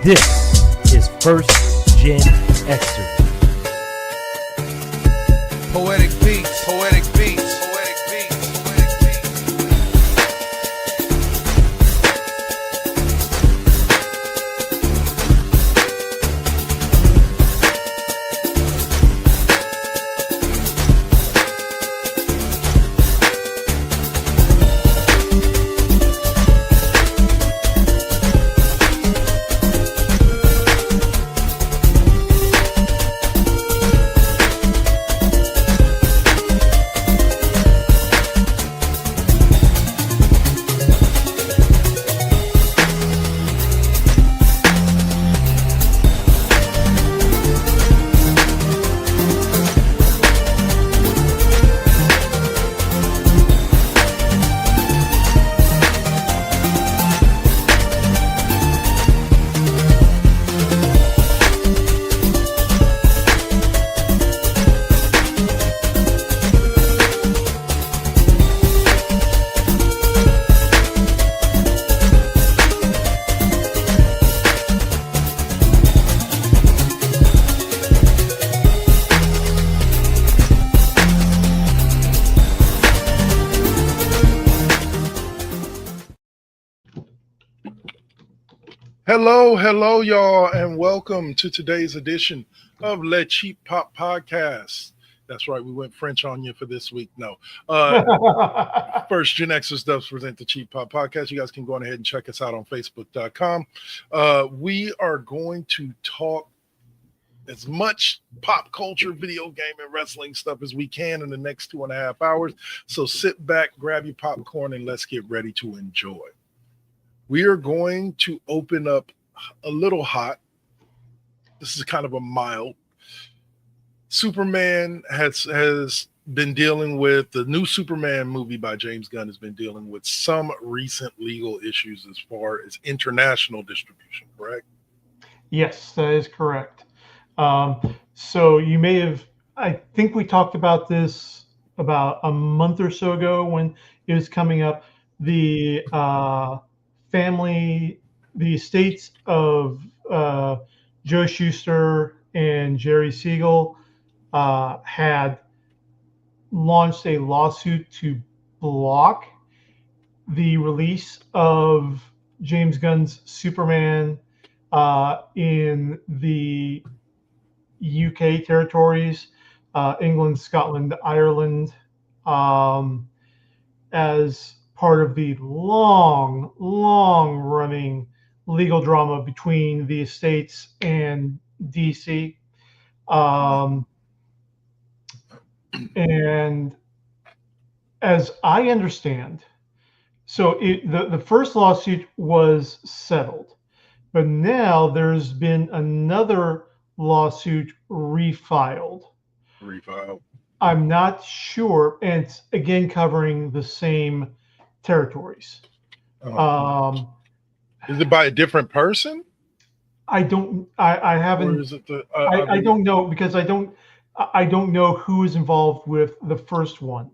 This is First Gen Xers. Poetic beats, poetic beats, poetic beats, poetic beats. Hello, y'all, and welcome to today's edition of Le Cheap Pop Podcast. That's right, we went French on you for this week. No. First Gen Xers does present the Cheap Pop Podcast. You guys can go on ahead and check us out on Facebook.com. We are going to talk as much pop culture, video game, and wrestling stuff as we can in the next 2.5 hours. So sit back, grab your popcorn, and let's get ready to enjoy. We are going to open up a little hot. This is kind of a mild. Superman has been dealing with, the new Superman movie by James Gunn has been dealing with some recent legal issues as far as international distribution, correct? Yes, that is correct. So you may have, I think we talked about this about a month or so ago when it was coming up. The estates of Joe Shuster and Jerry Siegel had launched a lawsuit to block the release of James Gunn's Superman in the UK territories, England, Scotland, Ireland, as part of the long-running legal drama between the estates and DC. And as I understand, so the first lawsuit was settled, but now there's been another lawsuit refiled. I'm not sure, and it's again covering the same territories. Is it by a different person? I haven't. Or is it the? I don't know, because I don't know who is involved with the first one,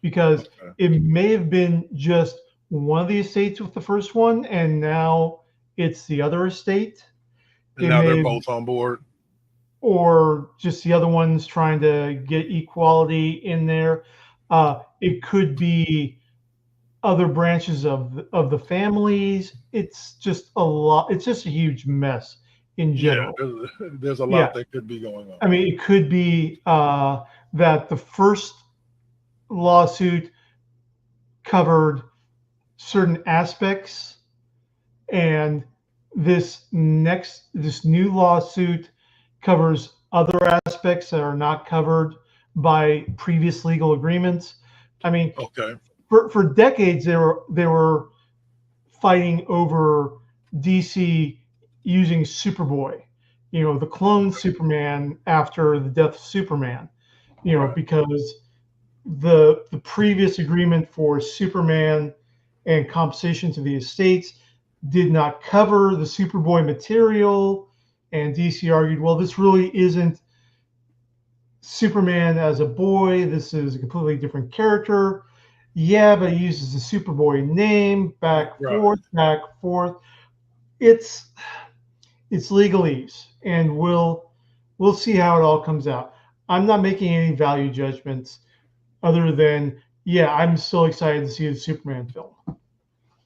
because it may have been just one of the estates with the first one, and now it's the other estate. And now they're both on board. Or just the other one's trying to get equality in there. It could be other branches of the families. It's just a lot. It's just a huge mess in general. Yeah, there's a lot that could be going on. I mean, it could be that the first lawsuit covered certain aspects, and this new lawsuit covers other aspects that are not covered by previous legal agreements. I mean, for decades they were fighting over DC using Superboy, the clone Superman after the death of Superman, because the previous agreement for Superman and compensation to the estates did not cover the Superboy material. And DC argued, well, this really isn't Superman as a boy. This is a completely different character. Yeah, but he uses the Superboy name, back, forth. It's it's legalese, and we'll see how it all comes out. I'm not making any value judgments other than, yeah, I'm so excited to see the Superman film.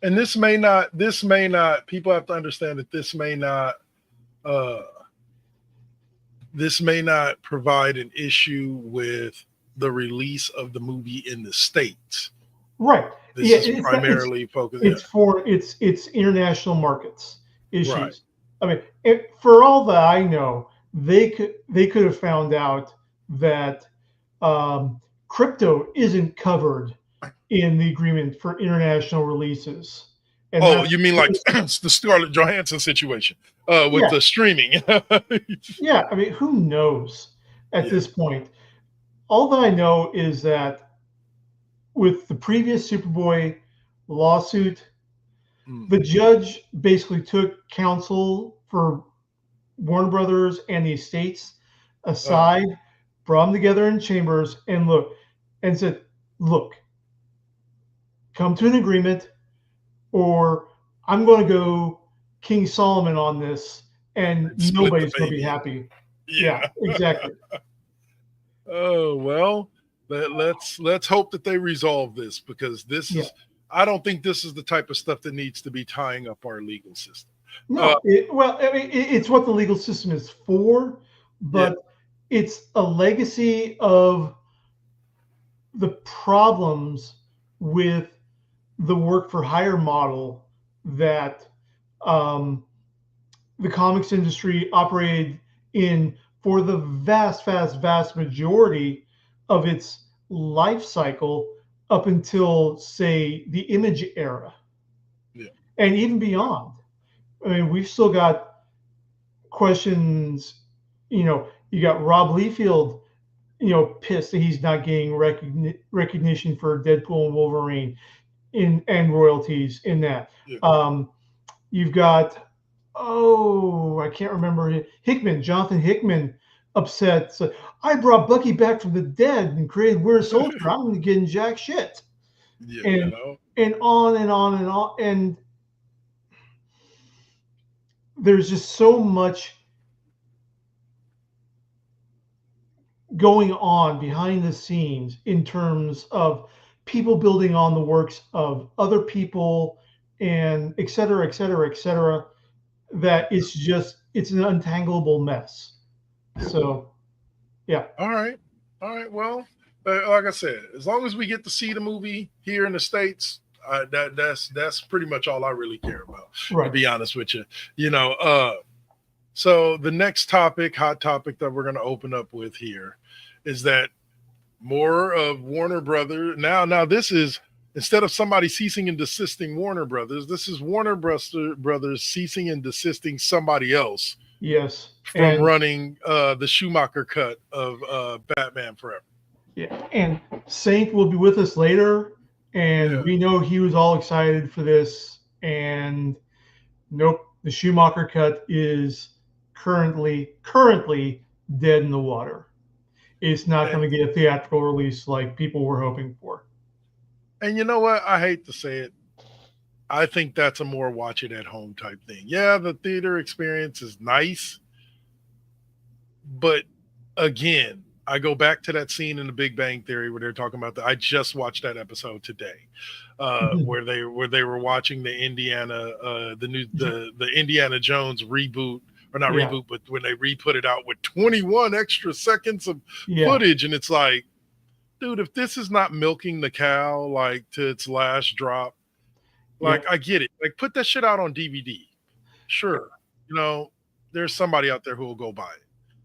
And this may not, people have to understand that this may not provide an issue with the release of the movie in the States. Right. This is primarily focused. It's international markets issues. Right. I mean, for all that I know, they could have found out that crypto isn't covered in the agreement for international releases. And you mean like the Scarlett Johansson situation with the streaming? Yeah, I mean, who knows at this point? All that I know is that with the previous Superboy lawsuit, the judge basically took counsel for Warner Brothers and the estates aside, brought them together in chambers, and said, look, come to an agreement, or I'm going to go King Solomon on this, and nobody's going to be happy. Yeah, exactly. Oh, well, let's hope that they resolve this, because this is, I don't think this is the type of stuff that needs to be tying up our legal system. No, it's what the legal system is for, but it's a legacy of the problems with the work for hire model that the comics industry operated in for the vast majority of its life cycle up until, say, the Image era. And even beyond. I mean, we've still got questions, you got Rob Liefeld, pissed that he's not getting recognition for Deadpool and Wolverine and royalties in that. You've got, I can't remember, Jonathan Hickman, upset. So, I brought Bucky back from the dead and created Winter Soldier. I'm getting jack shit. And on and on and on. And there's just so much going on behind the scenes in terms of people building on the works of other people and et cetera, that it's an untangleable mess. So, yeah. All right. Well, like I said, as long as we get to see the movie here in the States, that's pretty much all I really care about, to be honest with you. So the next hot topic that we're going to open up with here is that more of Warner Brothers. Now this is, instead of somebody ceasing and desisting Warner Brothers, this is Warner Brothers ceasing and desisting somebody else. Yes. From running the Schumacher cut of Batman Forever. Yeah. And Saint will be with us later. And we know he was all excited for this. And nope, the Schumacher cut is currently dead in the water. It's not going to get a theatrical release like people were hoping for. And you know what? I hate to say it. I think that's a more watch it at home type thing. Yeah, the theater experience is nice. But again, I go back to that scene in The Big Bang Theory where they're talking about I just watched that episode today, where they were watching the Indiana the Indiana Jones reboot, or not reboot, but when they re-put it out with 21 extra seconds of footage, and it's like, dude, if this is not milking the cow like to its last drop, like I get it, like put that shit out on DVD, sure, there's somebody out there who will go buy it.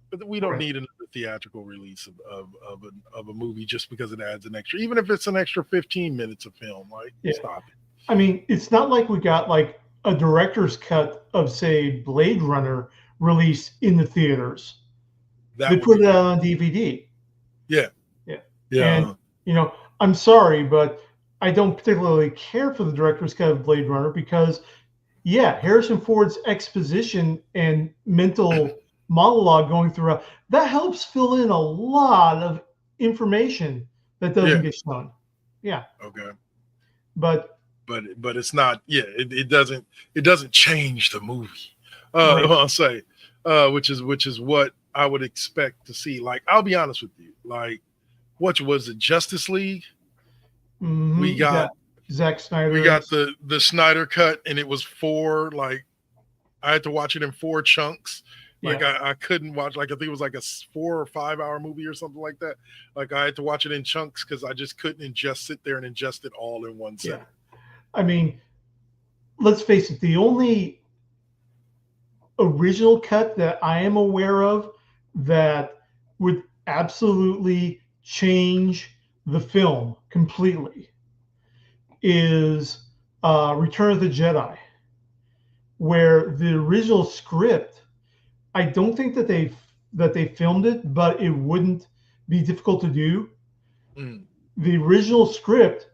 But we don't need another theatrical release of a movie just because it adds an extra, even if it's an extra 15 minutes of film. Like, stop it. I mean, it's not like we got like a director's cut of, say, Blade Runner released in the theaters. They put it out on DVD. Yeah. And I'm sorry, but I don't particularly care for the director's cut of Blade Runner because, Harrison Ford's exposition and mental monologue going throughout that helps fill in a lot of information that doesn't get shown. But it's not. It doesn't change the movie. Right. I'll say, which is what I would expect to see. Like, I'll be honest with you. Like, what was it? Justice League? We got Zack Snyder. we got the Snyder cut, and it was like I had to watch it in 4 chunks. Like I couldn't watch, like I think it was like a 4 or 5 hour movie or something like that. Like I had to watch it in chunks because I just couldn't just sit there and ingest it all in one setting. I mean, let's face it, the only original cut that I am aware of that would absolutely change the film completely is Return of the Jedi, where the original script, I don't think that they filmed it, but it wouldn't be difficult to do. Mm. The original script,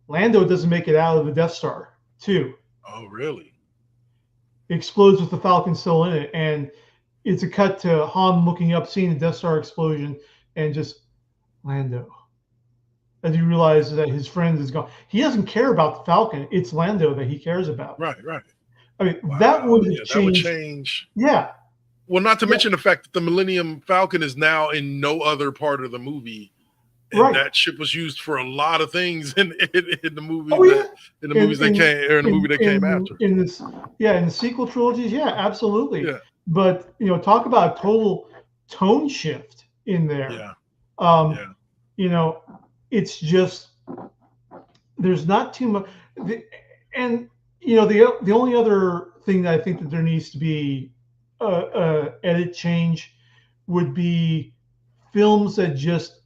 Lando doesn't make it out of the Death Star, too. Oh, really? It explodes with the Falcon still in it, and it's a cut to Han looking up, seeing the Death Star explosion, and just Lando. As he realizes that his friend is gone. He doesn't care about the Falcon. It's Lando that he cares about. Right. I mean, Wow. that would have changed. That would change. Yeah. Well, not to mention the fact that the Millennium Falcon is now in no other part of the movie. And Right. that ship was used for a lot of things in the movie that came after. In the sequel trilogies, absolutely. Yeah. But talk about a total tone shift in there. Yeah. It's just there's not too much, and the only other thing that I think that there needs to be a edit change would be films that just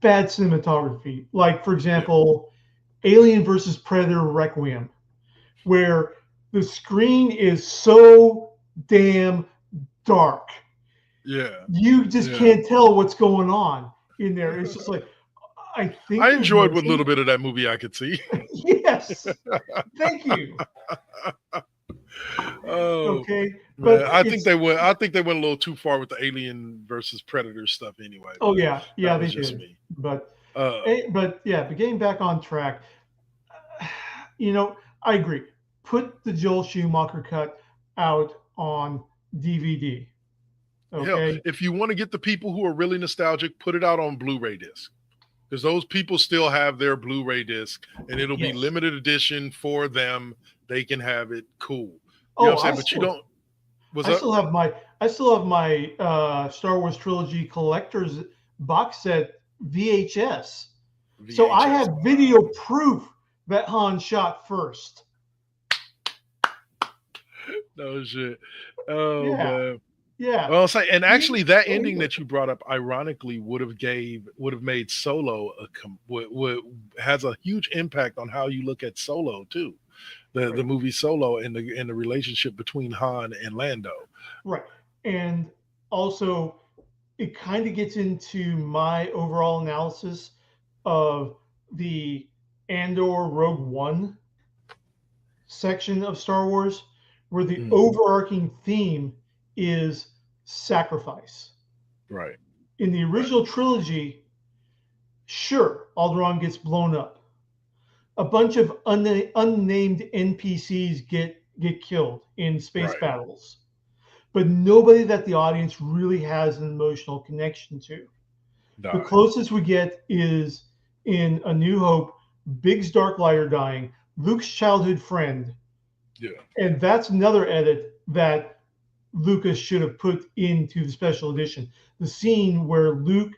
bad cinematography, like for example, Alien versus Predator Requiem, where the screen is so damn dark. Yeah. You just can't tell what's going on in there. It's just like, I enjoyed what little bit of that movie I could see. Yes. Thank you. Okay. But I think they went a little too far with the Alien versus Predator stuff anyway. Oh yeah, they just did. Me. But getting back on track, I agree. Put the Joel Schumacher cut out on DVD. Okay. Hell, if you want to get the people who are really nostalgic, put it out on Blu-ray disc. Because those people still have their Blu-ray disc, and it'll be limited edition for them. They can have it. Cool. You know what I'm saying? But you don't. I still have my Star Wars trilogy collector's box set VHS. So I have video proof that Han shot first. No shit. Oh man. Yeah. Well, and actually, that ending that you brought up, ironically, would have made Solo has a huge impact on how you look at Solo too, the movie Solo and the relationship between Han and Lando. Right, and also it kind of gets into my overall analysis of the Andor Rogue One section of Star Wars, where the overarching theme is sacrifice. Right. In the original trilogy, sure, Alderaan gets blown up. A bunch of unnamed NPCs get killed in space battles. But nobody that the audience really has an emotional connection to. The closest we get is in A New Hope, Biggs Darklighter dying, Luke's childhood friend. Yeah. And that's another edit that Lucas should have put into the special edition. The scene where Luke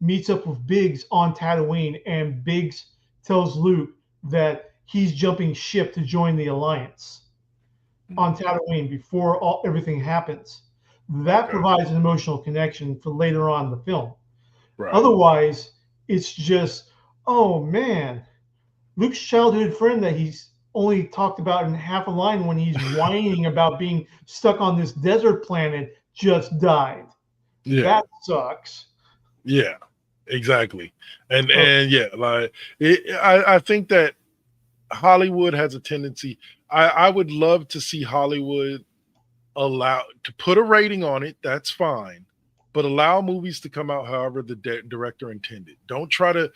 meets up with Biggs on Tatooine, and Biggs tells Luke that he's jumping ship to join the Alliance on Tatooine before everything happens. That provides an emotional connection for later on in the film. Right. Otherwise, it's just, oh man, Luke's childhood friend that he's only talked about in half a line when he's whining about being stuck on this desert planet just died. Yeah. That sucks. Yeah, exactly. And I think that Hollywood has a tendency. I would love to see Hollywood allow to put a rating on it. That's fine. but allow movies to come out however the director intended. Don't try to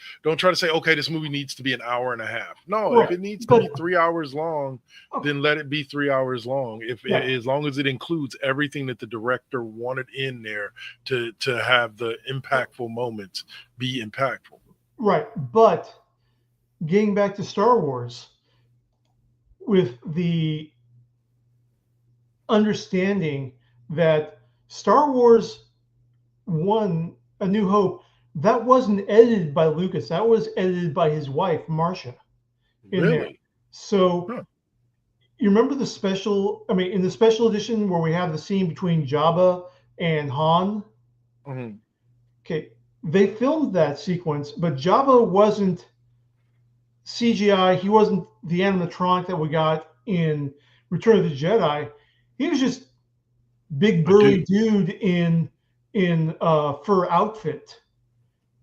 say, okay, this movie needs to be an hour and a half. No, Right. if it needs to be 3 hours long, then let it be 3 hours long. As long as it includes everything that the director wanted in there to have the impactful moments be impactful. Right. But getting back to Star Wars, with the understanding that Star Wars 1, A New Hope, that wasn't edited by Lucas. That was edited by his wife, Marcia, in there. Really? So Huh. you remember in the special edition where we have the scene between Jabba and Han? Mhm. Okay, they filmed that sequence, but Jabba wasn't CGI. He wasn't the animatronic that we got in Return of the Jedi. He was just big burly dude in fur outfit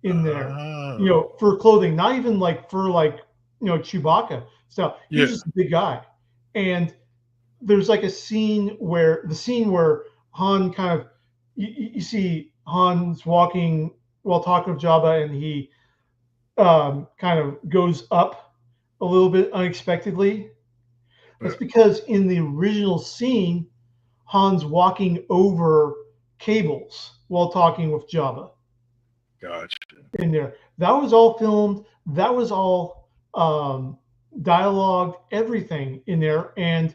in there, Oh. fur clothing, not even like fur like Chewbacca stuff. He was Yeah. just a big guy. And there's like a scene where Han kind of you see Han's walking while talking with Jabba, and he kind of goes up a little bit unexpectedly. That's Yeah. because in the original scene, Han's walking over cables while talking with Jabba Gotcha. in there. That was all filmed. That was all dialogue, everything in there. And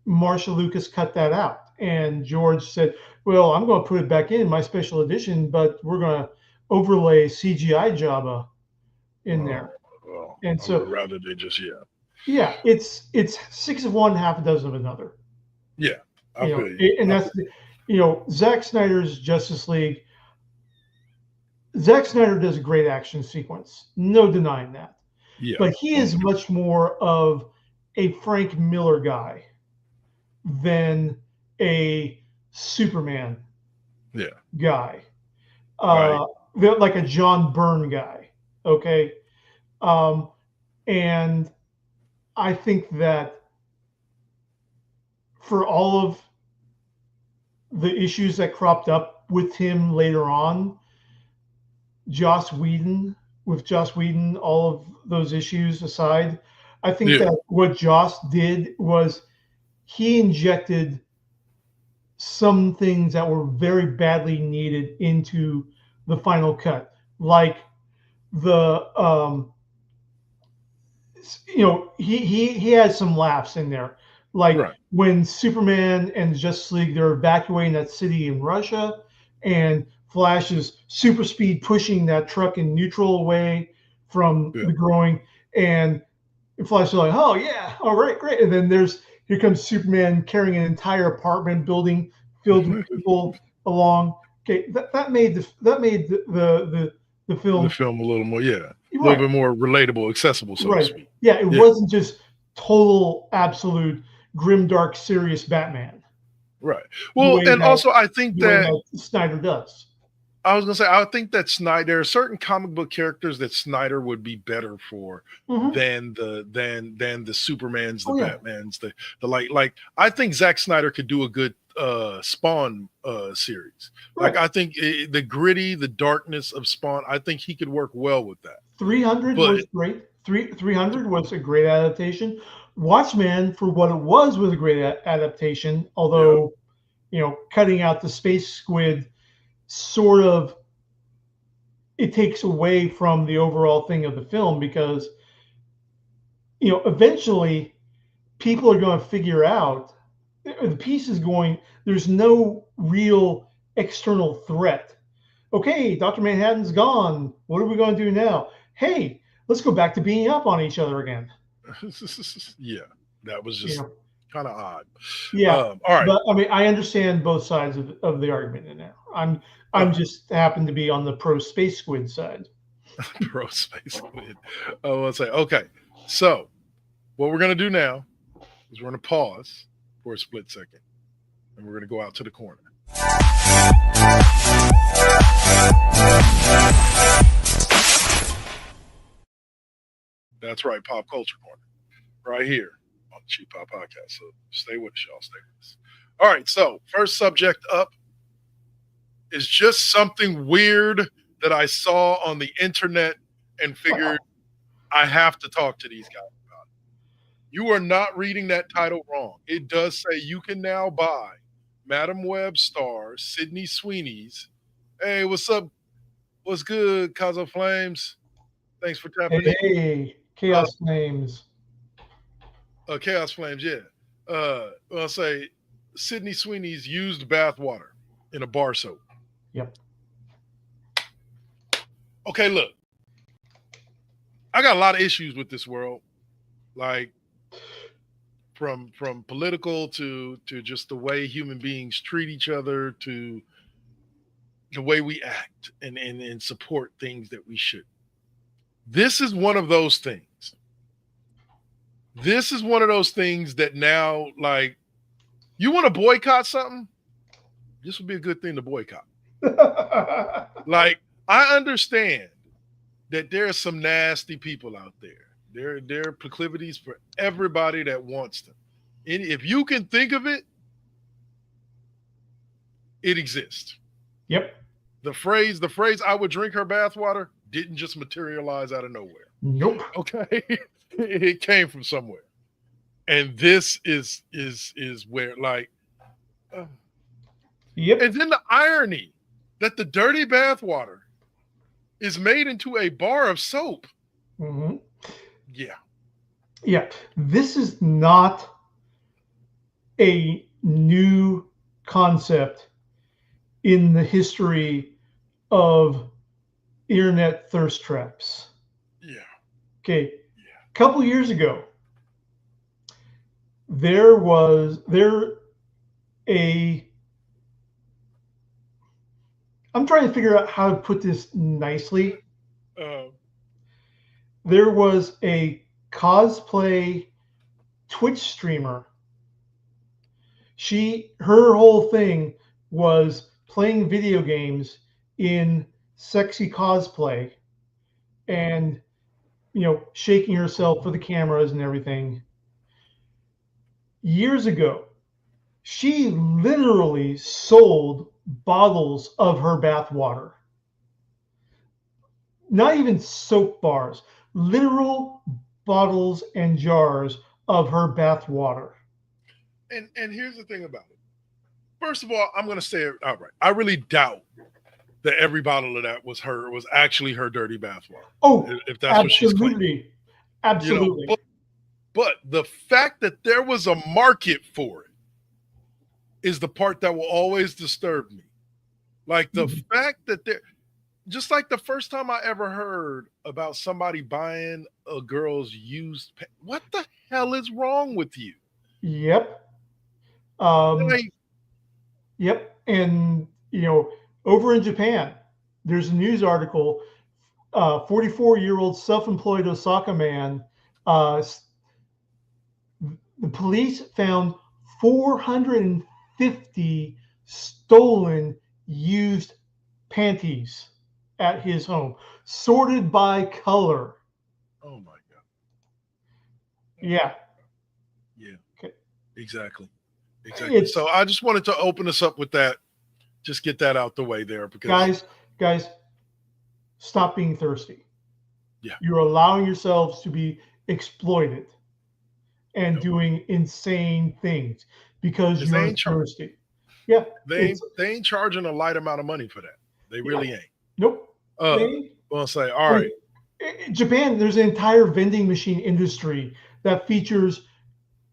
Marcia Lucas cut that out. And George said, well, I'm going to put it back in my special edition, but we're going to overlay CGI Jabba in there. Well, And I would so, rather they just yeah, it's 6 of one, half a dozen of another. Yeah, I You know, feel you. and that's Zack Snyder's Justice League. Zack Snyder does a great action sequence, no denying that. Yeah, But he is 100%. much more of a Frank Miller guy than a Superman Yeah, guy, right. like a John Byrne guy. Okay, and I think that for all of the issues that cropped up with him later on, Joss Whedon, all of those issues aside, I think Yeah, that what Joss did was he injected some things that were very badly needed into the final cut, like the he had some laughs in there, like right. when Superman and the Justice League, they're evacuating that city in Russia, and Flash is super speed pushing that truck in neutral away from Yeah, the growing, and Flash is like, oh yeah, all right, great, and then here comes Superman carrying an entire apartment building filled with people along. Okay, that made the the film film a little more, a little right. bit more relatable, accessible, so to Right. speak. Yeah, it Yeah, wasn't just total, absolute, grim, dark, serious Batman right. the Well, way and that also I think that Snyder does. I was gonna say I think that Snyder, there are certain comic book characters that Snyder would be better for Mm-hmm. than the Supermans, the Oh yeah, Batmans, the like I think Zack Snyder could do a good Spawn series. Like right. I think the gritty, the darkness of Spawn, I think he could work well with that. 300 But was great. 300 was a great adaptation. Watchmen, for what it was a great adaptation. yeah, Although, cutting out the space squid sort of it takes away from the overall thing of the film because eventually people are going to figure out the piece is going, there's no real external threat. Okay, Dr. Manhattan's gone. What are we going to do now? Hey, let's go back to beating up on each other again. yeah, that was You just know, kind of odd. yeah. All right, But I mean, I understand both sides of the argument in there. I'm just happen to be on the pro space squid side. pro space squid. Oh, I'll say okay. So what we're gonna do now is we're gonna pause for a split second, and we're gonna go out to the corner. That's right, Pop Culture Corner, right here on the Cheap Pop Podcast. So stay with us, y'all. Stay with us. All right. So first subject up: is just something weird that I saw on the internet and figured I have to talk to these guys about it. You are not reading that title wrong. It does say you can now buy Madam Web star Sydney Sweeney's. Hey, what's up? What's good, Caso Flames? Thanks for tapping in. Hey, Chaos Flames. Chaos Flames, yeah. I'll say Sydney Sweeney's used bath water in a bar soap. Yep. Okay, look. I got a lot of issues with this world. Like from political to just the way human beings treat each other to the way we act and support things that we should. This is one of those things. This is one of those things that now, like, you want to boycott something? This would be a good thing to boycott. Like, I understand that there are some nasty people out there. There are proclivities for everybody that wants them. And if you can think of it, it exists. Yep. The phrase "I would drink her bathwater" didn't just materialize out of nowhere. Nope. Okay, it came from somewhere, and this is where, like, Yep. and then the irony that the dirty bathwater is made into a bar of soap. Mm-hmm. Yeah. Yeah. This is not a new concept in the history of internet thirst traps. Yeah. Okay. A couple years ago, there I'm trying to figure out how to put this nicely. There was a cosplay Twitch streamer. Her whole thing was playing video games in sexy cosplay and, shaking herself for the cameras and everything. Years ago, she literally sold bottles of her bath water. Not even soap bars, literal bottles and jars of her bath water. And here's the thing about it. First of all, I'm going to say it outright. I really doubt that every bottle of that was actually her dirty bathwater. Oh, if that's what she's claiming. Absolutely. But the fact that there was a market for it is the part that will always disturb me. Like the fact that just like the first time I ever heard about somebody buying a girl's used, what the hell is wrong with you? Yep. Yep. And, over in Japan, there's a news article, 44-year-old self-employed Osaka man, the police found 450 stolen used panties at his home, sorted by color. Oh my God. Yeah. Yeah. Okay. Exactly. Exactly. It's, So I just wanted to open us up with that. Just get that out the way there, because guys, stop being thirsty. Yeah. You're allowing yourselves to be exploited and doing insane things because you're thirsty. Yeah. They ain't charging a light amount of money for that. They really ain't. Nope. Well, say, all right. In Japan, there's an entire vending machine industry that features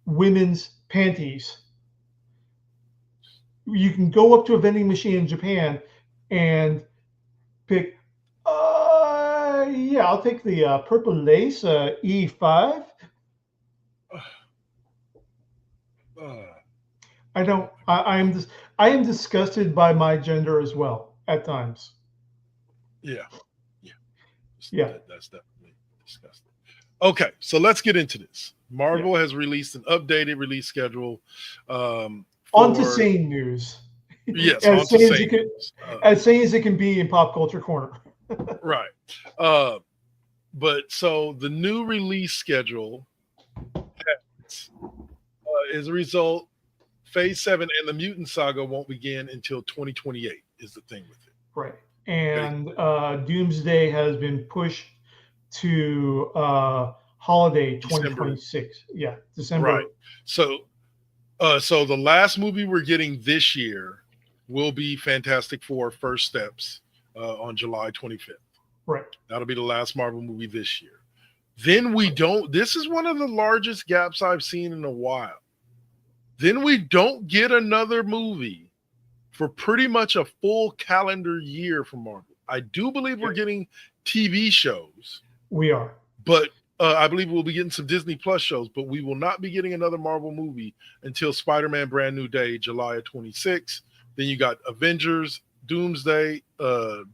women's panties. You can go up to a vending machine in Japan and pick, I'll take the purple lace E5. I am disgusted by my gender as well at times. Yeah. That's definitely disgusting. Okay, so let's get into this. Marvel has released an updated release schedule. On to sane news. Yes, as sane as it can be in Pop Culture Corner. Right. But so the new release schedule is a result Phase 7 and the Mutant Saga won't begin until 2028 is the thing with it. Right. And Doomsday has been pushed to holiday 2026. Yeah, December. Right. So the last movie we're getting this year will be Fantastic Four: First Steps on July 25th. Right. That'll be the last Marvel movie this year. Then we don't. This is one of the largest gaps I've seen in a while. Then we don't get another movie for pretty much a full calendar year from Marvel. I do believe we're getting TV shows. We are. But I believe we'll be getting some Disney Plus shows, but we will not be getting another Marvel movie until Spider-Man Brand New Day, July of 26. Then you got Avengers, Doomsday,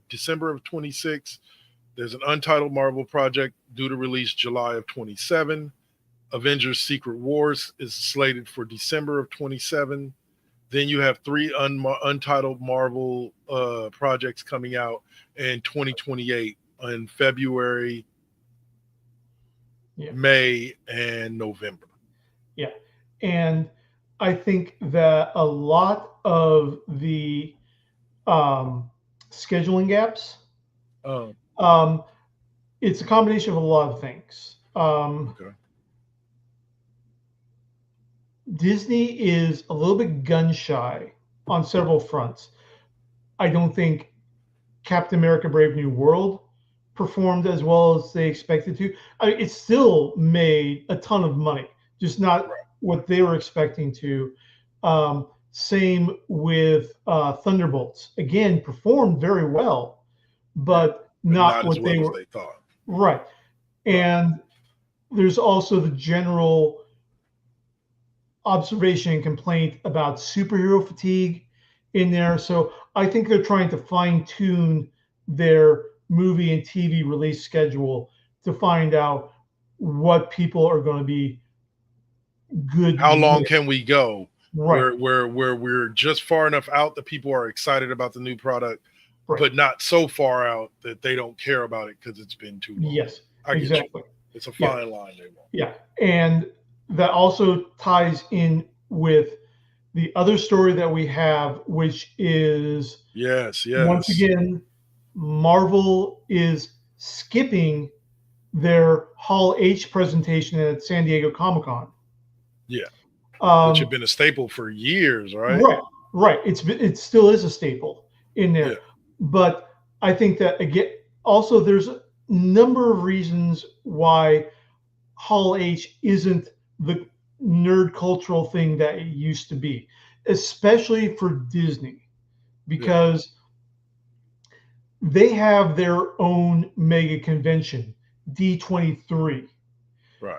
December of 26. There's an untitled Marvel project due to release July of 27. Avengers Secret Wars is slated for December of 27. Then you have 3 untitled Marvel projects coming out in 2028 in February, May, and November. Yeah. And I think that a lot of the scheduling gaps, it's a combination of a lot of things. Okay. Disney is a little bit gun shy on several fronts. I don't think Captain America Brave New World performed as well as they expected to. I mean, it still made a ton of money, just not what they were expecting to. Same with Thunderbolts. Again, performed very well, but not what they were. They thought. Right. And there's also the general observation and complaint about superhero fatigue in there. So I think they're trying to fine tune their movie and TV release schedule to find out what people are going to be good. How long can we go? Right. Where we're just far enough out that people are excited about the new product, right, but not so far out that they don't care about it because it's been too long. Yes, I get exactly. you. It's a fine line they want. Yeah. And that also ties in with the other story that we have, which is once again, Marvel is skipping their Hall H presentation at San Diego Comic-Con. Yeah. Which had been a staple for years, right? Right. It still is a staple in there. Yeah. But I think that, again, also there's a number of reasons why Hall H isn't the nerd cultural thing that it used to be, especially for Disney, because they have their own mega convention, D23,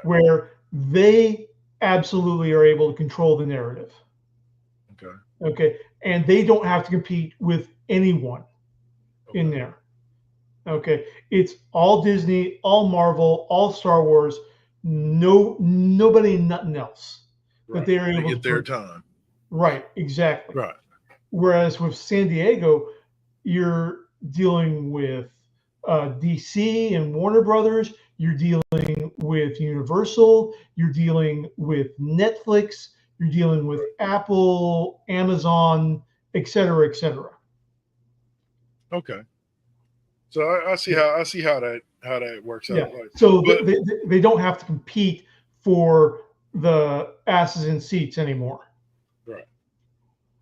where they absolutely are able to control the narrative. Okay. And they don't have to compete with anyone in there. Okay. It's all Disney, all Marvel, all Star Wars, nobody, nothing else. But they're able to get their time. Right, exactly. Right. Whereas with San Diego, you're dealing with DC and Warner Brothers, you're dealing with Universal, you're dealing with Netflix, you're dealing with Apple, Amazon, et cetera, et cetera. Okay. So I see how that works out. Right. So they don't have to compete for the asses in seats anymore. Right.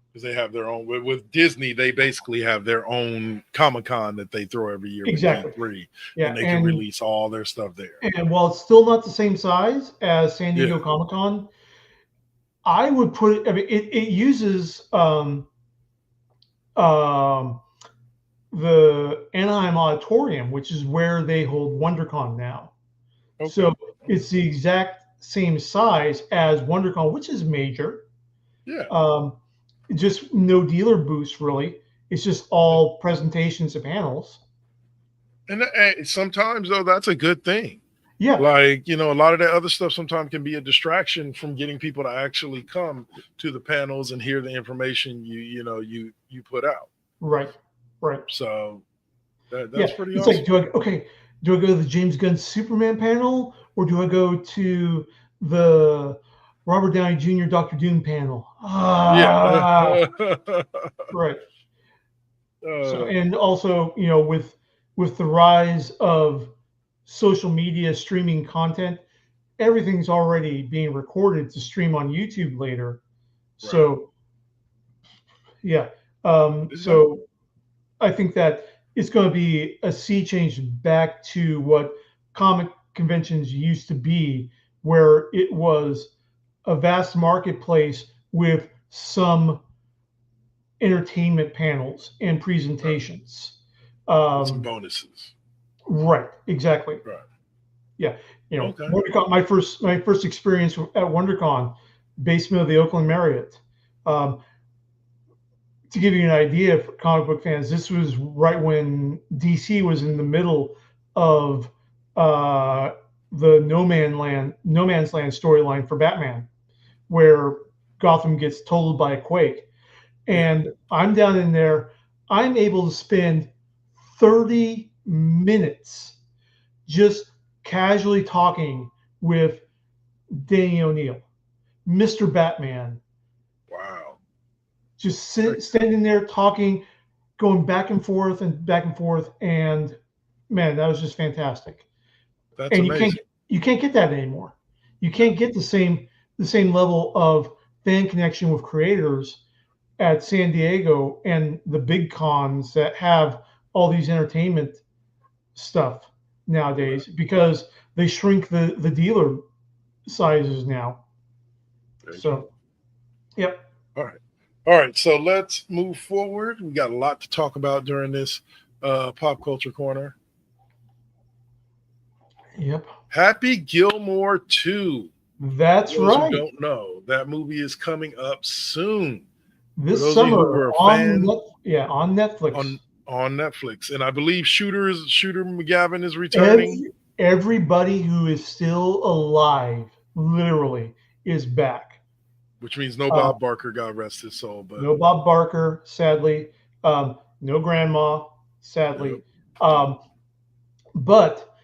Because they have their own. With Disney, they basically have their own Comic-Con that they throw every year. Exactly. And they can release all their stuff there. And while it's still not the same size as San Diego Comic-Con, I would put it. I mean, it uses the Anaheim Auditorium, which is where they hold WonderCon now. Okay. So it's the exact same size as WonderCon, which is major. Yeah. Just no dealer booths, really. It's just all presentations and panels. And sometimes, though, that's a good thing. Yeah. Like, a lot of that other stuff sometimes can be a distraction from getting people to actually come to the panels and hear the information you put out. Right. So that's pretty it's awesome. Like, do I go to the James Gunn Superman panel, or do I go to the Robert Downey Jr. Dr. Doom panel? Yeah. Right. So, and also, with the rise of social media streaming content, everything's already being recorded to stream on YouTube later. Right. So, yeah. So I think that it's going to be a sea change back to what comic conventions used to be, where it was a vast marketplace with some entertainment panels and presentations. With some bonuses. Right, exactly. Right. Yeah, Okay. WonderCon. My first experience at WonderCon, basement of the Oakland Marriott. Um, to give you an idea for comic book fans, this was right when DC was in the middle of uh, the No Man's Land storyline for Batman, where Gotham gets totaled by a quake. And I'm down in there. I'm able to spend 30 minutes just casually talking with Danny O'Neill, Mr. Batman, Wow. just standing there talking, going back and forth and back and forth, and man, that was just fantastic. That's And amazing. you can't get that anymore. You can't get the same level of fan connection with creators at San Diego and the big cons that have all these entertainment stuff nowadays, because they shrink the dealer sizes now. So, yep. All right. All right. So let's move forward. We got a lot to talk about during this pop culture corner. Yep. Happy Gilmore 2. That's For those right. who don't know, that movie is coming up soon. This those of you who summer are a on fan- on Netflix. On Netflix. And I believe Shooter McGavin is returning. Everybody who is still alive, literally, is back. Which means no Bob Barker, God rest his soul. But No Bob Barker, sadly. No Grandma, sadly. But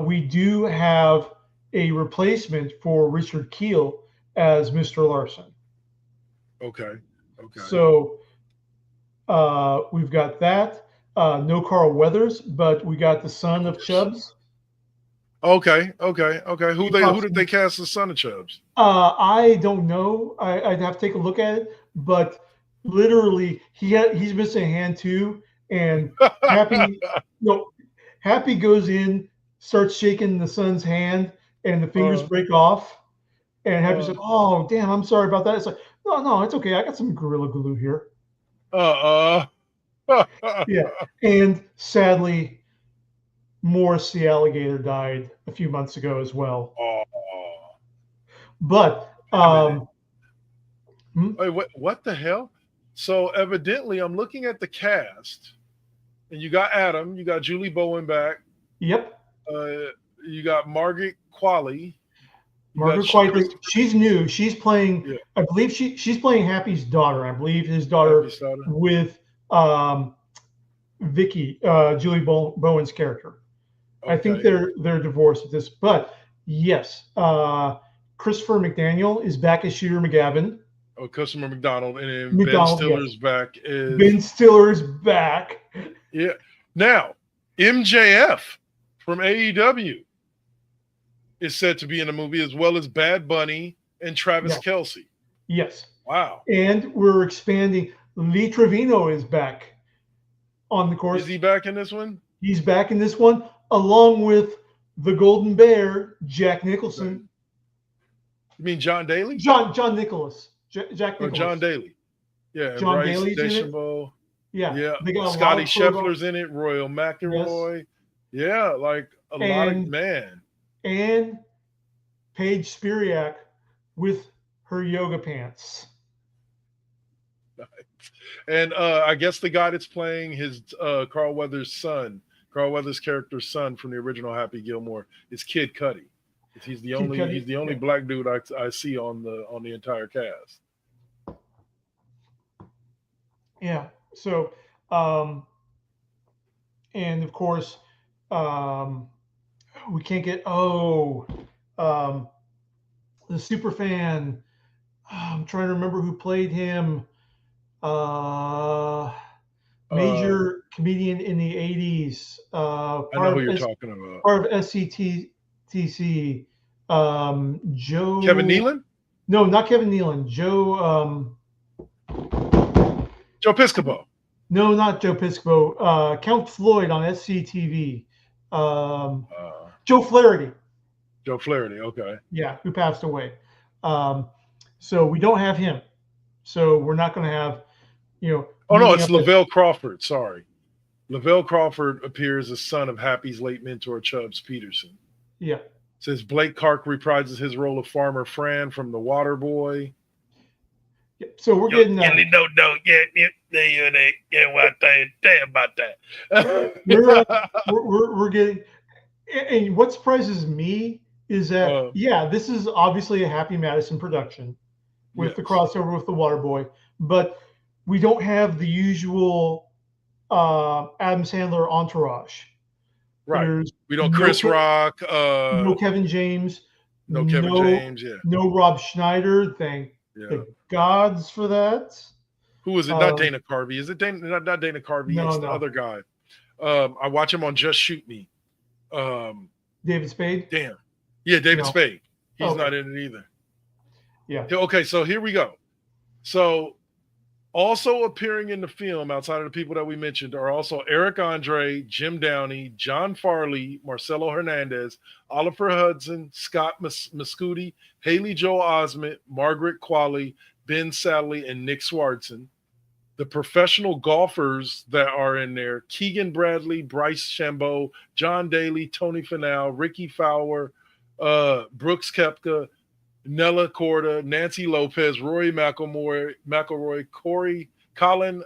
we do have a replacement for Richard Keel as Mr. Larson. Okay. So we've got that. No Carl Weathers, but we got the son of Chubbs. Okay. Who did they cast as son of Chubbs? I don't know. I'd have to take a look at it. But literally, he's missing a hand too. And Happy goes in, starts shaking the son's hand, and the fingers break off. And Happy's like, "Oh, damn, I'm sorry about that." It's like, no, it's okay. I got some Gorilla Glue here. Yeah. And sadly, Morris the alligator died a few months ago as well. But wait, what the hell? So evidently, I'm looking at the cast, and you got Adam, you got Julie Bowen back. Yep. You got Margaret Qualley. Margaret Qualley. She's new. She's playing. Yeah. I believe she's playing Happy's daughter. I believe his daughter with Vicky, Julie Bowen's character. Okay. I think they're divorced at this, but yes, Christopher McDaniel is back as Shooter McGavin. Oh, Christopher McDonald, and then Ben Stiller's back. Ben Stiller's back. Yeah. Now, MJF from AEW is said to be in the movie, as well as Bad Bunny and Travis Kelce. Yes. Wow. And we're expanding. Lee Trevino is back on the course. Is he back in this one? He's back in this one, along with the Golden Bear, Jack Nicholson. Right. You mean John Daly? John Nicholas. Jack Nicholas. Oh, John Daly. Yeah. John Daly's in it. Yeah. Scotty Scheffler's in it. Royal McIlroy. Yes. Yeah. Like a lot of man. And Paige Spiriak with her yoga pants. Nice. And I guess the guy that's playing his Carl Weathers' character's son from the original Happy Gilmore is Kid Cudi. He's the only black dude I see on the entire cast. Yeah. So, and of course, we can't get the super fan. I'm trying to remember who played him. Major comedian in the 80s. I know who you're talking about. Part of SCTC. Joe. Kevin Nealon? No, not Kevin Nealon. Joe. Joe Piscopo. No, not Joe Piscopo. Count Floyd on SCTV. Joe Flaherty. Joe Flaherty, okay. Yeah, who passed away. So we don't have him. So we're not going to have, Oh, no, it's Lavelle Crawford. Sorry. Lavelle Crawford appears as son of Happy's late mentor, Chubbs Peterson. Yeah. Says Blake Clark reprises his role of Farmer Fran from The Water Boy. So we're getting what say about that. we're getting, and what surprises me is that this is obviously a Happy Madison production with the crossover with The Water Boy, but we don't have the usual Adam Sandler entourage. Right. We don't Chris Rock. No Kevin James. No Kevin James. Yeah. No Rob Schneider. Thank the gods for that. Who is it? Not Dana Carvey. Is it Dana? Not Dana Carvey. No, it's the other guy. I watch him on Just Shoot Me. David Spade. Damn. Yeah, David Spade. He's not in it either. Yeah. Okay, so here we go. So also appearing in the film, outside of the people that we mentioned, are also Eric Andre, Jim Downey, John Farley, Marcelo Hernandez, Oliver Hudson, Scott Mascuti, Haley Joel Osment, Margaret Qualley, Ben Sadley, and Nick Swartzen. The professional golfers that are in there: Keegan Bradley, Bryce Chambeau, John Daly, Tony Finau, Ricky Fowler, Brooks Koepka, Nella Corda, Nancy Lopez, Rory McIlroy, Colin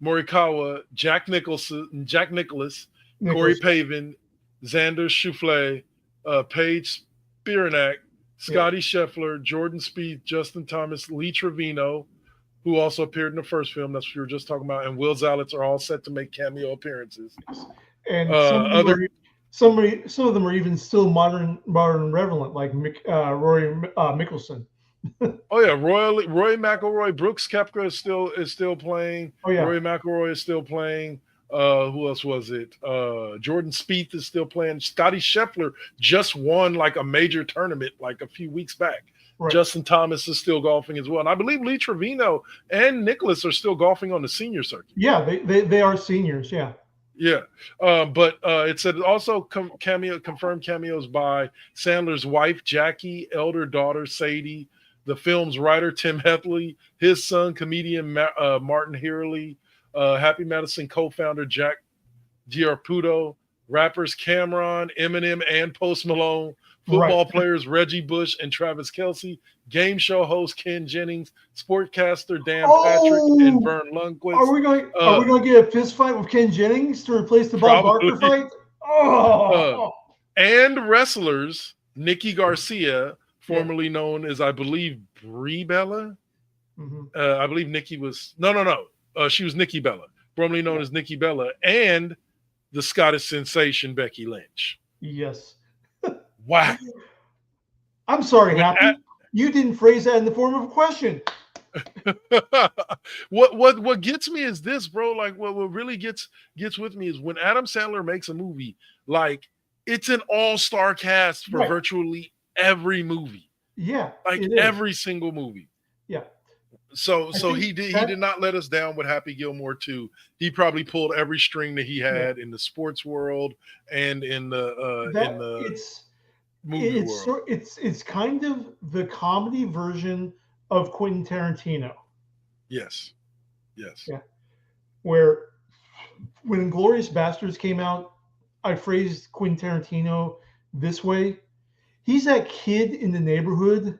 Morikawa, Jack Nicholas, Corey Pavin, Xander Schauffele, Paige Spiranak, Scotty Scheffler, Jordan Spieth, Justin Thomas, Lee Trevino, who also appeared in the first film, that's what we were just talking about, and Will Zalitz are all set to make cameo appearances. And some of them are even still modern relevant, like Rory Mickelson. Oh yeah, Rory McIlroy, Brooks Koepka is still playing. Oh yeah, Rory McIlroy is still playing. Who else was it? Jordan Spieth is still playing. Scotty Scheffler just won like a major tournament like a few weeks back. Right. Justin Thomas is still golfing as well, and I believe Lee Trevino and Nicholas are still golfing on the senior circuit. Yeah, they are seniors. Yeah. Yeah, but it said also confirmed cameos by Sandler's wife Jackie, elder daughter Sadie, the film's writer Tim Hethley, his son comedian Martin Hurley, Happy Madison co-founder Jack Giarputo, rappers Cameron, Eminem, and Post Malone, football players Reggie Bush and Travis Kelce, game show host Ken Jennings, sportcaster Dan Patrick, and Vern Lundquist. Are we going to get a fist fight with Ken Jennings to replace the Bob Barker fight? And wrestlers Nikki Garcia, formerly known as, I believe, Brie Bella. Mm-hmm. I believe Nikki was no. She was Nikki Bella, formerly known as Nikki Bella, and the Scottish sensation Becky Lynch. Yes. Wow. I'm sorry, Happy. You didn't phrase that in the form of a question. What gets me is this, bro. Like what really gets with me is when Adam Sandler makes a movie, like it's an all-star cast for virtually every movie. Yeah. Like every single movie. Yeah. So he did not let us down with Happy Gilmore 2. He probably pulled every string that he had in the sports world and in the movie world. It's kind of the comedy version of Quentin Tarantino. Yes. Yeah. Where when Inglourious Basterds came out, I phrased Quentin Tarantino this way. He's that kid in the neighborhood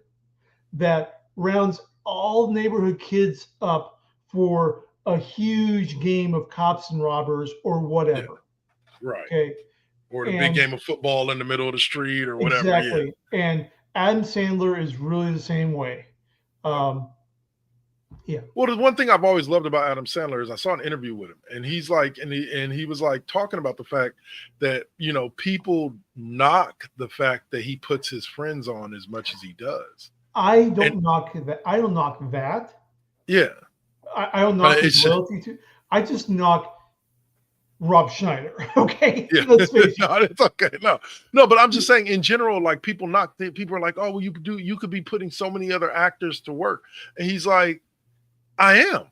that rounds all neighborhood kids up for a huge game of cops and robbers or whatever. Yeah. Right. Okay. Or the big game of football in the middle of the street or whatever. Exactly. Yeah. And Adam Sandler is really the same way. Yeah. Well, the one thing I've always loved about Adam Sandler is I saw an interview with him, and he's like, and he was like talking about the fact that, you know, people knock the fact that he puts his friends on as much as he does. I don't And knock that. I don't knock that. yeah, I don't but knock his it's just, loyalty to. I just knock Rob Schneider. Okay, yeah, let's face it. no, it's okay. No, but I'm just saying in general, like people people are like, oh, well, you could be putting so many other actors to work. And he's like, I am.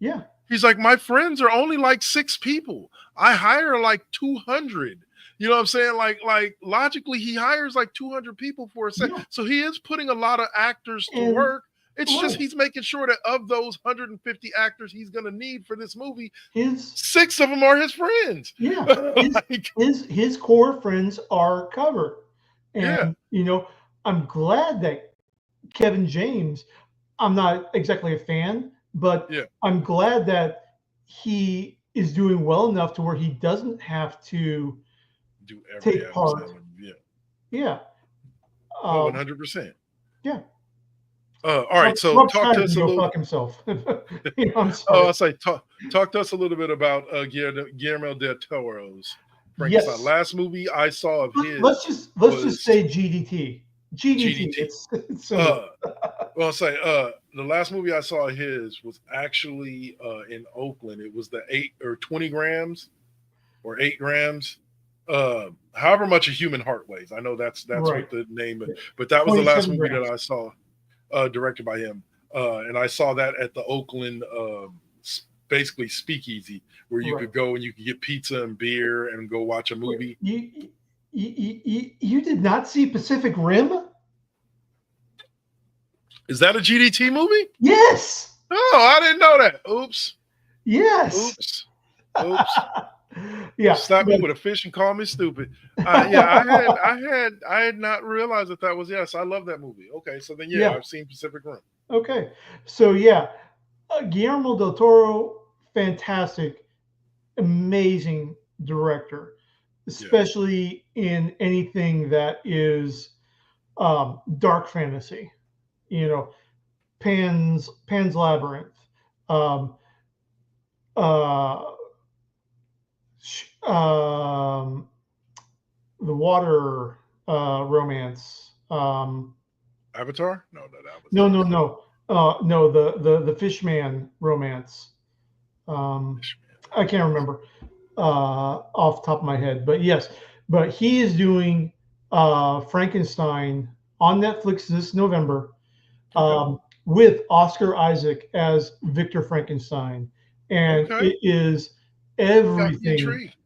Yeah, He's like, my friends are only like 6 people. I hire like 200. You know what I'm saying? Like logically, he hires like 200 people for a set. yeah, So he is putting a lot of actors to and work. It's just right. he's making sure that of those 150 actors he's going to need for this movie, His 6 of them are his friends. yeah, Like, his core friends are covered, yeah, and I'm glad that Kevin James. I'm not exactly a fan, but yeah, I'm glad that he is doing well enough to where he doesn't have to do every take Adam part. Sandler. Yeah, Yeah, no, um, 100%. yeah. All right, so Rob talk Schneider to can us a go little. fuck himself. I'm Oh, sorry. I'll say talk to us a little bit about Guillermo del Toro's Frankenstein. Yes. Last movie I saw of Let's his just was say GDT. GDT. GDT. It's similar. Uh, well, I'll say the last movie I saw of his was actually in Oakland. It was the 8 or 20 grams or 8 grams. However much a human heart weighs. I know that's Right. what the name is, but that was the last 27 movie that grams. I saw directed by him. And I saw that at the Oakland basically speakeasy where you Right. could go and you could get pizza and beer and go watch a movie. You did not see Pacific Rim? Is that a GDT movie? Yes. Oh, I didn't know that. Oops. Yes. Oops. Yeah. Slap me but- with a fish and call me stupid. Yeah, I had not realized that was yes. I love that movie. Okay, so then Yeah. I've seen Pacific Rim. Okay. So yeah, Guillermo del Toro, fantastic, amazing director, especially in anything that is dark fantasy. Pan's Labyrinth, um, uh, the water romance. Avatar? No, that was No, no, Avatar. no. No, the Fishman romance. I can't remember off the top of my head, but yes. But he is doing Frankenstein on Netflix this November with Oscar Isaac as Victor Frankenstein, and Okay. it is Got me everything intrigued.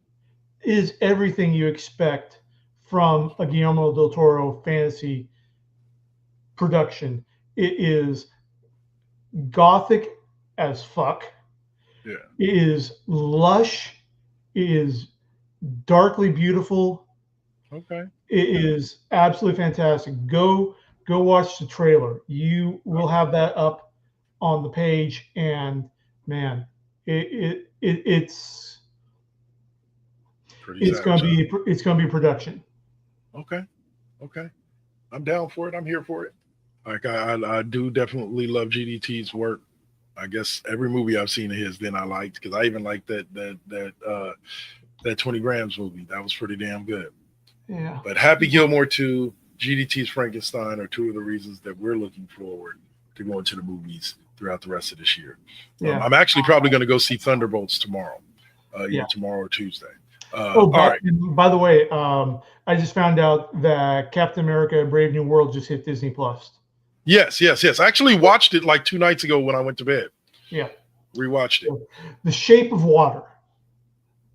you expect from a Guillermo del Toro fantasy production. It is gothic as fuck. Yeah. It is lush. It is darkly beautiful. Okay. It is absolutely fantastic. Go watch the trailer. You will have that up on the page, and man, it's Pretty gonna savage. be production. Okay. I'm down for it. I'm here for it. Like I do definitely love GDT's work. I guess every movie I've seen of his, then I liked because I even liked that 20 grams movie. That was pretty damn good. Yeah. But Happy Gilmore 2, GDT's Frankenstein are two of the reasons that we're looking forward to going to the movies throughout the rest of this year. Yeah. I'm actually probably going to go see Thunderbolts tomorrow, either tomorrow or Tuesday. All right. By the way, I just found out that Captain America: Brave New World just hit Disney Plus. Yes. I actually watched it like 2 nights ago when I went to bed. Yeah. Rewatched it. The Shape of Water.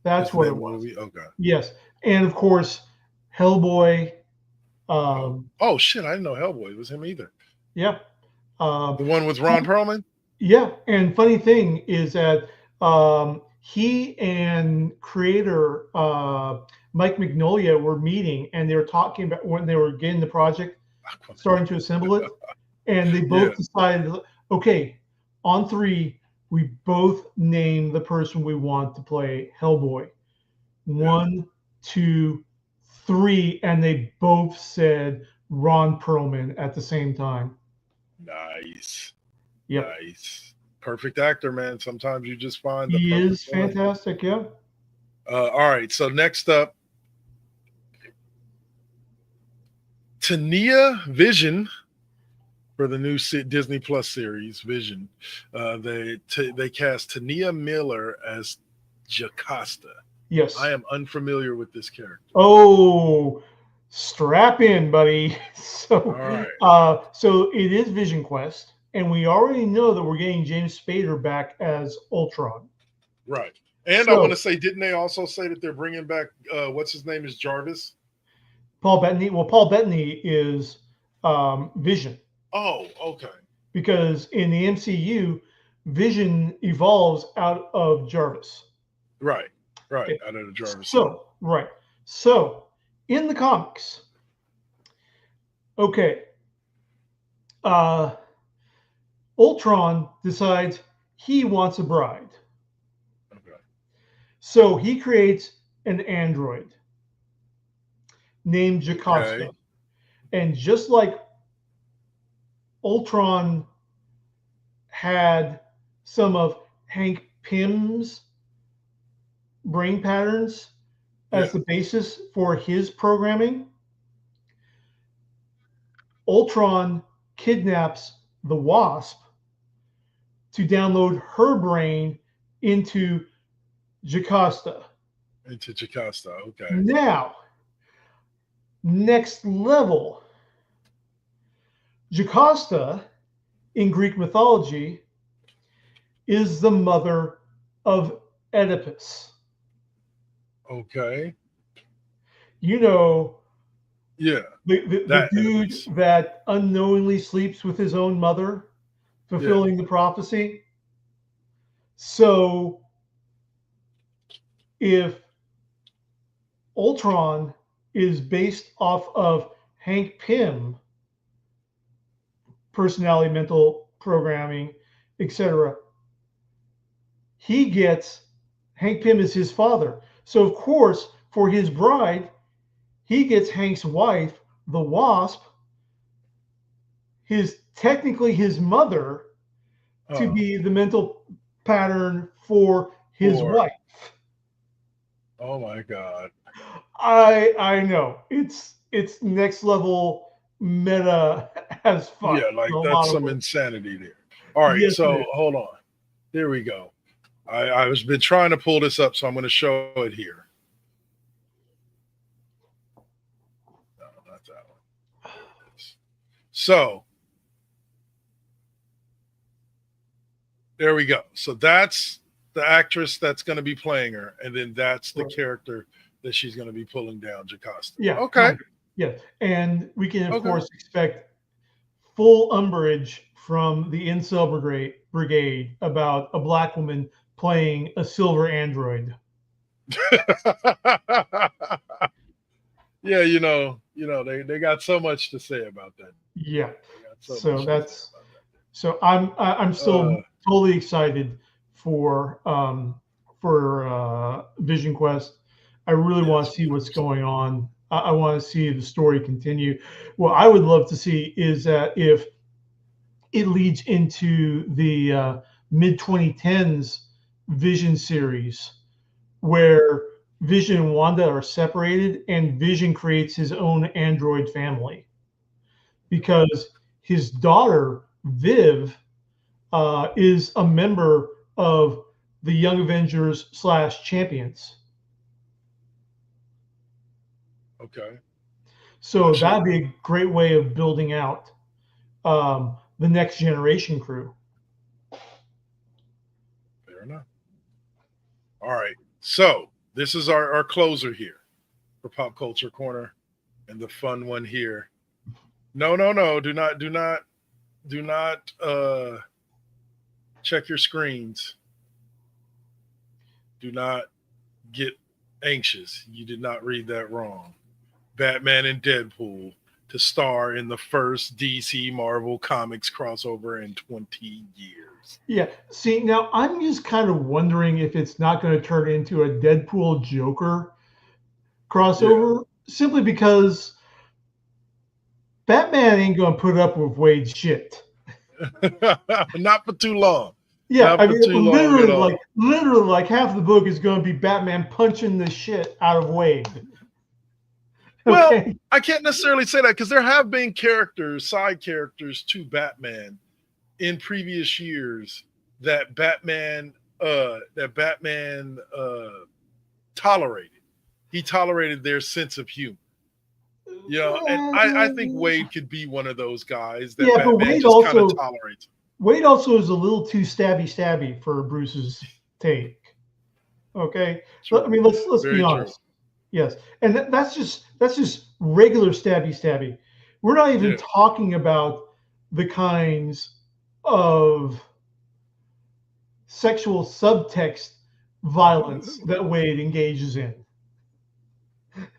That's what it was. Movie? Okay. Yes, and of course, Hellboy. Oh shit! I didn't know Hellboy was him either. Yeah. The one with Ron Perlman. Yeah, and funny thing is that he and creator Mike Mignola were meeting, and they were talking about when they were getting the project, starting to assemble it, and they both decided, okay, on 3, we both name the person we want to play Hellboy. 1, 2, 3, and they both said Ron Perlman at the same time. Nice. Yep. Nice. Perfect actor, man. Sometimes you just find He the is fantastic. Yeah. All right. So next up, Tania Vision for the new Disney Plus series Vision. They cast Tania Miller as Jocasta. Yes. I am unfamiliar with this character. Oh, strap in, buddy. So, All right. So it is Vision Quest, and we already know that we're getting James Spader back as Ultron. Right. And I want to say, didn't they also say that they're bringing back what's his name is Jarvis? Paul Bettany. Well, Paul Bettany is Vision. Oh, okay. Because in the MCU, Vision evolves out of Jarvis. Right. Okay. Out of the Jarvis. So in the comics, okay, Ultron decides he wants a bride. Okay. So he creates an android named Jocasta. Okay. And just like Ultron had some of Hank Pym's brain patterns as the basis for his programming, Ultron kidnaps the Wasp to download her brain into Jocasta. Okay. Now, next level, Jocasta in Greek mythology is the mother of Oedipus. Okay. You know, yeah, the dude that unknowingly sleeps with his own mother, fulfilling the prophecy. So if Ultron is based off of Hank Pym personality, mental programming, etc., Hank Pym is his father. So of course, for his bride, he gets Hank's wife, the Wasp, technically his mother, to be the mental pattern for his wife. Oh my God. I know. It's next level meta as fuck. Yeah, like that's some insanity there. All right, yes, so hold on. There we go. I was been trying to pull this up, so I'm going to show it here. No, not that one. There it is. So there we go. So that's the actress that's going to be playing her, and then that's the character that she's going to be pulling down, Jocasta. Yeah. Okay. Yeah, and we can of course expect full umbrage from the incel brigade about a black woman playing a silver android. Yeah, they got so much to say about that. Yeah. So I'm still totally excited for Vision Quest. I really want to see what's going on. I want to see the story continue. What I would love to see is that if it leads into the mid 2010s Vision series, where Vision and Wanda are separated, and Vision creates his own android family, because his daughter Viv is a member of the Young Avengers / Champions. Okay. So that'd be a great way of building out the next generation crew. Fair enough. All right. So this is our closer here for Pop Culture Corner, and the fun one here. No. Do not check your screens. Do not get anxious. You did not read that wrong. Batman and Deadpool to star in the first DC Marvel Comics crossover in 20 years. Yeah. See, now I'm just kind of wondering if it's not going to turn into a Deadpool Joker crossover, simply because Batman ain't going to put up with Wade's shit. Not for too long. Yeah, I mean, literally, like half the book is going to be Batman punching the shit out of Wade. Well, Okay. I can't necessarily say that because there have been side characters to Batman in previous years that Batman tolerated. He tolerated their sense of humor. And I think Wade could be one of those guys that Yeah, but Batman Wade just kind of also tolerates. Wade also is a little too stabby for Bruce's take. Okay, True. I mean let's Very be true. honest. Yes, and that's just regular stabby. We're not even talking about the kinds of sexual subtext violence that Wade engages in.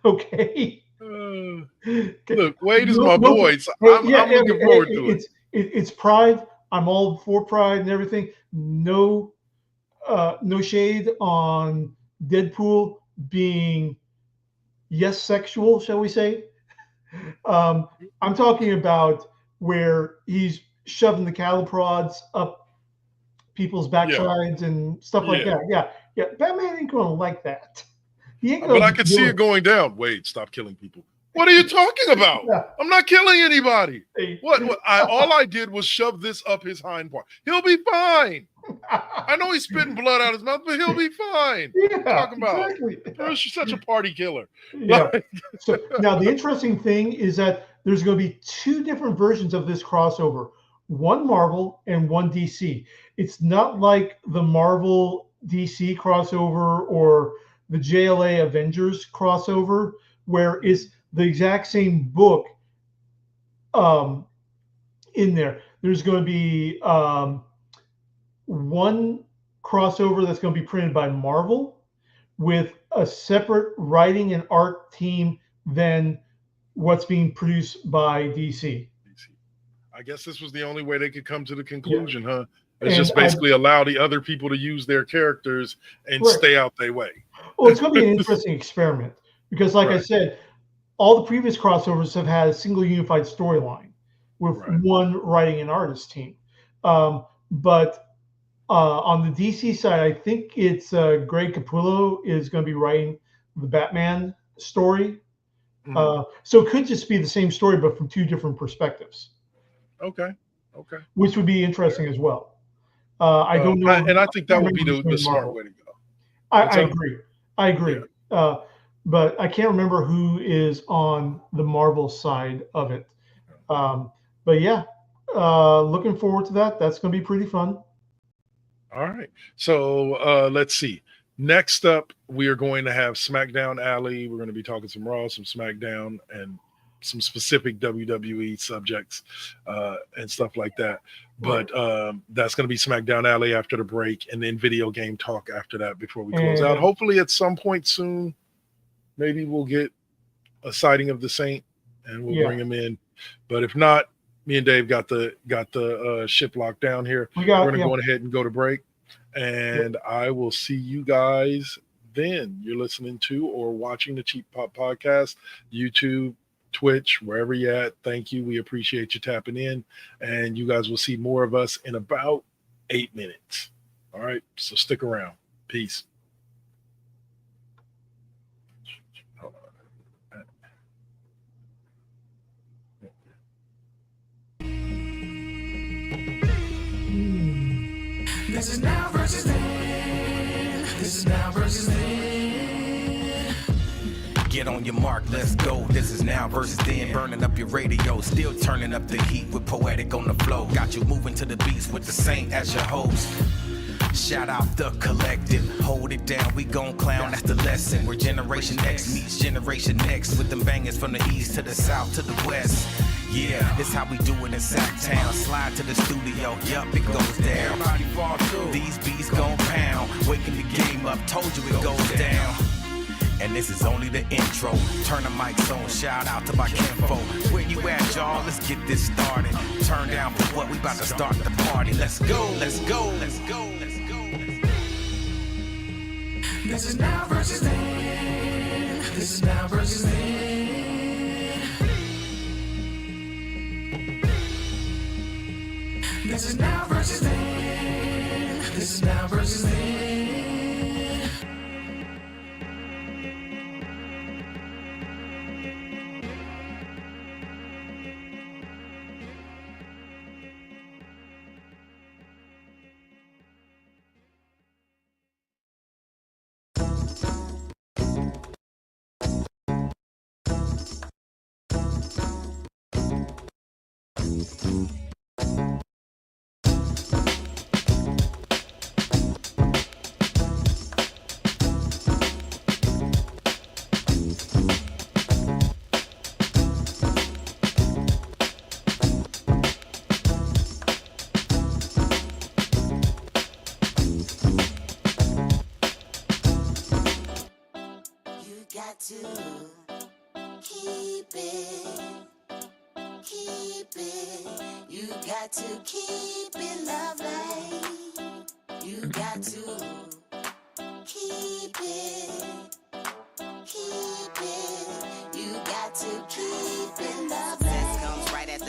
Okay. Look, Wade is my boy. So I'm looking forward to it. It's Pride. I'm all for Pride and everything. No shade on Deadpool being sexual, shall we say? I'm talking about where he's shoving the cattle prods up people's backsides and stuff like that. Yeah. Batman ain't gonna like that. He ain't gonna. But I could see it going down. Wade, stop killing people. What are you talking about? Yeah. I'm not killing anybody. Hey. What? All I did was shove this up his hind part. He'll be fine. I know he's spitting blood out his mouth, but he'll be fine. Yeah, what are you talking about? Exactly. Bruce, you're such a party killer. Yeah. So now the interesting thing is that there's going to be two different versions of this crossover, one Marvel and one DC. It's not like the Marvel DC crossover or the JLA Avengers crossover, where it's the exact same book in there. There's going to be one crossover that's going to be printed by Marvel with a separate writing and art team than what's being produced by DC. I guess this was the only way they could come to the conclusion, huh? It's just basically allow the other people to use their characters and stay out their way. Well, it's going to be an interesting experiment because, like I said, all the previous crossovers have had a single unified storyline with one writing and artist team. But on the DC side, I think it's Greg Capullo is going to be writing the Batman story. So it could just be the same story, but from two different perspectives. Okay. Which would be interesting as well. I don't know. And I think that would be the smart way to go. I agree. Yeah. But I can't remember who is on the Marvel side of it. But yeah, looking forward to that. That's going to be pretty fun. All right. So let's see. Next up, we are going to have SmackDown Alley. We're going to be talking some Raw, some SmackDown, and some specific WWE subjects and stuff like that. But that's going to be SmackDown Alley after the break, and then video game talk after that before we close out. Hopefully at some point soon, maybe we'll get a sighting of the Saint and we'll bring him in. But if not, me and Dave got the ship locked down here. We're going to go ahead and go to break, and I will see you guys then. You're listening to or watching the Cheap Pop Podcast, YouTube, Twitch, wherever you're at. Thank you. We appreciate you tapping in, and you guys will see more of us in about 8 minutes. All right, so stick around. Peace. This is now versus then. This is now versus then. Get on your mark, let's go. This is now versus then. Burning up your radio, still turning up the heat with Poetic on the flow. Got you moving to the beats with the Saint as your host. Shout out the collective, hold it down, we gon' clown, that's the lesson. Where Generation X meets Generation Next, with them bangers from the east to the south to the west. Yeah, this how we do it in Sacktown. Slide to the studio, yup, it goes down. Everybody fall through, these beats gon' pound. Waking the game up, told you it goes down. And this is only the intro. Turn the mics on, shout out to my kinfolk. Where you at, y'all? Let's get this started. Turn down for what, we about to start the party. Let's go, let's go, let's go, let's go. This is now versus then. This is now versus then. This is now versus then. This is now versus then.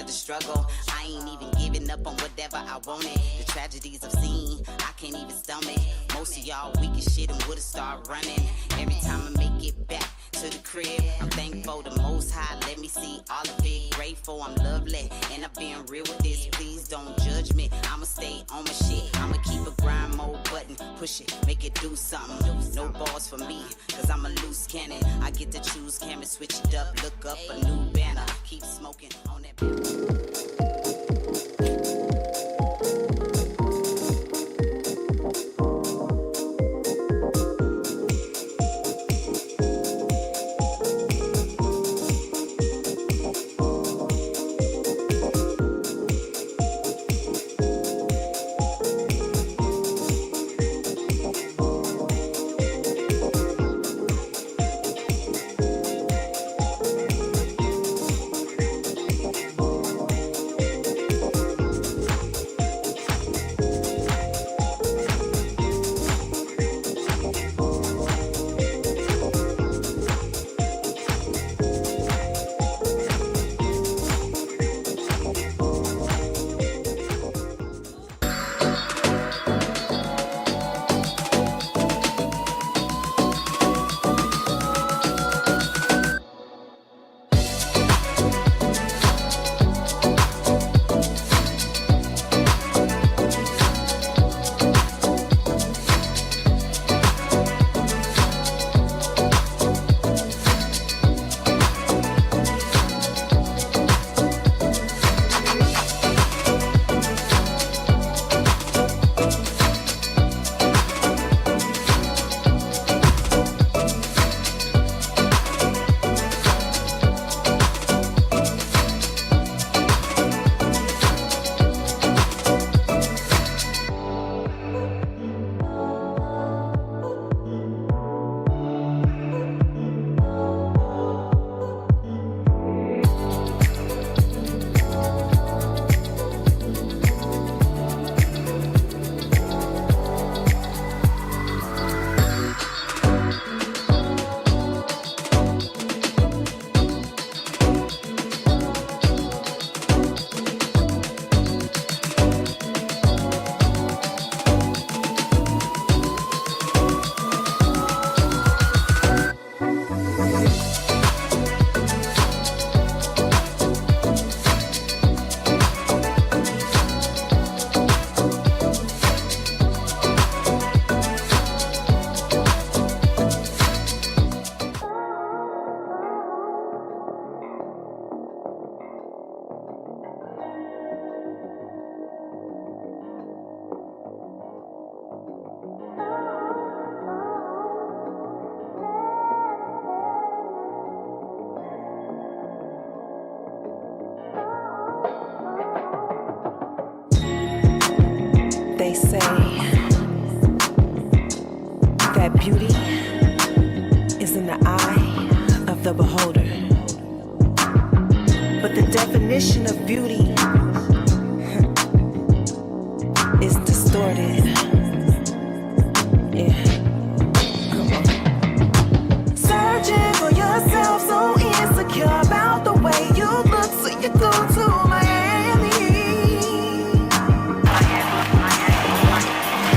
Struggle, I ain't even giving up on whatever I wanted. The tragedies I've seen, I can't even stomach. Most of y'all weak as shit and would've started running. Every time I make it back to the crib, I'm thankful the Most High let me see all of it. Grateful I'm lovely, and I'm being real with this. Please don't judge me, I'ma stay on my shit. I'ma keep a grind mode button, push it, make it do something. No balls for me, cause I'm a loose cannon. I get to choose, camera, switch it up, look up a new banner. Keep smoking on that. They say that beauty is in the eye of the beholder. But the definition of beauty is distorted. Yeah. Come on. Searching for yourself, so insecure about the way you look, so you go to Miami.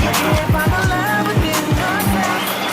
You can't find the love within yourself.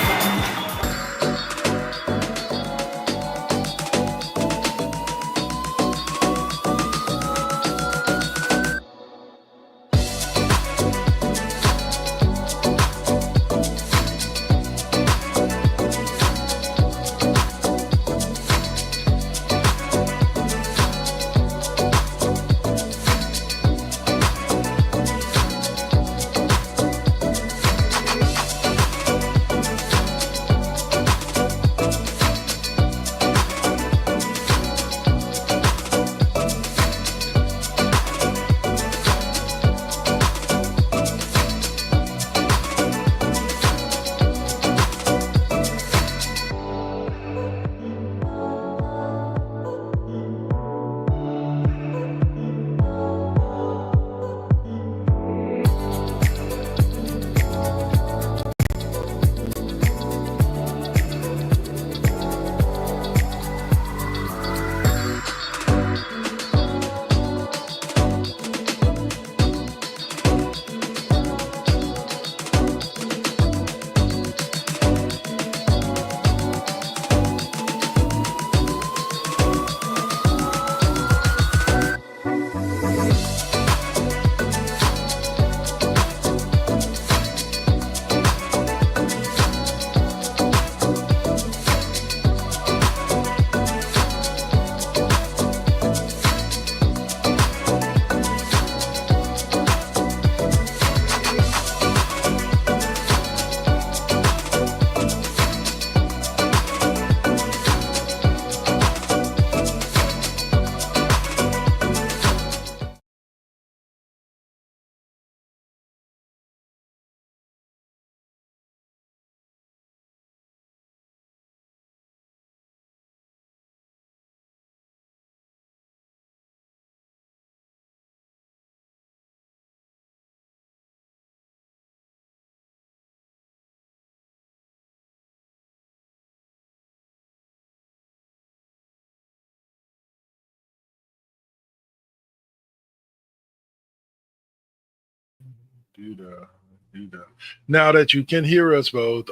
Now that you can hear us both.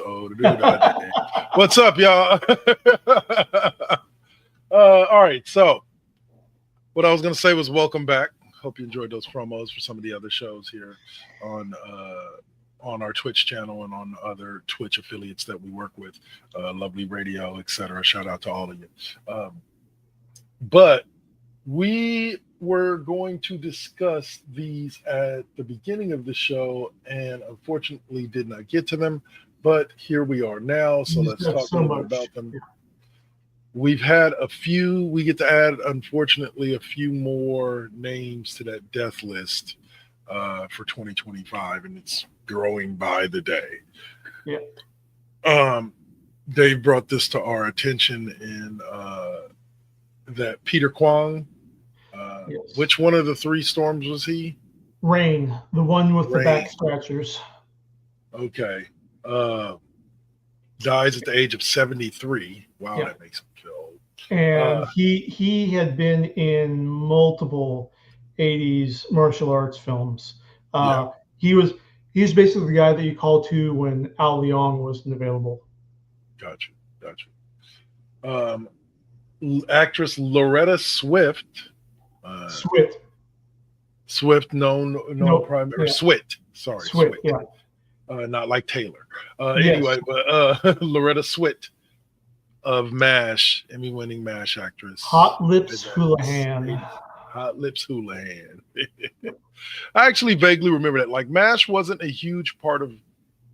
What's up, y'all? All right. So what I was going to say was welcome back. Hope you enjoyed those promos for some of the other shows here on our Twitch channel and on other Twitch affiliates that we work with, Lovely Radio, etc. Shout out to all of you. But we were going to discuss these at the beginning of the show, and unfortunately did not get to them. But here we are now, so let's talk a little bit about them. We've had a few. We get to add, unfortunately, a few more names to that death list for 2025, and it's growing by the day. Yeah. They brought this to our attention in that Peter Kwong. Yes. Which one of the three storms was he? Rain, the one with the back scratchers. Okay. Dies at the age of 73. Wow, that makes him feel old. And he had been in multiple 80s martial arts films. He was basically the guy that you called to when Al Leong wasn't available. Gotcha. Actress Loretta Swift. Swift, known primary. Swit. Sorry, Swit. Yeah. Not like Taylor. Anyway, but Loretta Swit of MASH, Emmy-winning MASH actress. Hot Lips Houlihan. I actually vaguely remember that. Like, MASH wasn't a huge part of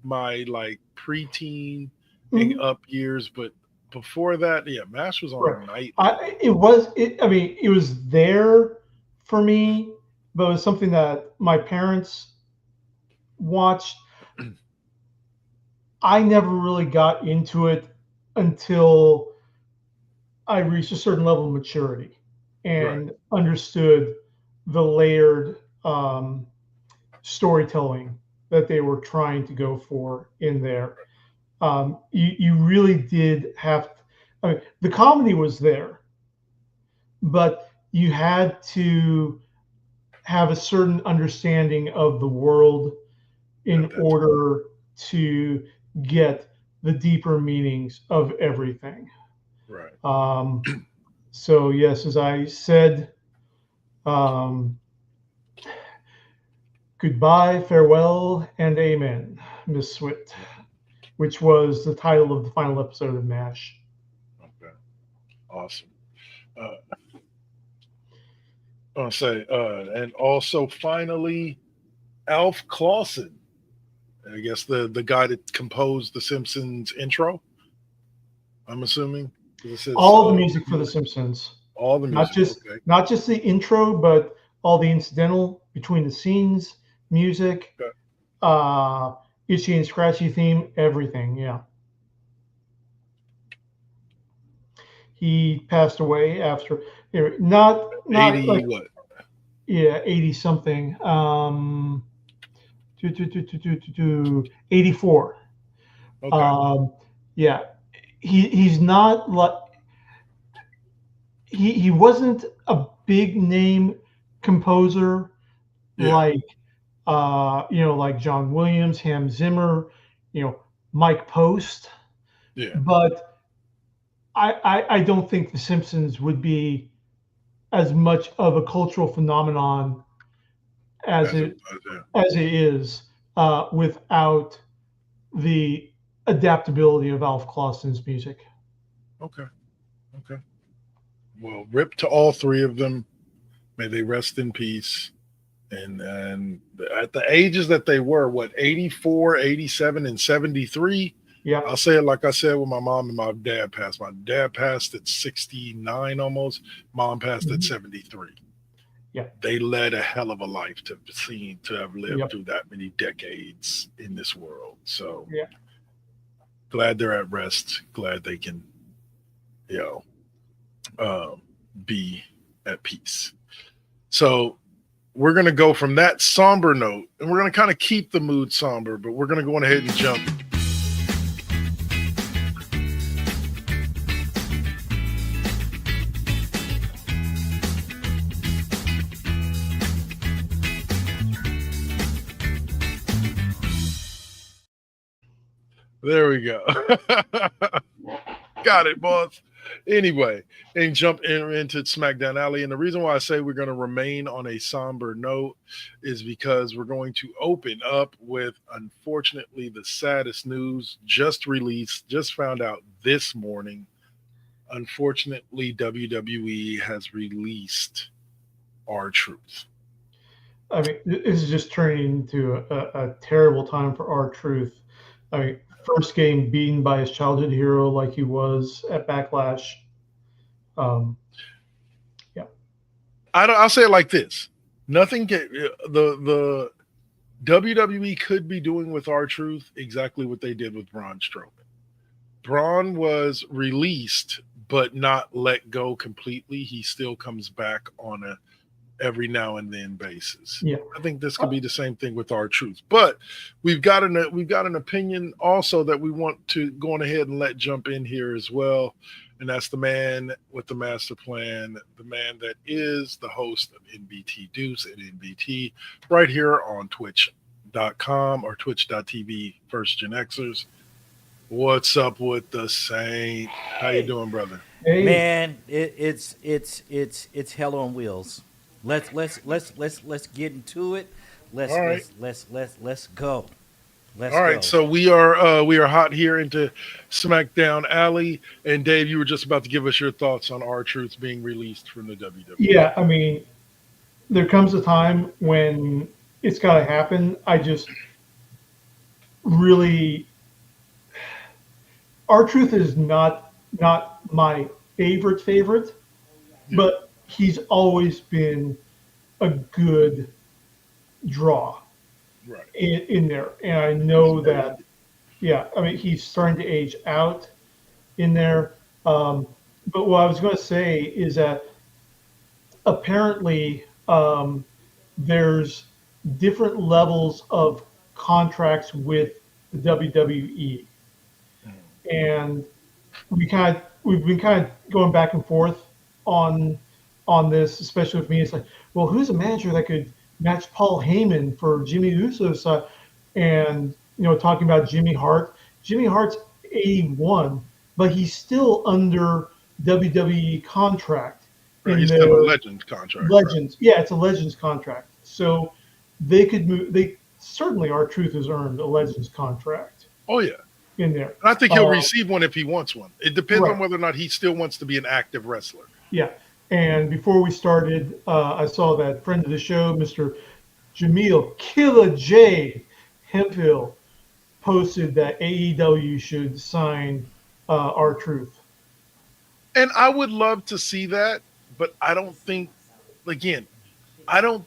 my like preteen and up years, but before that, MASH was on night. It was there for me, but it was something that my parents watched. I never really got into it until I reached a certain level of maturity and understood the layered storytelling that they were trying to go for in there. You really did have to, the comedy was there, but you had to have a certain understanding of the world in order to get the deeper meanings of everything. Right. So yes, as I said, goodbye, farewell, and amen, Miss Swit, which was the title of the final episode of MASH. Okay. Awesome. I'll say, and also finally, Alf Clausen. I guess the guy that composed the Simpsons intro. I'm assuming. All the music for the Simpsons. All the music. Not just the intro, but all the incidental between the scenes, music, Itchy and Scratchy theme, everything. Yeah. He passed away after not 80 like, what? Yeah, 80 something. 84. Okay. Yeah, he's not like he wasn't a big name composer like like John Williams, Hans Zimmer, Mike Post. Yeah. But I don't think The Simpsons would be as much of a cultural phenomenon as it is without the adaptability of Alf Clausen's music. Okay. Well, rip to all three of them. May they rest in peace. And at the ages that they were, 84, 87, and 73. Yeah. I'll say it like I said when my mom and my dad passed. My dad passed at 69 almost. Mom passed at 73. Yeah. They led a hell of a life to have lived through that many decades in this world. So glad they're at rest. Glad they can, be at peace. So we're going to go from that somber note, and we're going to kind of keep the mood somber, but we're going to go on ahead and jump. There we go. Got it, boss. Anyway, and jump into SmackDown Alley. And the reason why I say we're going to remain on a somber note is because we're going to open up with, unfortunately, the saddest news just released, just found out this morning. Unfortunately, WWE has released R-Truth. I mean, this is just turning into a terrible time for R-Truth. I mean, first game beaten by his childhood hero like he was at Backlash. Yeah. I'll say it like this: nothing the WWE could be doing with R-Truth exactly what they did with Braun Strowman. Braun was released but not let go completely. He still comes back on a every now and then basis. Yeah. I think this could be the same thing with R-Truth. But we've got an opinion also that we want to go on ahead and let jump in here as well. And that's the man with the master plan, the man that is the host of NBT Deuce and NBT right here on twitch.com or twitch.tv first GenXers. What's up with the Saint? How you doing, brother? Hey. Man, it's hell on wheels. Let's get into it. Let's All right. let's go. Let's All right, go. so we are hot here into SmackDown Alley, and Dave, you were just about to give us your thoughts on R-Truth being released from the WWE. Yeah, I mean, there comes a time when it's got to happen. I just really, R-Truth is not my favorite, but he's always been a good draw. Right. In there, and I know that. Yeah, I mean, he's starting to age out in there. But what I was going to say is that apparently there's different levels of contracts with the WWE, and we've been kind of going back and forth on this, especially with me. It's like, well, who's a manager that could match Paul Heyman for Jimmy Uso's side? And talking about Jimmy Hart. Jimmy Hart's 81, but he's still under WWE contract. Right, he's still a Legends contract. Legends, right? Yeah, it's a Legends contract. So they could move. They certainly, R-Truth has earned a Legends contract. Oh yeah, in there. And I think he'll receive one if he wants one. It depends right. on whether or not he still wants to be an active wrestler. Yeah. And before we started, I saw that friend of the show, Mr. Jameel Killer J Hemphill, posted that AEW should sign R-Truth. And I would love to see that, but I don't think, again, I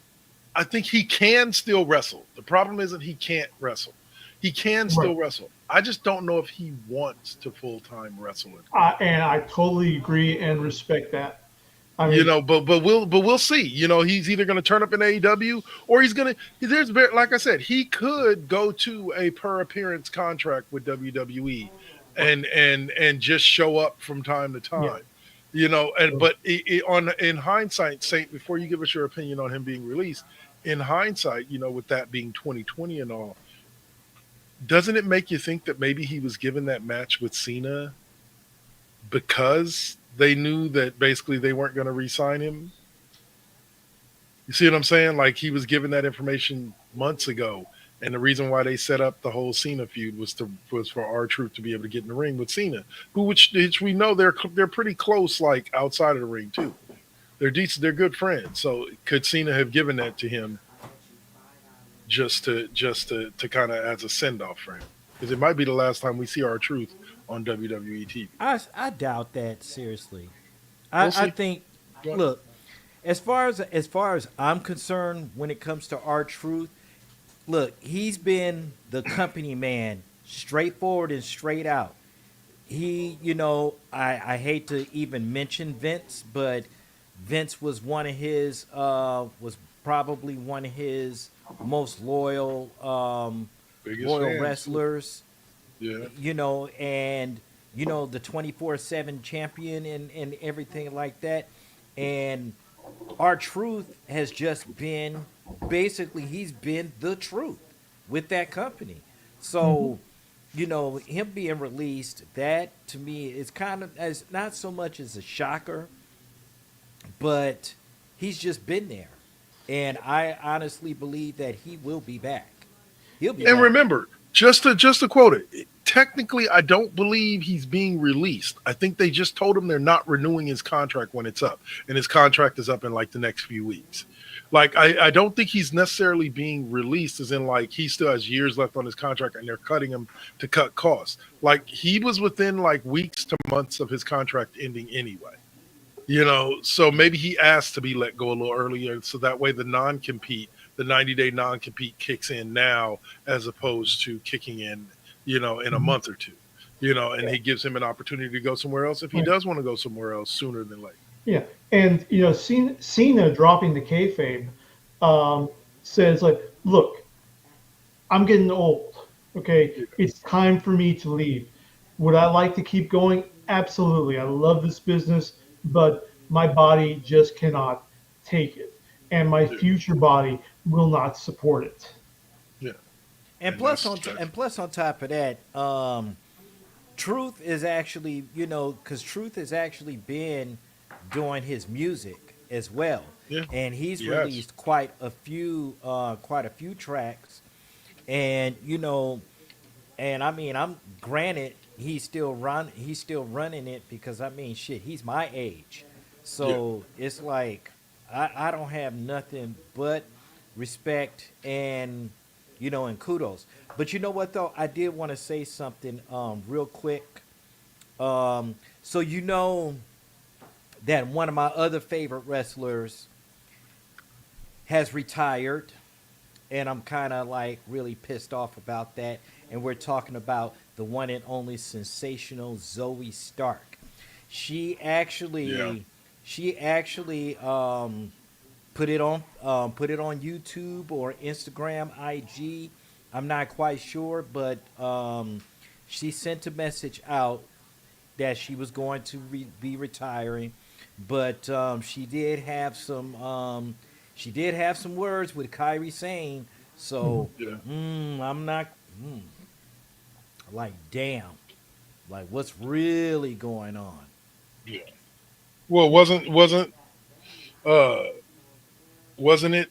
think he can still wrestle. The problem isn't he can't wrestle. He can still wrestle. I just don't know if he wants to full-time wrestle it. And I totally agree and respect that. I mean, but we'll see. He's either going to turn up in AEW or he's going to. Like I said, he could go to a per appearance contract with WWE, and just show up from time to time. Yeah. But in hindsight, Saint, before you give us your opinion on him being released, in hindsight, with that being 2020 and all, doesn't it make you think that maybe he was given that match with Cena because they knew that basically they weren't going to re-sign him? You see what I'm saying? Like, he was given that information months ago, and the reason why they set up the whole Cena feud was for R-Truth to be able to get in the ring with Cena, which we know they're pretty close, like outside of the ring too. They're decent, they're good friends. So could Cena have given that to him just to kind of as a send off for him? Because it might be the last time we see R-Truth on WWE TV. I doubt that seriously. I think, look, as far as I'm concerned, when it comes to R-Truth, look, he's been the company man, straightforward and straight out. He, I hate to even mention Vince, but Vince was probably one of his most loyal wrestlers. Yeah. And the 24/7 champion and everything like that. And R-Truth has just been, basically, he's been the truth with that company. So him being released, that to me is kind of as not so much as a shocker, but he's just been there. And I honestly believe that he will be back. He'll be And back. remember, just to quote it, technically, I don't believe he's being released. I think they just told him they're not renewing his contract when it's up, and his contract is up in like the next few weeks. Like, I don't think he's necessarily being released, as in like he still has years left on his contract, and they're cutting him to cut costs. Like, he was within like weeks to months of his contract ending anyway. So maybe he asked to be let go a little earlier, so that way the 90-day non-compete kicks in now, as opposed to kicking in, in a month or two, and he gives him an opportunity to go somewhere else if he does want to go somewhere else sooner than later. Yeah, and Cena dropping the kayfabe says like, look, I'm getting old. Okay, it's time for me to leave. Would I like to keep going? Absolutely. I love this business, but my body just cannot take it, and my future body will not support it. Yeah, And plus on top of that, Truth is actually, because Truth has actually been doing his music as well, yeah, and he's yes. released quite a few tracks, and and I mean, I'm granted he's still running it because I mean, shit, he's my age, so it's like I don't have nothing but respect and and kudos. But you know what though, I did want to say something real quick. So that one of my other favorite wrestlers has retired, and I'm kind of like really pissed off about that. And we're talking about the one and only sensational Zoe Stark. She actually, put it on YouTube or Instagram, IG. I'm not quite sure, but she sent a message out that she was going to be retiring, but she did have some words with Kyrie Sane. So I'm not like, damn, like what's really going on? Yeah. Well, uh wasn't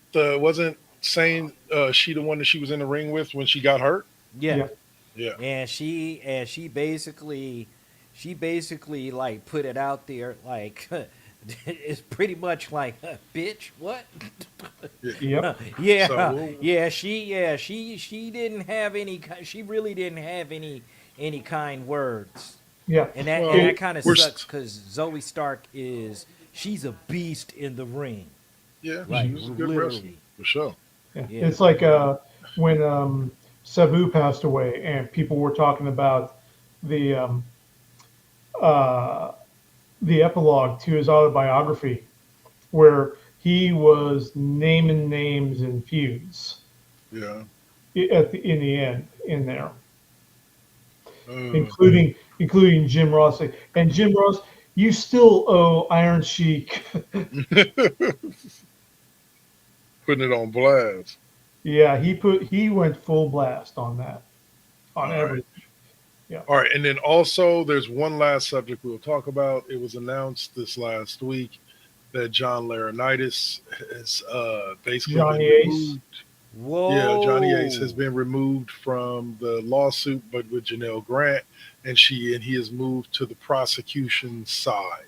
saying she the one that she was in the ring with when she got hurt? Yeah. Yeah. And she basically like put it out there like it's pretty much like, bitch, what? Yep. Yeah. So, She didn't have any she really didn't have any kind words. Yeah. And that Well, and that kind of we're sucks because Zoe Stark she's a beast in the ring. yeah, Like, she was a good literally. wrestler for sure. Yeah. Yeah. It's like when Sabu passed away, and people were talking about the uh, the epilogue to his autobiography, where he was naming names and feuds Yeah. in the end in there, Uh, including Jim Ross. And Jim Ross, you still owe Iron Sheik. putting it on blast. Yeah, he went full blast on that, on All everything. All right, and then also there's one last subject we'll talk about. It was announced this last week that John Laurinaitis has basically Johnny been Ace. removed. Whoa. Yeah, Johnny Ace has been removed from the lawsuit, but with Janelle Grant, and he has moved to the prosecution side.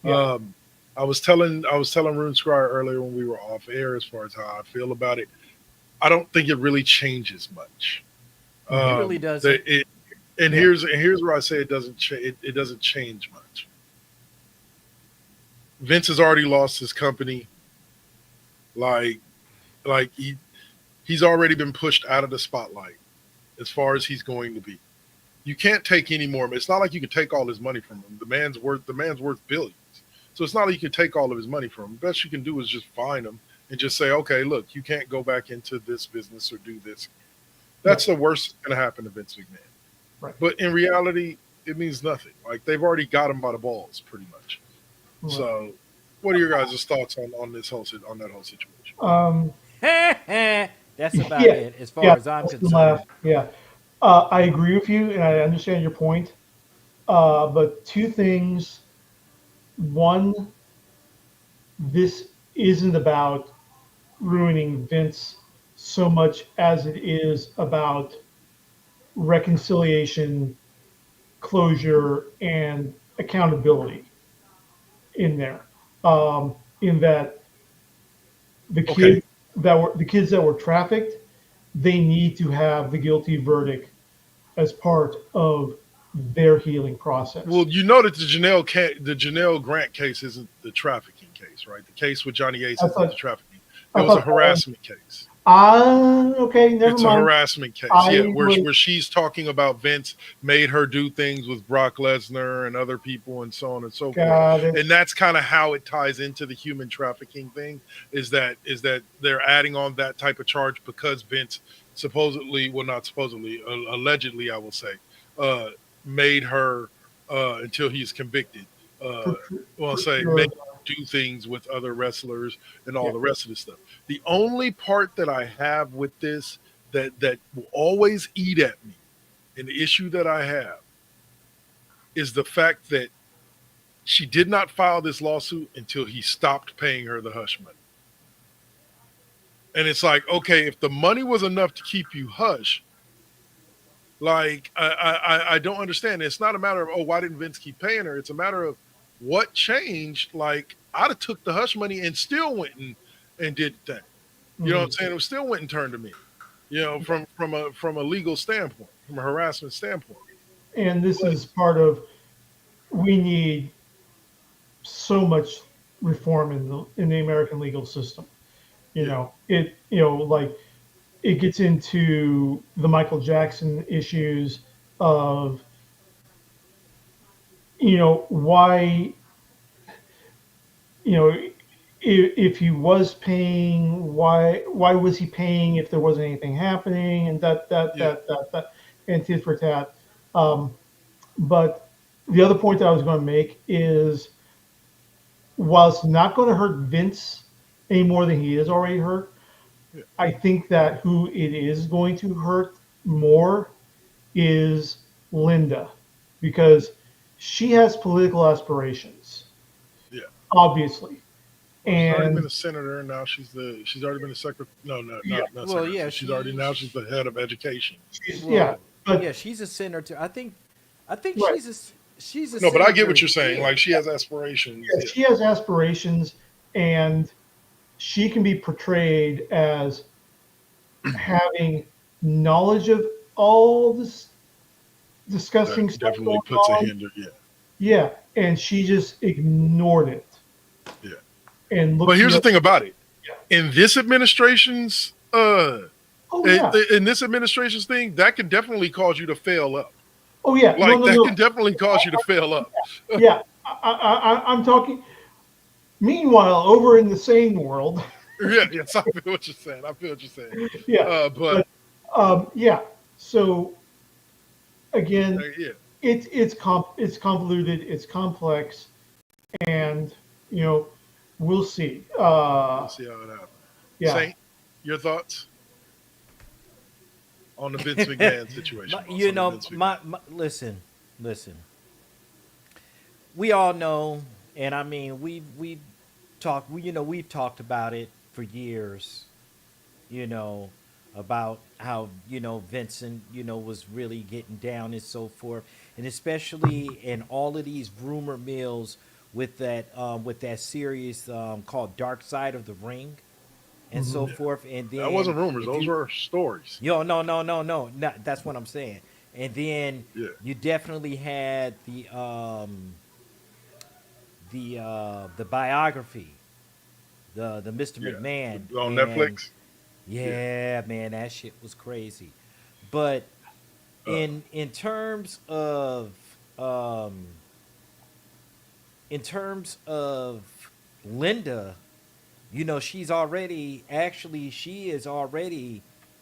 Yeah. I was telling Runsecryer earlier when we were off air as far as how I feel about it. I don't think it really changes much. It really doesn't. Here's where I say it doesn't it doesn't change much. Vince has already lost his company. Like he's already been pushed out of the spotlight as far as he's going to be. You can't take any more. It's not like you can take all his money from him. The man's worth billions. So it's not like you can take all of his money from him. The best you can do is just fine him and just say, okay, look, you can't go back into this business or do this. That's the worst that's going to happen to Vince McMahon. Right. But in reality, it means nothing. Like, they've already got him by the balls, pretty much. Right. So, what are your guys' thoughts on that whole situation? Um, That's about Yeah. it as far as I'm that's the concerned. last- yeah. I agree with you, and I understand your point. But two things. One, this isn't about ruining Vince so much as it is about reconciliation, closure, and accountability in there. In that Okay. the kids that were trafficked, they need to have the guilty verdict as part of their healing Well, process. you know that the Janelle Grant case isn't the trafficking case, right? The case with Johnny Ace I isn't the thought trafficking. It I was a thought that harassment case. okay, never It's a mind. harassment case, yeah, I was where she's talking about Vince made her do things with Brock Lesnar and other people and so on and so forth, got it. and that's kind of how it ties into the human trafficking thing. Is that they're adding on that type of charge because Vince supposedly, well, not supposedly, allegedly, I will say, uh, made her until he's convicted. Uh, well, say made Procure, her do things with other wrestlers and all yeah. the rest of this stuff. The only part that I have with this that will always eat at me, and the issue that I have is the fact that she did not file this lawsuit until he stopped paying her the hush money. And it's like, okay, if the money was enough to keep you hush, like I don't understand. It's not a matter of, oh, why didn't Vince keep paying her? It's a matter of what changed. Like I'd have took the hush money and still went and did the thing. You know what I'm Mhm. saying? It still went and turned to me. You know, from a legal standpoint, from a harassment standpoint. And this But is part of we need so much reform in the American legal system. You yeah, know, like it gets into the Michael Jackson issues of why you know if he was paying, why was he paying if there wasn't anything happening, and yeah, that and tit for tat. Um, but the other point that I was going to make is while it's not going to hurt Vince any more than he is already hurt, yeah, I think that who it is going to hurt more is Linda, because she has political aspirations, yeah. obviously. Well, she's already And been a senator, and now she's already been a secretary. No, no, yeah, not Well, secretary. yeah, She's already now she's she the head of education. yeah, well, yeah, but she's a senator. I think right, she's a No, but I get senator. what you're saying. Yeah, Like she has aspirations. yeah, Yeah, she has aspirations, and she can be portrayed as having knowledge of all this that disgusting stuff definitely going puts a on. hinder. Yeah, Yeah, and she just ignored it yeah. and But looked here's the the other. thing about it. Yeah. In this administration's Oh yeah. in this administration's thing, that can definitely cause you to fail up. Oh yeah. No, Like no, that no. can definitely cause you to fail up. Yeah. I'm talking. Meanwhile, over in the sane world, Yeah, yes, I feel what you're saying. I feel what you're saying. yeah. But But yeah. So again, yeah, it's convoluted, it's complex, and you know, we'll see. we'll see how it happens. Yeah. Saint, your thoughts on the Vince McMahon situation, my, boss? you On the know, Vince McMahon. listen. We all know, and I mean, we talked. We've talked about it for years. You know, about how Vincent was really getting down and so forth, and especially in all of these rumor mills with that series called Dark Side of the Ring and so Mhm. Yeah, forth. And that then wasn't rumors; if those you were stories. no, that's what I'm saying. And then Yeah, you definitely had the biography, the Mr. yeah. McMahon, On and Netflix. Yeah. yeah, man, that shit was crazy. But Uh, in terms of um, in terms of Linda, she is already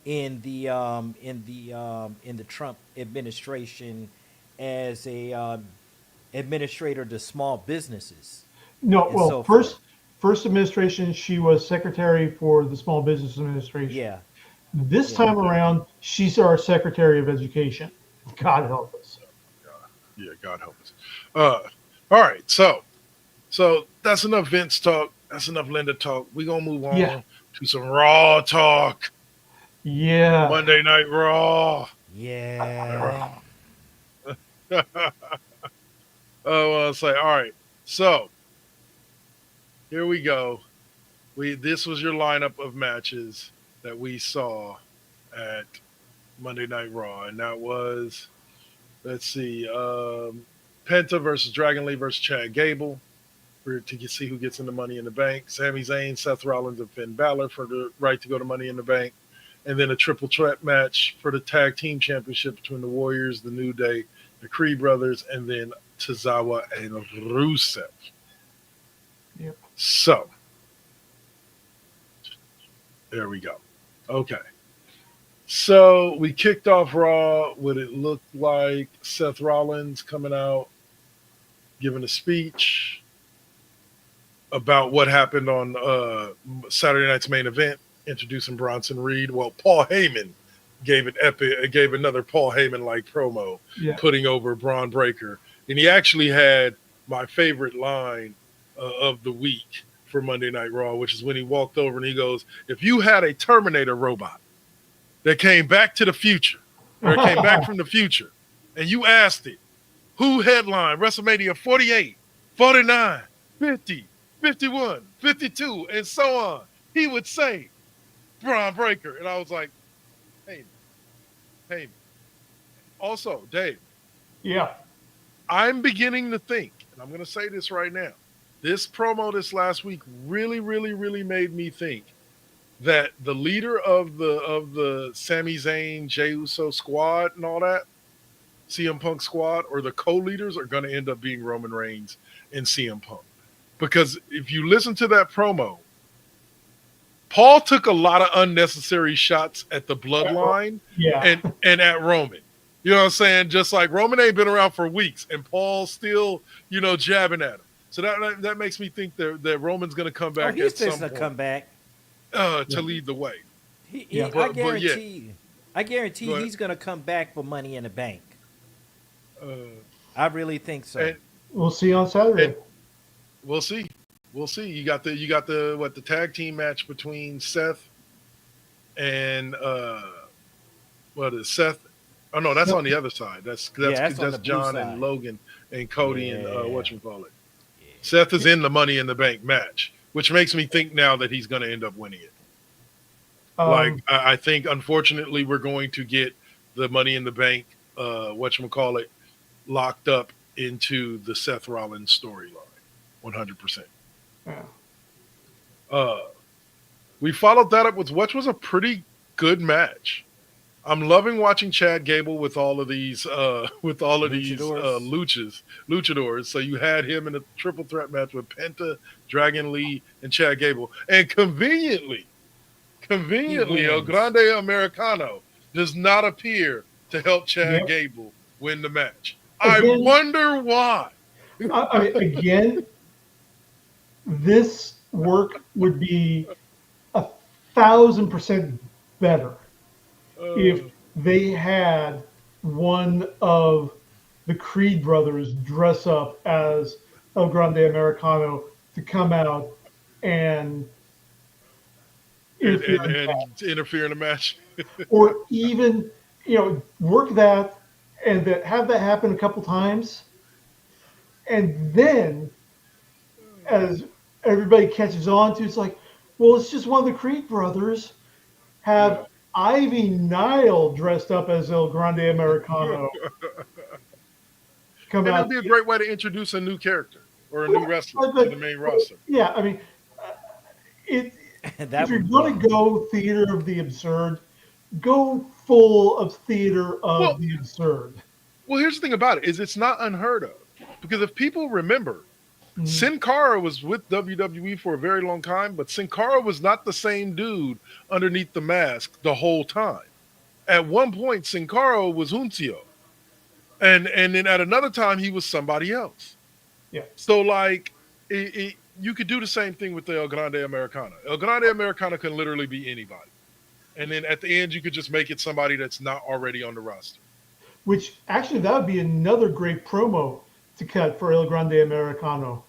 in the Trump administration as a administrator to small businesses No, and well, so forth. first administration, she was secretary for the Small Business Administration. Yeah, This Yeah. time around, she's our Secretary of Education. God help us. Yeah, God help us. All right, so that's enough Vince talk. That's enough Linda talk. We're gonna move Yeah. on to some Raw talk. Yeah. Monday Night Raw. Yeah. Oh, say, all right. So here we go. This was your lineup of matches that we saw at Monday Night Raw, and that was, let's see, Penta versus Dragon Lee versus Chad Gable to see who gets in the Money in the Bank. Sami Zayn, Seth Rollins, and Finn Balor for the right to go to Money in the Bank. And then a triple threat match for the tag team championship between the Warriors, the New Day, the Creed brothers, and then Tozawa and Rusev. Yep. So, there we go. Okay. So we kicked off Raw with it looked like Seth Rollins coming out, giving a speech about what happened on Saturday night's main event, introducing Bronson Reed. Well, Paul Heyman gave another Paul Heyman-like promo, putting over Braun Breaker. And he actually had my favorite line of the week for Monday Night Raw, which is when he walked over and he goes, if you had a Terminator robot that came back to the future, or came back from the future, and you asked it, who headlined WrestleMania 48, 49, 50, 51, 52, and so on, he would say Braun Breaker. And I was like, hey. Also, Dave. Yeah. I'm beginning to think, and I'm going to say this right now, this promo this last week really, really, really made me think that the leader of the Sami Zayn, Jey Uso squad and all that, CM Punk squad, or the co-leaders are going to end up being Roman Reigns and CM Punk. Because if you listen to that promo, Paul took a lot of unnecessary shots at the bloodline and at Roman. You know what I'm saying? Just like Roman ain't been around for weeks, and Paul's still, jabbing at him. So that makes me think that Roman's going to come back at some point. Come back to lead the way. I guarantee he's going to come back for Money in the Bank. I really think so. And we'll see on Saturday. We'll see. You got the tag team match between Seth and Seth? Oh no, that's on the other side. That's John and Logan and Cody and whatchamacallit. Yeah. Seth is in the Money in the Bank match, which makes me think now that he's going to end up winning it. I think, unfortunately, we're going to get the Money in the Bank, locked up into the Seth Rollins storyline, 100%. Yeah. We followed that up with what was a pretty good match. I'm loving watching Chad Gable with all of these luchadors. So you had him in a triple threat match with Penta, Dragon Lee, and Chad Gable, and conveniently, El Grande Americano does not appear to help Chad Gable win the match. I wonder why. Again, this work would be 1,000% better if they had one of the Creed brothers dress up as El Grande Americano to come out and interfere in the match. Or even, work that and have that happen a couple times. And then as everybody catches on to, it's like, well, it's just one of the Creed brothers. Have Ivy Nile dressed up as El Grande Americano. That would be a great way to introduce a new character or a new wrestler to the main roster. Yeah, I mean, if you're going to go theater of the absurd, go full of theater of the absurd. Well, here's the thing about it, is it's not unheard of. Because if people remember, Sin Cara was with WWE for a very long time, but Sin Cara was not the same dude underneath the mask the whole time. At one point, Sin Cara was Huncio. And then at another time, he was somebody else. Yeah. So, you could do the same thing with the El Grande Americana. El Grande Americana can literally be anybody. and then at the end you could just make it somebody that's not already on the roster. Which actually that would be another great promo to cut for El Grande Americano,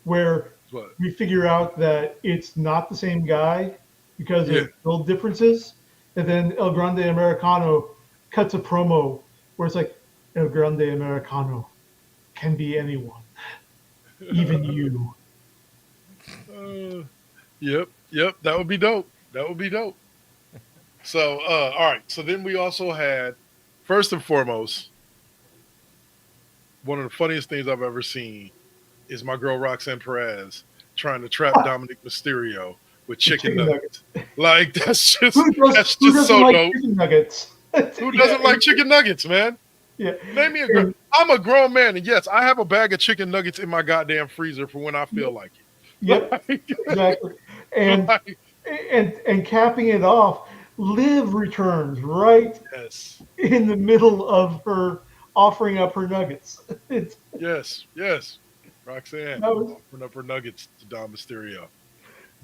where But we figure out that it's not the same guy because Yeah. of build differences, and then El Grande Americano cuts a promo where it's like El Grande Americano can be anyone, even you. Yep, that would be dope. That would be dope. So, all right. So then we also had, first and foremost, one of the funniest things I've ever seen is my girl Roxanne Perez trying to trap Dominic Mysterio with chicken nuggets. Like that's just Who doesn't so like dope. chicken nuggets? Who doesn't like chicken nuggets, man? Yeah. Name me a girl. I'm a grown man, and yes, I have a bag of chicken nuggets in my goddamn freezer for when I feel like it. Yep, exactly. And and capping it off, Liv returns right Yes, in the middle of her offering up her nuggets. It's yes. Roxanne that was offering up her nuggets to Dom Mysterio.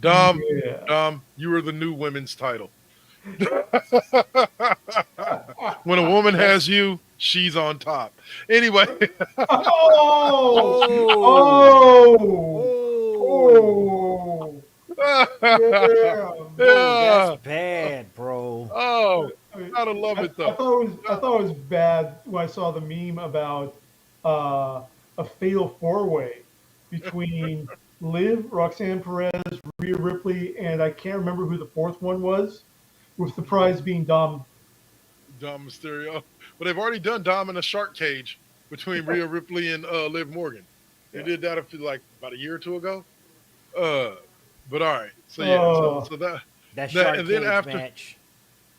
Dom, yeah. you are the new women's title. When a woman has you, she's on top. Anyway, Oh, Oh, yeah. that's bad, bro. Oh, I mean, gotta love it though. I thought it was bad when I saw the meme about a fatal four-way between Liv, Roxanne Perez, Rhea Ripley, and I can't remember who the fourth one was, with the prize being Dom. Dom Mysterio. But they've already done Dom in a shark cage between Rhea Ripley and Liv Morgan. They did that like about a year or two ago. But all right. So yeah, so That shark and then cage after match.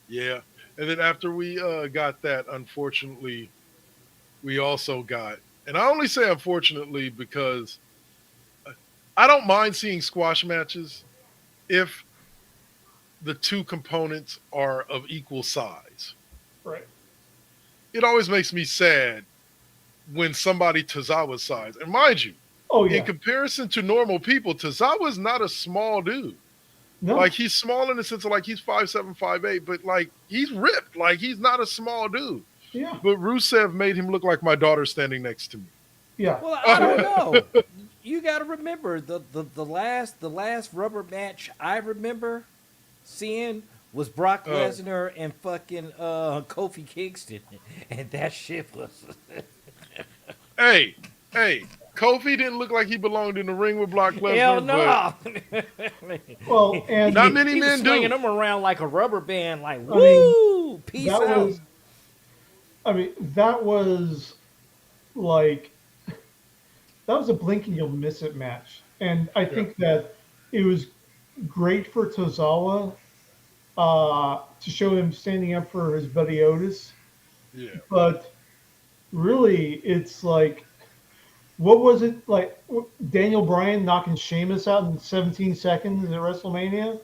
yeah, and then after we got that, unfortunately, we also got, and I only say unfortunately because I don't mind seeing squash matches if the two components are of equal size. Right. It always makes me sad when somebody Tozawa's size, and mind you, Oh yeah. in comparison to normal people, Tozawa's not a small dude. No. Like he's small in the sense of like he's 5'7", 5'8", but like he's ripped. Like he's not a small dude. Yeah. But Rusev made him look like my daughter standing next to me. Yeah. Well, I don't know. You got to remember the last rubber match I remember seeing was Brock Lesnar and fucking Kofi Kingston, and that shit was. Hey, Kofi didn't look like he belonged in the ring with Brock Lesnar. Hell no. Well, and Not many He was men do. swinging them around like a rubber band, like woo, peace that out. was. I mean, that was like that was a blink and you'll miss it match, and I think that it was great for Tozawa to show him standing up for his buddy Otis. Yeah. But really, it's like, what was it like? Daniel Bryan knocking Sheamus out in 17 seconds at WrestleMania?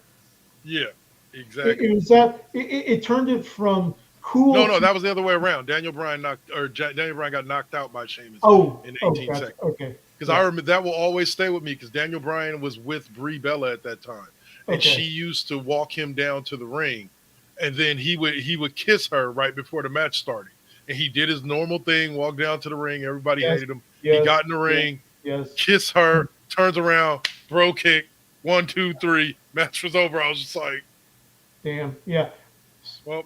Yeah, exactly. It was that. It turned it from cool. No, that was the other way around. Daniel Bryan got knocked out by Sheamus in 18 gotcha. seconds. Okay. Because I remember that will always stay with me because Daniel Bryan was with Brie Bella at that time. And Okay. she used to walk him down to the ring, and then he would kiss her right before the match started. And he did his normal thing, walked down to the ring. Everybody hated him. Yes, He got in the ring, Yes. kiss her, turns around, bro kick, 1, 2, 3. Match was over. I was just like, Damn. Yeah. well,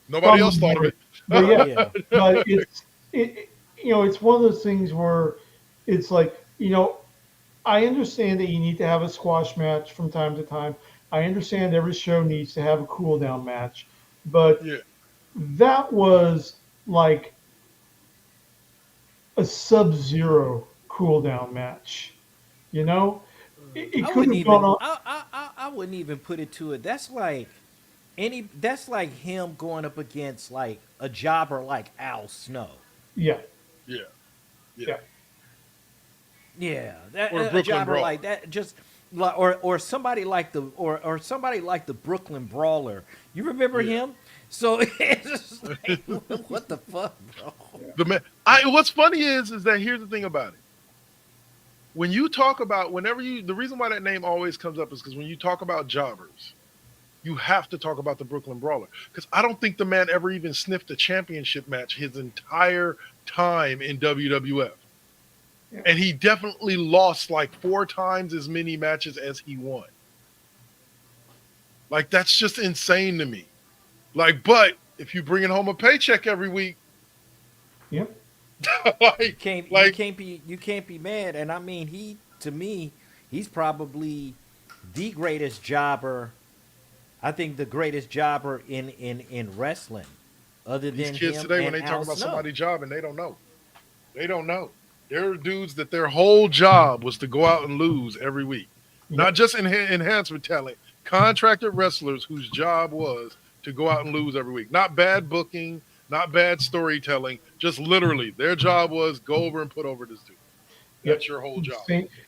nobody else thought of it. But yeah, Yeah. but it's one of those things where it's like, I understand that you need to have a squash match from time to time. I understand every show needs to have a cool down match, but Yeah. that was like a Sub-Zero cool down match. It I could wouldn't have even. gone on. I wouldn't even put it to it. That's like That's like him going up against like a jobber like Al Snow. Yeah. Yeah. Yeah, that Or a Brooklyn jobber Brawl. like that, just like or somebody like the Brooklyn Brawler. You remember him? So it's just like, what the fuck, bro? What's funny is that here's the thing about it. When you talk about the reason why that name always comes up is because when you talk about jobbers, you have to talk about the Brooklyn Brawler, because I don't think the man ever even sniffed a championship match his entire time in WWF. Yeah. And he definitely lost like 4 times as many matches as he won. Like, that's just insane to me. Like, but if you're bringing home a paycheck every week, Yep. You like, can't like you can't be mad. And I mean, he to me, he's probably the greatest jobber. I think the greatest jobber in wrestling, other these than kids him today, when and they Al talk about Snow. somebody's job and they don't know. They don't know. There are dudes that their whole job was to go out and lose every week. Not Yep. just enhancement talent, contracted wrestlers whose job was to go out and lose every week. Not bad booking, not bad storytelling, just literally their job was go over and put over this dude. Yep. That's your whole job.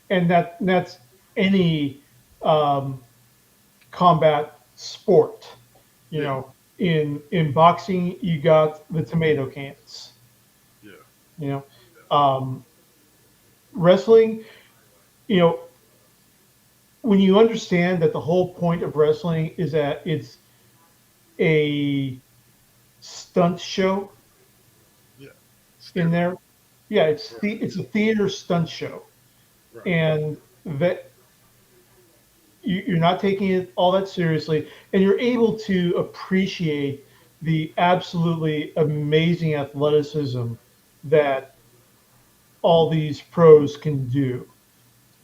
And that's any um, combat sport. You Yeah. know, in boxing, you got the tomato cans. Yeah. You know, wrestling. You know, when you understand that the whole point of wrestling is that it's a stunt show Yeah. in Steroid. there. Yeah, Right. it's a theater stunt show, Right. and that you're not taking it all that seriously, and you're able to appreciate the absolutely amazing athleticism that all these pros can do.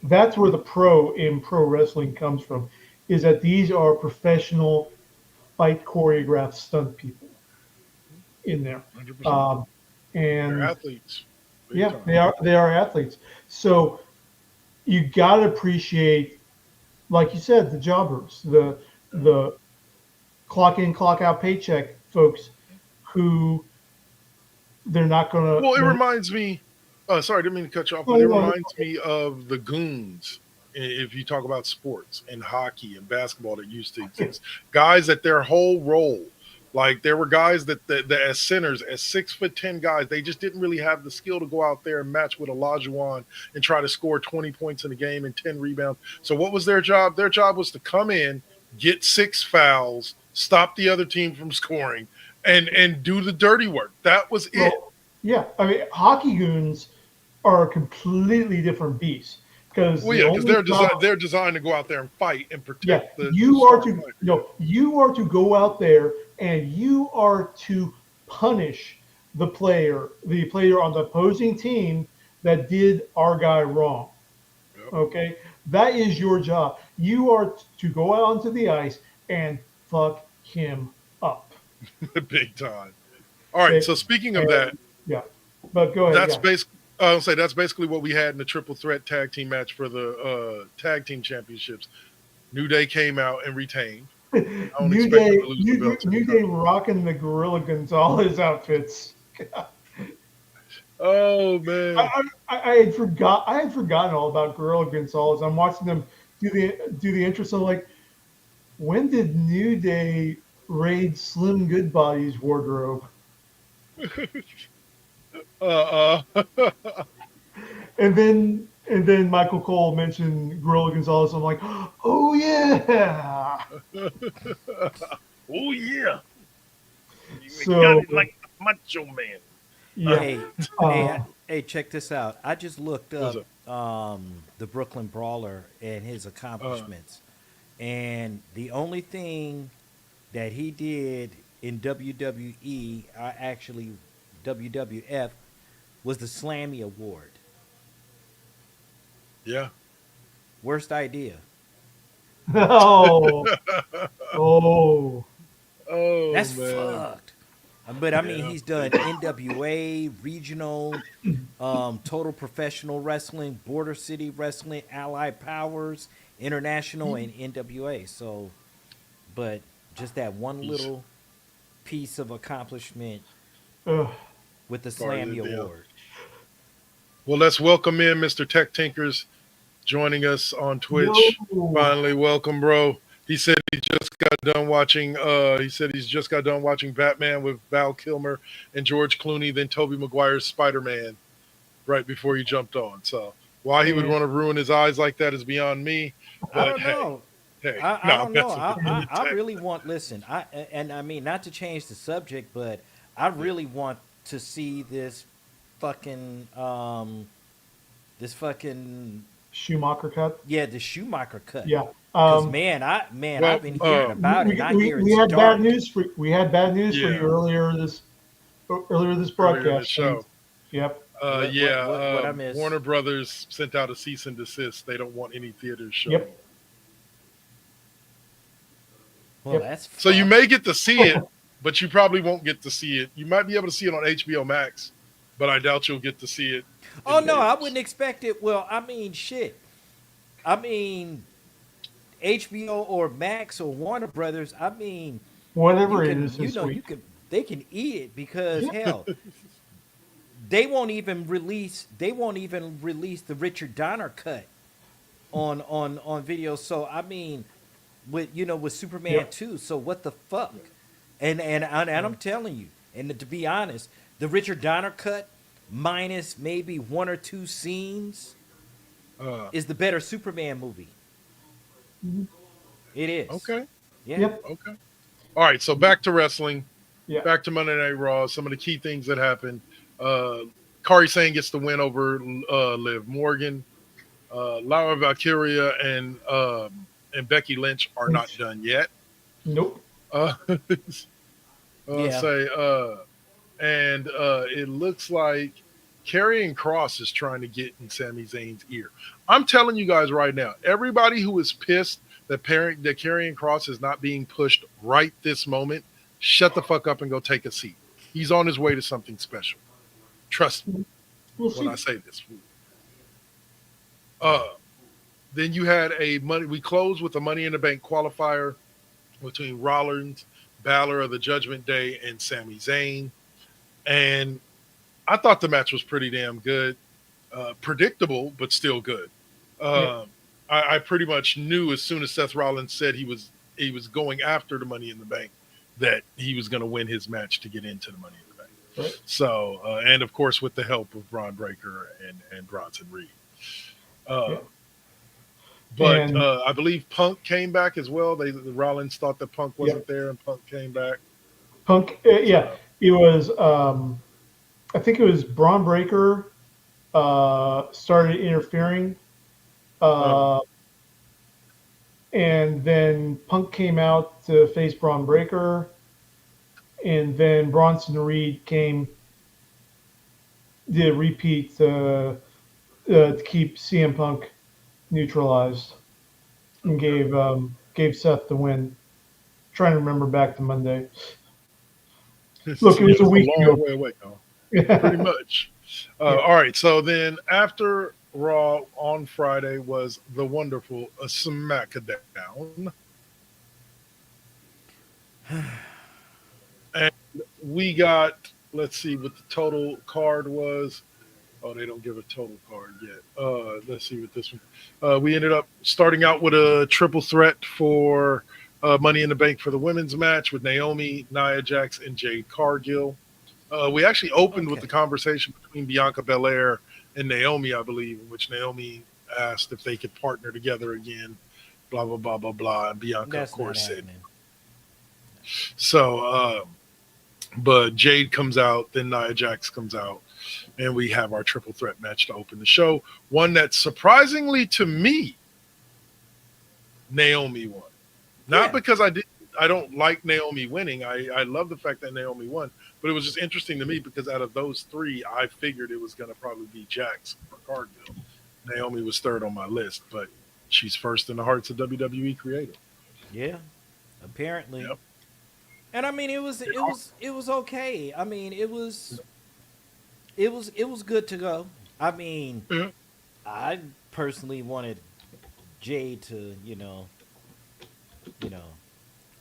That's where the pro in pro wrestling comes from, is that these are professional fight choreographed stunt people in there. 100%. Um, They're and athletes. Big yeah, time. they are athletes. So you got to appreciate, like you said, the jobbers, the clock in, clock out paycheck folks who they're not gonna. Well, it They're, reminds me. Sorry, I didn't mean to cut you off, no, but it no, no, reminds me of the goons. If you talk about sports and hockey and basketball that used to exist, guys that their whole role, like there were guys that as centers, as 6'10" guys, they just didn't really have the skill to go out there and match with Olajuwon and try to score 20 points in a game and 10 rebounds. So what was their job? Their job was to come in, get 6 fouls, stop the other team from scoring, and do the dirty work. That was it. well, yeah, I mean, hockey goons are a completely different beast because Well, the yeah, because only job, they're designed to go out there and fight and yeah, protect the you are star to player. no, you are to go out there and you are to punish the player on the opposing team that did our guy wrong. Yep. Okay, that is your job. You are to go out onto the ice and fuck him up. Big time. All right. Okay, So speaking of that, and yeah, but go ahead. that's Yeah, basically I'll say that's basically what we had in the triple threat tag team match for the tag team championships. New Day came out and retained. I don't New expect them Day, to lose the belts New anytime. Day rocking the Gorilla Gonzalez outfits. Oh man. I had forgotten all about Gorilla Gonzalez. I'm watching them do the intro. So like, when did New Day raid Slim Goodbody's wardrobe? Uh And then Michael Cole mentioned Gorilla Gonzalez. I'm like, oh yeah. Oh yeah. You So got it like the Macho Man. yeah, Hey, uh, hey, check this out. I just looked What's up the Brooklyn Brawler and his accomplishments, and the only thing that he did in WWE, actually WWF, was the Slammy Award. Yeah. Worst idea. oh, oh, Oh That's man. fucked. But I mean, Yeah. he's done NWA, regional, total professional wrestling, border city wrestling, Allied Powers, international, and NWA. So, but just that one little piece of accomplishment ugh. with the Part of Slammy the deal. Award. Well, let's welcome in Mr. Tech Tinkers joining us on Twitch. Yo. Finally, welcome, bro. He said he just got done watching. He said he's just got done watching Batman with Val Kilmer and George Clooney, then Tobey Maguire's Spider-Man, right before he jumped on. So why he would Yeah. want to ruin his eyes like that is beyond me. I But don't hey, know. Hey, I no, don't know. I'm messing with I you. really want. Listen, I mean, not to change the subject, but I really want to see this fucking Schumacher cut. yeah, the Schumacher cut. Yeah. Cause Well, I've been hearing about it. And I hear We it's had bad dark. news for you yeah, earlier this earlier in the broadcast, James. show. Yep. What I missed? Warner Brothers sent out a cease and desist. They don't want any theaters showing Yep. it. Well, Yep. that's So you fucked. may get to see it, but you probably won't get to see it. You might be able to see it on HBO Max, but I doubt you'll get to see it. Oh in no, I theaters. wouldn't expect it. Well, I mean, shit. I mean, HBO or Max or Warner Brothers. I mean, Whatever it is this week. they can eat it because hell, they won't even release the Richard Donner cut on video. So I mean, with Superman Yep. 2. So what the fuck? And I'm telling you, and to be honest, the Richard Donner cut minus maybe one or two scenes Uh, is the better Superman movie. It is. okay, Yeah. Yep. okay. All right, so back to wrestling. Yeah. Back to Monday Night Raw. Some of the key things that happened. Kari Sane gets the win over Liv Morgan. Laura Valkyria and Becky Lynch are not done yet. Nope. Uh, Yeah. And it looks like Karrion Kross is trying to get in Sami Zayn's ear. I'm telling you guys right now, everybody who is pissed that Karrion Kross is not being pushed right this moment, shut the fuck up and go take a seat. He's on his way to something special. Trust me We'll when see. I say this. Then you had we closed with a Money in the Bank qualifier between Rollins, Balor of the Judgment Day, and Sami Zayn. And I thought the match was pretty damn good. Predictable, but still good. I pretty much knew as soon as Seth Rollins said he was going after the Money in the Bank that he was going to win his match to get into the Money in the Bank. Right. So, and of course, with the help of Braun Breaker and Bronson Reed. But I believe Punk came back as well. The Rollins thought that Punk wasn't there, and Punk came back. Punk. Yeah. It was. I think it was Braun Breaker started interfering. And then Punk came out to face Braun Breaker, and then Bronson Reed did a repeat to keep CM Punk neutralized, and gave Seth the win. Trying to remember back to Monday. Look, it was a week long ago. way away, though. Pretty much. All right, so then after Raw on Friday was the wonderful SmackDown. And we got, let's see what the total card was. Oh, they don't give a total card yet. Let's see what this one. We ended up starting out with a triple threat for Money in the Bank for the women's match with Naomi, Nia Jax, and Jade Cargill. We actually opened with the conversation between Bianca Belair and Naomi, I believe, in which Naomi asked if they could partner together again, blah, blah, blah, blah, blah. And Bianca, That's of course, not said. happening. So, but Jade comes out, then Nia Jax comes out, and we have our triple threat match to open the show. One that surprisingly to me, Naomi won. Not because I don't like Naomi winning. I love the fact that Naomi won, but it was just interesting to me because out of those three, I figured it was going to probably be Jax or Cargill. Naomi was third on my list, but she's first in the hearts of WWE creative. Yeah, apparently. Yep. And I mean, it was okay. I mean, it was good to go. I mean, I personally wanted Jade to,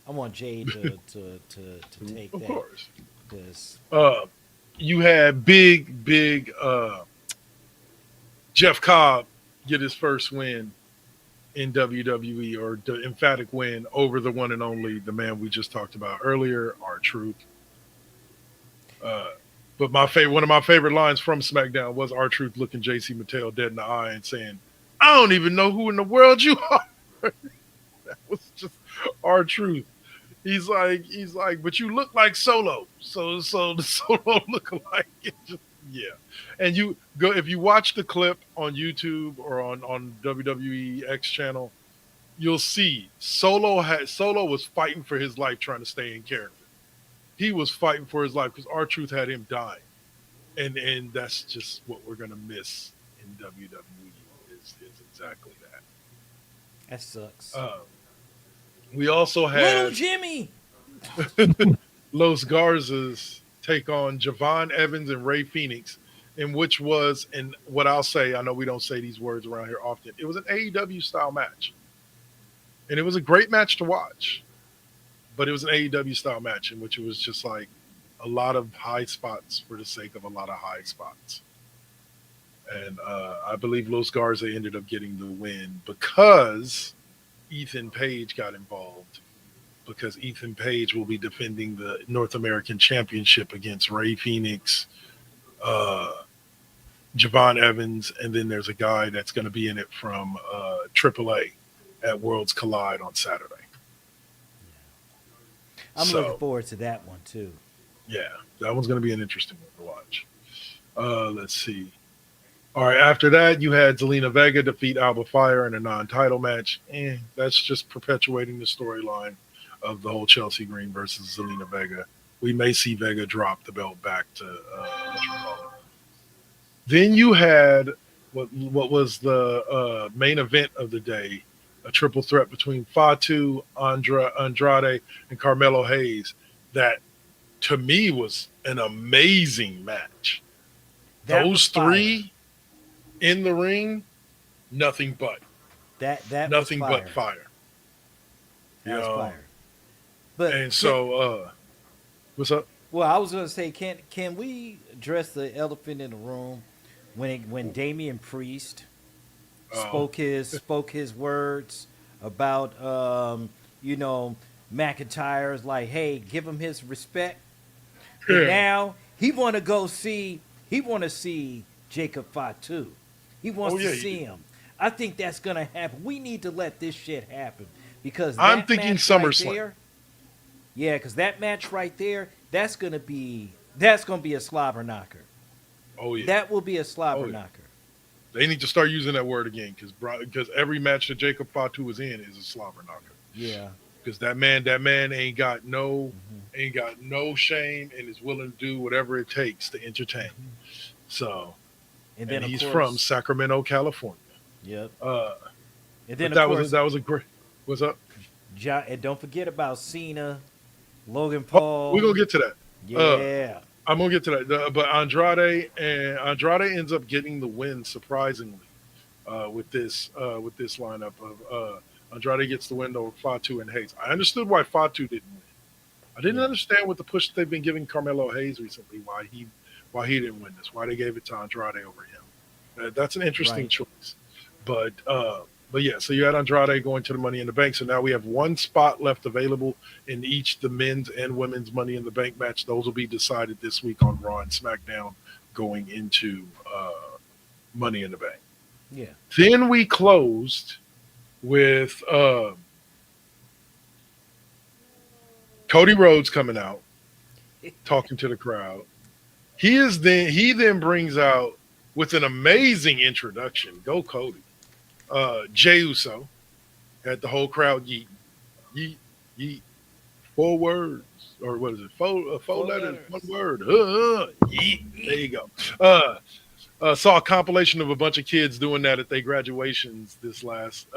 I want Jade to take Of that. course. Because You had big Jeff Cobb get his first win in WWE, or the emphatic win over the one and only, the man we just talked about earlier, R-Truth. But one of my favorite lines from SmackDown was R-Truth looking JC Mattel dead in the eye and saying, "I don't even know who in the world you are." That was just our truth. He's like, but you look like Solo. So the Solo look like it just yeah. And you go if you watch the clip on YouTube or on WWE X channel, you'll see Solo was fighting for his life trying to stay in character. He was fighting for his life because our truth had him dying. And that's just what we're gonna miss in WWE is exactly that. That sucks. We also Little had Jimmy. Los Garzas take on Javon Evans and Ray Phoenix, in which was, and what I'll say, I know we don't say these words around here often, it was an AEW style match. And it was a great match to watch, but it was an AEW style match in which it was just like a lot of high spots for the sake of a lot of high spots. And I believe Los Garza ended up getting the win because Ethan Page got involved, because Ethan Page will be defending the North American Championship against Ray Phoenix, Javon Evans, and then there's a guy that's going to be in it from AAA at Worlds Collide on Saturday. I'm looking forward to that one too. Yeah, that one's going to be an interesting one to watch. Let's see. All right, after that, you had Zelina Vega defeat Alba Fire in a non-title match. That's just perpetuating the storyline of the whole Chelsea Green versus Zelina Vega. We may see Vega drop the belt back to Then you had what was the main event of the day, a triple threat between Fatu, Andrade, and Carmelo Hayes. That, to me, was an amazing match. Those three in the ring, nothing but nothing but fire. That's fire. But and so, what's up? Well, I was going to say, can we address the elephant in the room when Damian Priest spoke his words about McIntyre's like, hey, give him his respect. And now he want to see Jacob Fatu. He wants to see him. I think that's gonna happen. We need to let this shit happen because I'm thinking SummerSlam. Yeah, because that match right there, that's gonna be a slobber knocker. Oh yeah, that will be a slobber knocker. They need to start using that word again because every match that Jacob Fatu is in is a slobber knocker. Yeah, because that man ain't got no shame and is willing to do whatever it takes to entertain. So. And then he's from Sacramento, California. Yep. And then that was a great. What's up? And don't forget about Cena, Logan Paul. We're gonna get to that. Yeah. I'm gonna get to that. But Andrade ends up getting the win surprisingly with this lineup of Andrade gets the win over Fatu and Hayes. I understood why Fatu didn't win. I didn't understand what the push they've been giving Carmelo Hayes recently. Why he didn't win this, why they gave it to Andrade over him. That's an interesting choice. But yeah, so you had Andrade going to the Money in the Bank. So now we have one spot left available in each the men's and women's Money in the Bank match. Those will be decided this week on Raw and SmackDown going into Money in the Bank. Yeah. Then we closed with Cody Rhodes coming out, talking to the crowd. He then brings out with an amazing introduction. Go Cody. Jey Uso had the whole crowd yeet, yeet, yeet. 4 words, or what is it? Four letters, 1 word. Yeet. There you go. Saw a compilation of a bunch of kids doing that at their graduations this last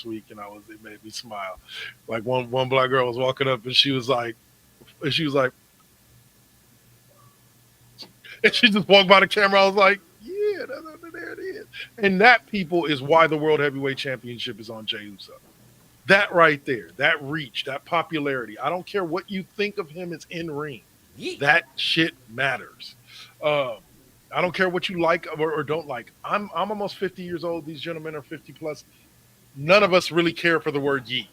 week, and it made me smile. Like one black girl was walking up, and she was like. And she just walked by the camera. I was like, yeah, there it is. And that, people, is why the World Heavyweight Championship is on Jey Uso. That right there, that reach, that popularity. I don't care what you think of him as in ring. That shit matters. I don't care what you like or don't like. I'm almost 50 years old. These gentlemen are 50 plus. None of us really care for the word yeet.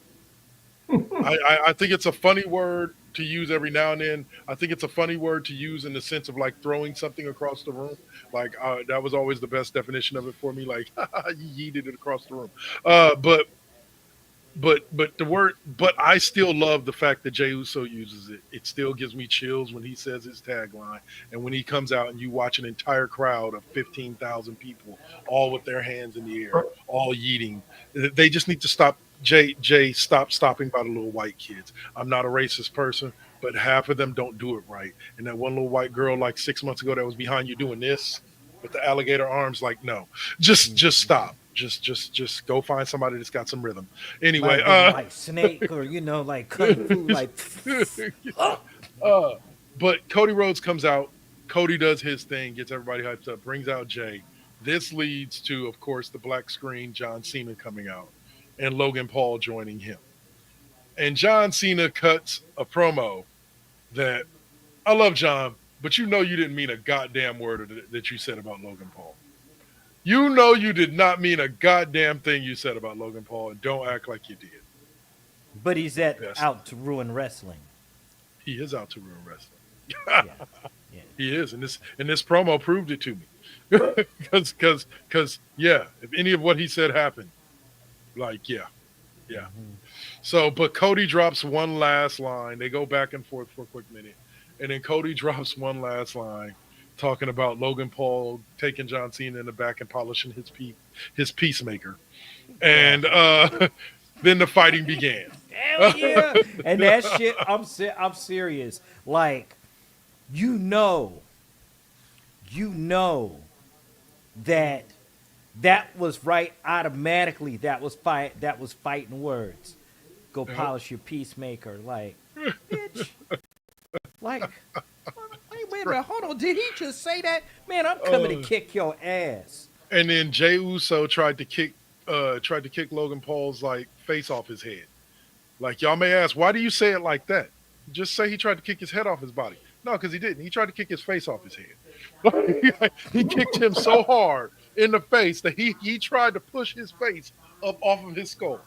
I think it's a funny word to use every now and then. I think it's a funny word to use in the sense of like throwing something across the room. Like that was always the best definition of it for me. Like you yeeted it across the room. But but the word, but I still love the fact that Jey Uso uses it. It still gives me chills when he says his tagline, and when he comes out and you watch an entire crowd of 15,000 people, all with their hands in the air, all yeeting. They just need to stop. Stop stopping by the little white kids. I'm not a racist person, but half of them don't do it right. And that one little white girl, like 6 months ago, that was behind you doing this with the alligator arms, like, no, just stop. Just go find somebody that's got some rhythm. Anyway, like Snake or like Kung Fu, like. But Cody Rhodes comes out. Cody does his thing, gets everybody hyped up, brings out Jay. This leads to, of course, the black screen, John Cena coming out, and Logan Paul joining him. And John Cena cuts a promo that I love John, but you didn't mean a goddamn word that you said about Logan Paul. You did not mean a goddamn thing you said about Logan Paul, and don't act like you did. But he's out to ruin wrestling. He is out to ruin wrestling. Yeah. He is, and this promo proved it to me. Because if any of what he said happened, like yeah. Mm-hmm. So, but Cody drops one last line. They go back and forth for a quick minute, and then Cody drops one last line, talking about Logan Paul taking John Cena in the back and polishing his peacemaker, and then the fighting began. Hell yeah! And that shit, I'm serious. Like, that was right automatically. That was fighting words. Go polish your peacemaker, like, bitch. Like, wait a minute, hold on. Did he just say that? Man, I'm coming to kick your ass. And then Jey Uso tried to kick Logan Paul's like face off his head. Like, y'all may ask, why do you say it like that? Just say he tried to kick his head off his body. No, because he didn't. He tried to kick his face off his head. He kicked him so hard in the face that he tried to push his face up off of his skull.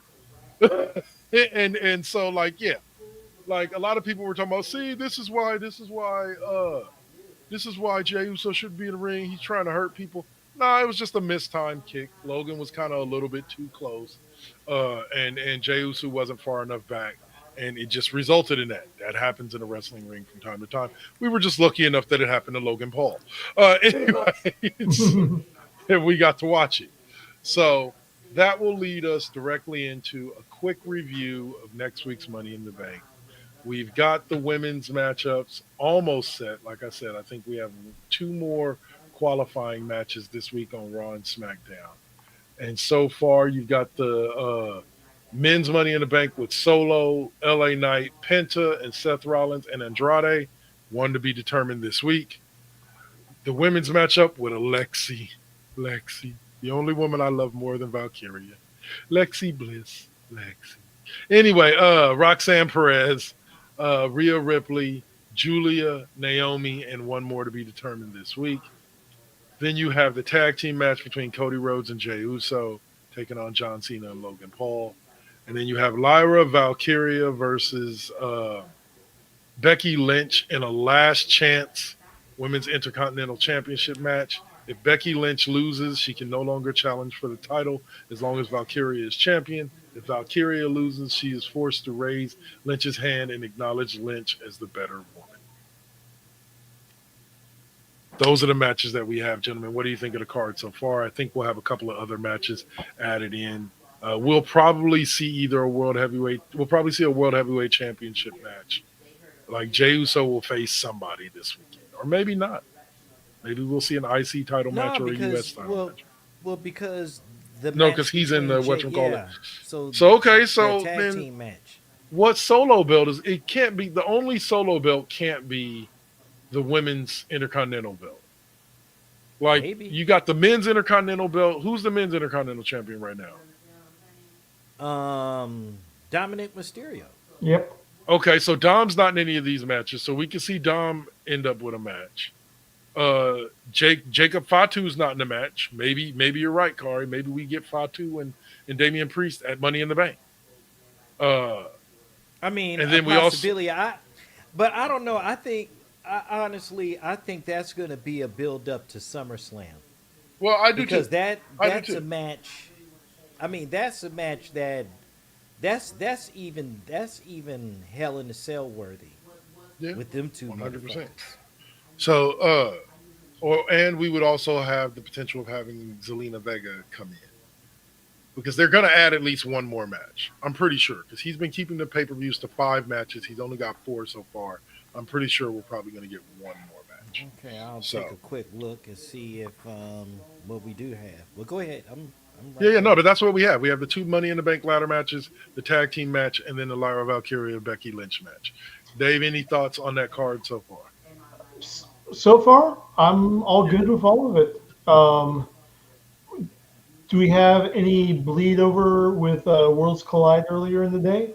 and so, like, yeah. Like, a lot of people were talking about, see, this is why Jey Uso shouldn't be in the ring. He's trying to hurt people. Nah, it was just a mistimed kick. Logan was kind of a little bit too close. And Jey Uso wasn't far enough back. And it just resulted in that. That happens in a wrestling ring from time to time. We were just lucky enough that it happened to Logan Paul. Anyway, and we got to watch it. So that will lead us directly into a quick review of next week's Money in the Bank. We've got the women's matchups almost set. Like I said, I think we have 2 more qualifying matches this week on Raw and Smackdown. And so far, you've got the men's Money in the Bank with Solo, LA Knight, Penta, and Seth Rollins and Andrade. One to be determined this week. The women's matchup with Lexi, the only woman I love more than Valkyria. Lexi Bliss. Anyway, Roxanne Perez, Rhea Ripley, Julia, Naomi, and one more to be determined this week. Then you have the tag team match between Cody Rhodes and Jey Uso taking on John Cena and Logan Paul. And then you have Lyra Valkyria versus Becky Lynch in a last chance Women's Intercontinental Championship match. If Becky Lynch loses, she can no longer challenge for the title as long as Valkyria is champion. If Valkyria loses, she is forced to raise Lynch's hand and acknowledge Lynch as the better woman. Those are the matches that we have, gentlemen. What do you think of the card so far? I think we'll have a couple of other matches added in. We'll probably see either a World Heavyweight Championship match. Like Jey Uso will face somebody this weekend, or maybe not. Maybe we'll see an IC title match or a US title match. Well, because because he's in the whatchamacallit. So so tag then team match. What solo belt is? It can't be the only solo belt. Can't be the women's Intercontinental belt. Like, maybe. You got the men's Intercontinental belt. Who's the men's Intercontinental champion right now? Dominic Mysterio. Yep. Okay, so Dom's not in any of these matches, so we can see Dom end up with a match. Jacob Fatu's not in the match. Maybe you're right, Kari. Maybe we get Fatu and Damian Priest at Money in the Bank. I mean, and then we possibility. But I don't know. I think that's going to be a build up to SummerSlam. Well, I do because too. that's a match. I mean, that's a match that that's even Hell in a Cell worthy Yeah, with them two 100%. motherfuckers. So, and we would also have the potential of having Zelina Vega come in because they're going to add at least one more match. I'm pretty sure because he's been keeping the pay per views to 5 matches. He's only got 4 so far. I'm pretty sure we're probably going to get one more match. Okay, I'll take a So, quick look and see if what we do have. Well, go ahead. I'm yeah, right yeah, no, there. but that's what we have. We have the 2 Money in the Bank ladder matches, the tag team match, and then the Lyra Valkyria Becky Lynch match. Dave, any thoughts on that card so far? So far, I'm all good with all of it. Do we have any bleed over with Worlds Collide earlier in the day?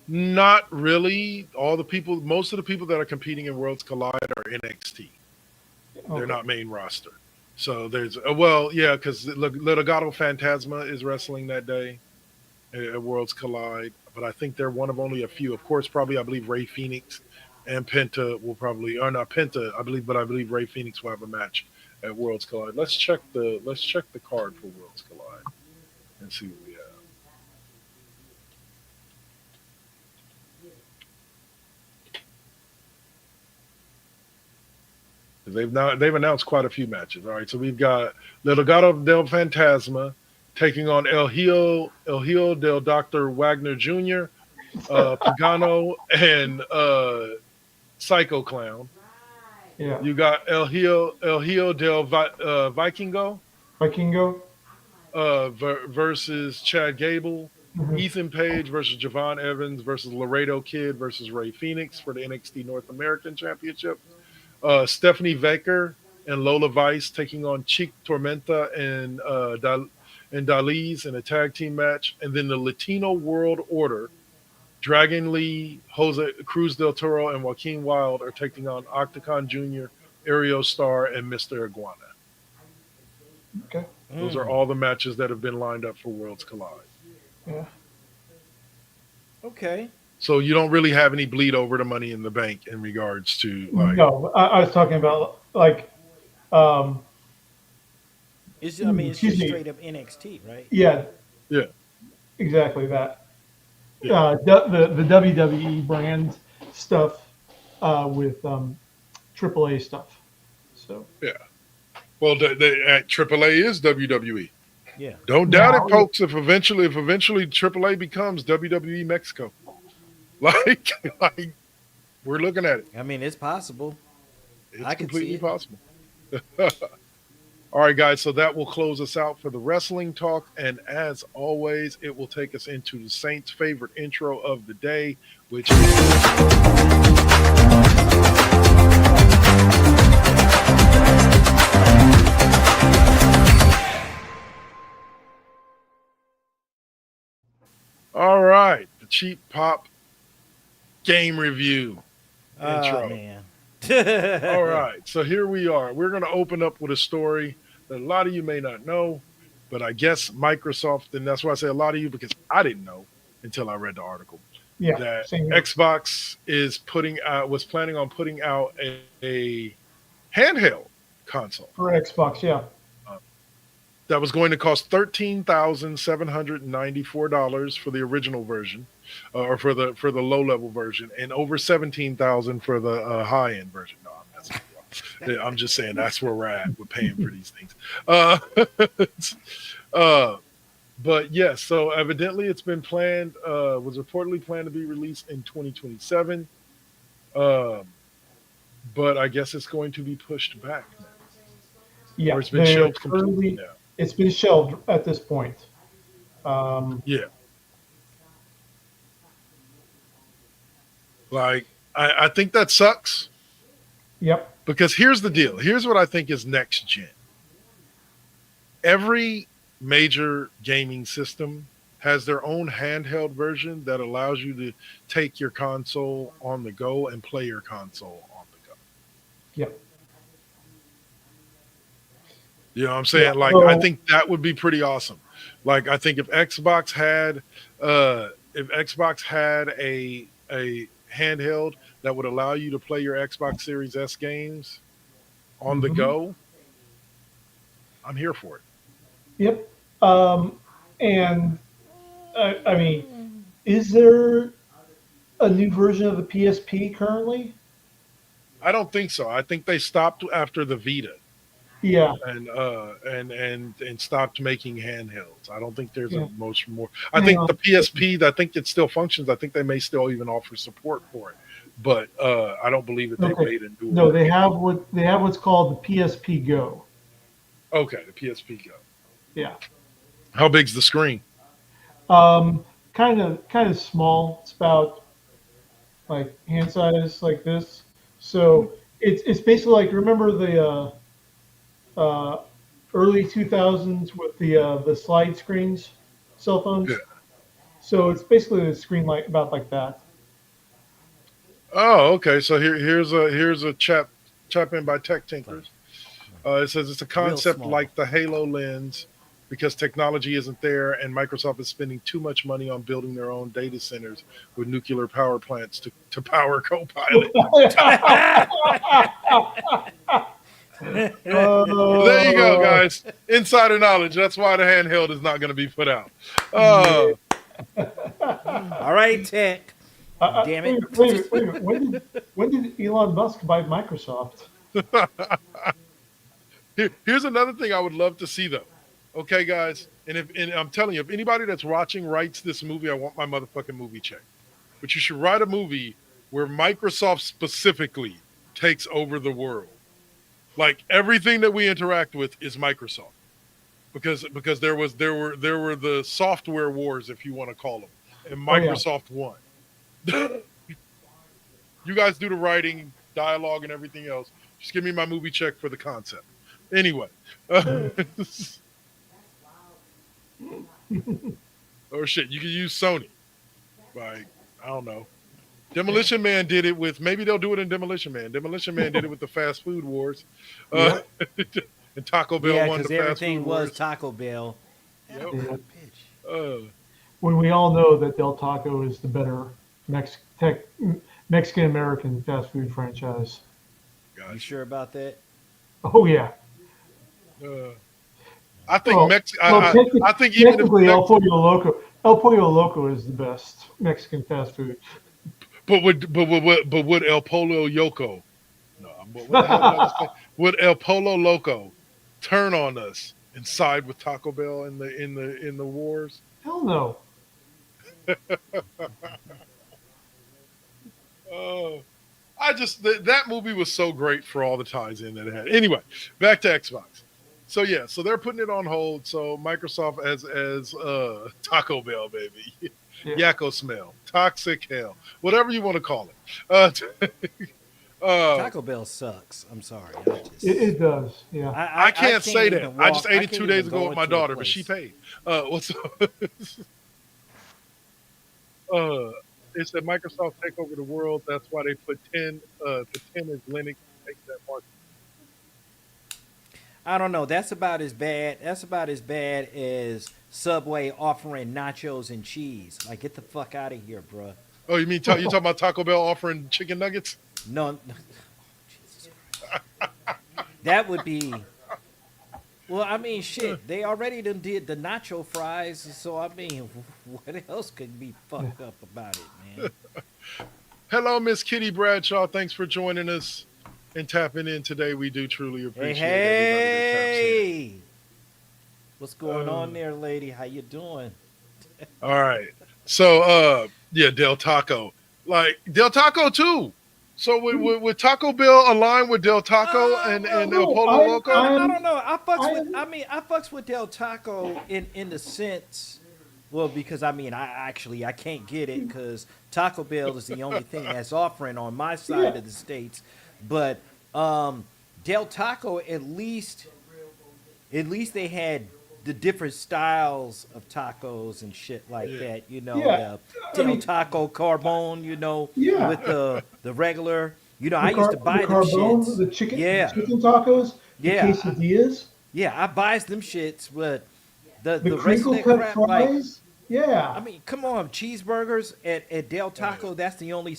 Not really. Most of the people that are competing in Worlds Collide are NXT. They're Okay. not main roster. So there's well, yeah, because Legado Fantasma is wrestling that day at Worlds Collide, but I think they're one of only a few. Of course, probably I believe Ray Phoenix and Penta will probably, or not Penta, I believe Ray Phoenix will have a match at Worlds Collide. Let's check the card for Worlds Collide and see what we have. They've announced quite a few matches. All right, so we've got Legado del Fantasma taking on El Hijo del Dr. Wagner Jr., Pagano, and Psycho Clown. Yeah. You got El Hijo del Vikingo Vikingo. versus Chad Gable. Mhm. Ethan Page versus Javon Evans versus Laredo Kid versus Ray Phoenix for the NXT North American Championship. Stephanie Baker and Lola Vice taking on Cheek Tormenta and Daliz in a tag team match. And then the Latino World Order, Dragon Lee, Jose Cruz del Toro, and Joaquin Wild are taking on Octocon Jr., Aerial Star, and Mr. Iguana. Okay. Those are all the matches that have been lined up for Worlds Collide. Yeah. Okay. So you don't really have any bleed over to Money in the Bank in regards to like. No, I was talking about like, um, It's excuse just me. straight up NXT, right? Yeah, Yeah. exactly that. Yeah. The WWE brand stuff with AAA stuff. So Yeah. Well, at AAA is WWE. Yeah. Don't doubt it, now, folks. If eventually AAA becomes WWE Mexico, like we're looking at it. I mean, it's possible. It's I can completely see it. possible. All right, guys. So that will close us out for the wrestling talk, and as always, it will take us into the Saints' favorite intro of the day, which is. All right, the Cheap Pop game review intro. Oh man. All right, so here we are. We're going to open up with a story that a lot of you may not know, but I guess Microsoft, and that's why I say a lot of you because I didn't know until I read the article yeah, that same here. Xbox was planning on putting out a handheld console For Xbox, yeah. that was going to cost $13,794 for the original version, or for the low level version, and over $17,000 for the high end version. No, I'm messing with you. I'm just saying that's where we're at. We're paying for these things. But yes, so evidently it's been planned. Was reportedly planned to be released in 2027. But I guess it's going to be pushed back now. Yeah, Or it's been shelved completely now. It's been shelved at this point. Yeah. Like, I think that sucks Yep. because here's the deal. Here's what I think is next gen. Every major gaming system has their own handheld version that allows you to take your console on the go and play your console on the go. Yep. You know what I'm saying? Yeah, Like, so- I think that would be pretty awesome. Like, I think if Xbox had a handheld that would allow you to play your Xbox Series S games on the Mhm. go, I'm here for it. Yep. And I mean, Is there a new version of the PSP currently? I don't think so. I think they stopped after the Vita Yeah. and stopped making handhelds. I don't think there's Yeah. a much more. I think the PSP. I think it still functions. I think they may still even offer support for it, but I don't believe that they made it. No, they have what's called the PSP Go. Okay, the PSP Go. Yeah. How big's the screen? Kind of small. It's about like hand size, like this. So it's basically like, remember the early 2000s with the slide screens, cell phones. Yeah. So it's basically a screen like that. Oh, okay. So here's a chap in by Tech Tinkers. It says it's a concept small. like the Halo lens, because technology isn't there, and Microsoft is spending too much money on building their own data centers with nuclear power plants to power Copilot. There you go, guys. Insider knowledge. That's why the handheld is not going to be put out. All right, Tech. Damn it. Wait a minute. When did Elon Musk buy Microsoft? Here's another thing I would love to see, though. Okay, guys, and I'm telling you, if anybody that's watching writes this movie, I want my motherfucking movie check. But you should write a movie where Microsoft specifically takes over the world. Like everything that we interact with is Microsoft, because there were the software wars, if you want to call them, and Microsoft won. You guys do the writing, dialogue, and everything else. Just give me my movie check for the concept. Anyway. Or shit, you can use Sony. Like, I don't know. Demolition Man did it with, maybe they'll do it in Demolition Man. Demolition Man did it with the fast food wars. And Taco Bell won the fast food everything was wars. Taco Bell. Yep. When we all know that Del Taco is the better Mexican American fast food franchise. You sure about that? Oh yeah. I think I think even technically if El Pollo Loco is the best Mexican fast food. But would El Polo Yoko? No, what the hell did I just say? Would El Polo Loco turn on us and side with Taco Bell in the wars? Hell no. That movie was so great for all the ties in that it had. Anyway, back to Xbox. So yeah, so they're putting it on hold. So Microsoft as Taco Bell, baby. Yeah. Yakko smell, toxic hell, whatever you want to call it. Taco Bell sucks. I'm sorry. It does. Yeah. I can't say that. I just ate it 2 days ago go with my into a daughter, but place. she paid. What's up? It said Microsoft take over the world. That's why they put 10 is Linux to take that market. I don't know. That's about as bad as Subway offering nachos and cheese. Like, get the fuck out of here, bro. Oh, you mean you talking about Taco Bell offering chicken nuggets? No. Oh, Jesus Christ. That would be. Well, I mean, shit. They already done did the nacho fries, so I mean, what else could be fucked up about it, man? Hello, Miss Kitty Bradshaw. Thanks for joining us and tapping in today. We do truly appreciate everybody that taps in. Hey, what's going on there, lady? How you doing? All right. So, yeah, Del Taco. Like, Del Taco, too. So, would Taco Bell align with Del Taco and El Polo Loco? I don't know. I fucks with Del Taco in the sense, well, because I mean, I can't get it because Taco Bell is the only thing that's offering on my side of the states. But Del Taco, at least they had the different styles of tacos and shit like that. You know, Del Taco Carbone. You know, with the regular. You know, I used to buy them shits. The chicken tacos, the quesadillas. Yeah, I buys them shits, but the rest of crinkle that cut crap, fries. like, I mean, come on, cheeseburgers at Del Taco. That's the only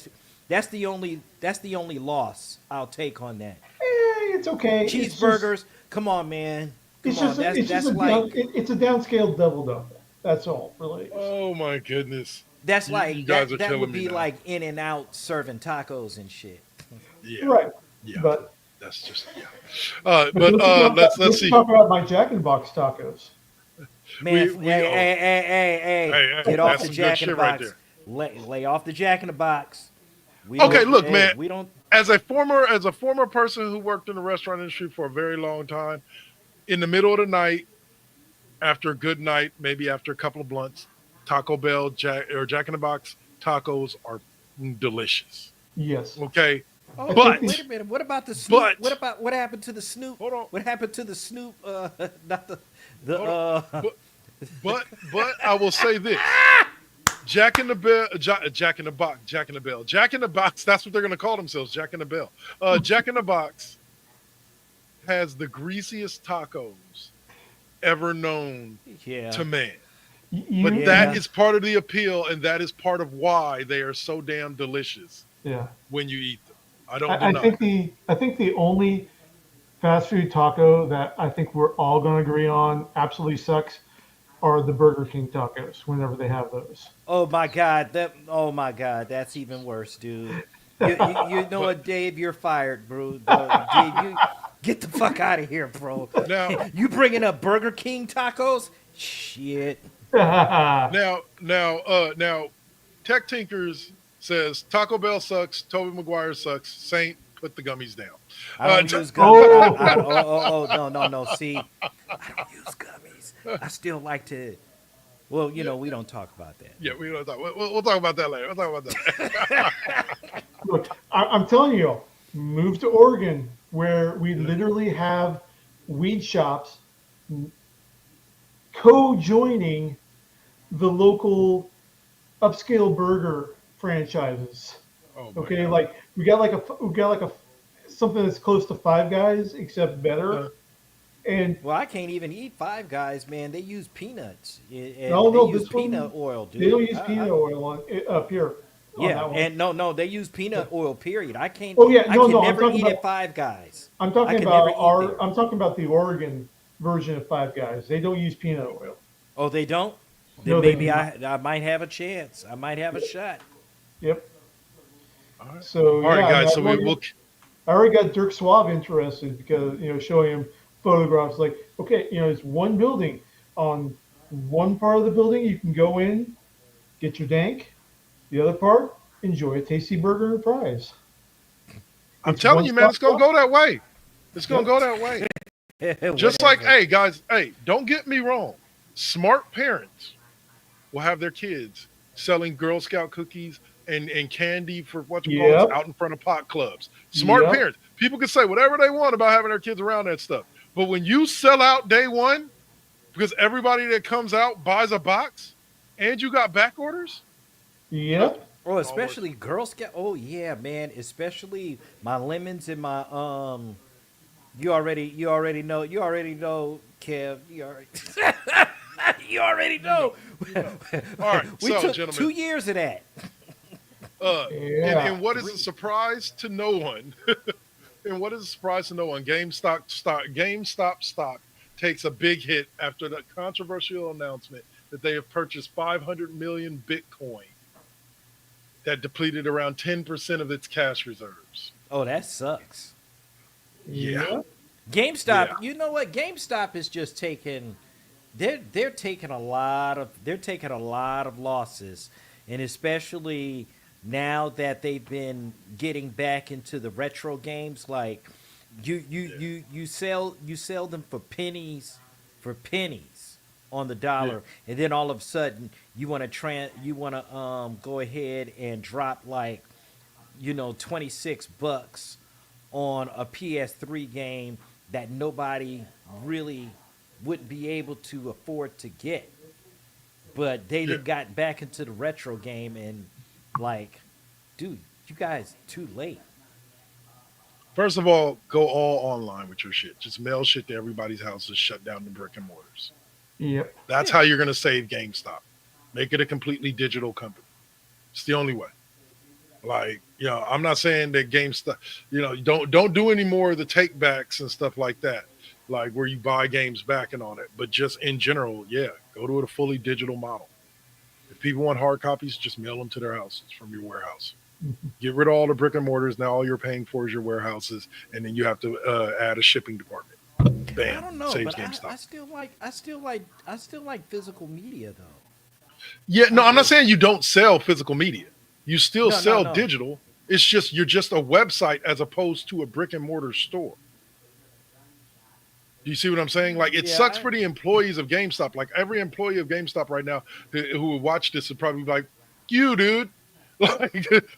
loss I'll take on that. It's okay. Cheeseburgers, come on, man. It's a downscaled double double. That's all, really. Oh my goodness. That's You like guys are that killing would me be now. like In and Out serving tacos and shit. Yeah, Right. yeah. But That's just let's let's see. talk about my Jack in the Box tacos. Man, We hey, hey, hey, hey, get off that's the some good Jack in the shit right Box. there. Lay off the Jack in the Box. We Okay, don't, look, hey, man. we don't. As a former person who worked in the restaurant industry for a very long time, in the middle of the night, after a good night, maybe after a couple of blunts, Taco Bell Jack in the Box tacos are delicious. Yes. Okay, Oh, but wait a minute. What about the Snoop? What happened to the Snoop? hold on. What happened to the Snoop? Not the Hold on. But I will say this: Jack in the Box. That's what they're going to call themselves, Jack in the Bell. Jack in the Box has the greasiest tacos ever known yeah. to man. You, But that is part of the appeal, and that is part of why they are so damn delicious yeah. when you eat them. I don't I deny. think the only fast food taco that I think we're all going to agree on absolutely sucks are the Burger King tacos whenever they have those. Oh my God. That's even worse, dude. You know what, Dave? You're fired, bro. Dave, you get the fuck out of here, bro. Now, You bringing up Burger King tacos? Shit. now, Tech Tinkers says Taco Bell sucks, Tobey Maguire sucks, Saint, put the gummies down. I don't use Oh. gummies. No. See, I don't use gummies. I still like to. Well, we don't talk about that. Yeah, we'll talk about that later. We'll talk about that. Look, I'm telling you, move to Oregon where we literally have weed shops co-joining the local upscale burger franchises. Oh, my Okay, God. like we got like a something that's close to Five Guys except better. And Well, I can't even eat Five Guys, man. They use peanuts. And no, they use this one, peanut oil, dude. they don't use peanut oil on up here. On Yeah, that one. and no, they use peanut oil. Period. I can't. Oh, yeah, I no, can no, I'm never talking eat about- at Five Guys. I'm I talking can about never eat there. I'm talking about the Oregon version of Five Guys. They don't use peanut oil. Oh, they don't. Then No, they maybe do I might have a chance. I might have a shot. Yep. All right, So all right, yeah, guys. I So already got Dirk Suave interested because showing him photographs like, okay, it's one building. On one part of the building, you can go in, get your dank. The other part, enjoy a tasty burger and fries. I'm It's telling you, man, it's one-stop gonna go that way. It's gonna Yep. go that way. Just like, hey, guys, hey, don't get me wrong. Smart parents will have their kids selling Girl Scout cookies and candy for Yep. out in front of pot clubs. Smart Yep. parents. People can say whatever they want about having their kids around that stuff. But when you sell out day one, because everybody that comes out buys a box and you got back orders, Yep. Oh, especially Girl Scout. Oh yeah, man. Especially my lemons and my You already know. You already know, Kev. You already. You already know. All right, We so took gentlemen, 2 years of that. Yeah. and what is a surprise to no one? And what is a surprise to no one? GameStop stock takes a big hit after the controversial announcement that they have purchased 500 million Bitcoin that depleted around 10% of its cash reserves. Oh, that sucks. Yeah. GameStop. Yeah. You know what? GameStop is just taking. They're taking a lot of losses, and especially now that they've been getting back into the retro games, like you sell them for pennies on the dollar, and then all of a sudden you want to go ahead and drop like $26 on a PS3 game that nobody really wouldn't be able to afford to get. But they done got back into the retro game and like, dude, you guys too late. First of all, go all online with your shit. Just mail shit to everybody's house. Just shut down the brick and mortars. Yep. That's how you're going to save GameStop. Make it a completely digital company. It's the only way. Like, I'm not saying that GameStop, don't do any more of the take backs and stuff like that, like where you buy games back and all that. But just in general, go to a fully digital model. If people want hard copies, just mail them to their houses from your warehouse. Mhm. Get rid of all the brick and mortars. Now all you're paying for is your warehouses, and then you have to add a shipping department. Bam, I don't know, saves but GameStop. I still like physical media though. Yeah, no, I I'm not do. saying you don't sell physical media. You still No, no, sell no. digital. It's just you're just a website as opposed to a brick and mortar store. Do you see what I'm saying? Like it Yeah, sucks for the employees of GameStop. Like every employee of GameStop right now who would watch this would probably be like, "You, dude,"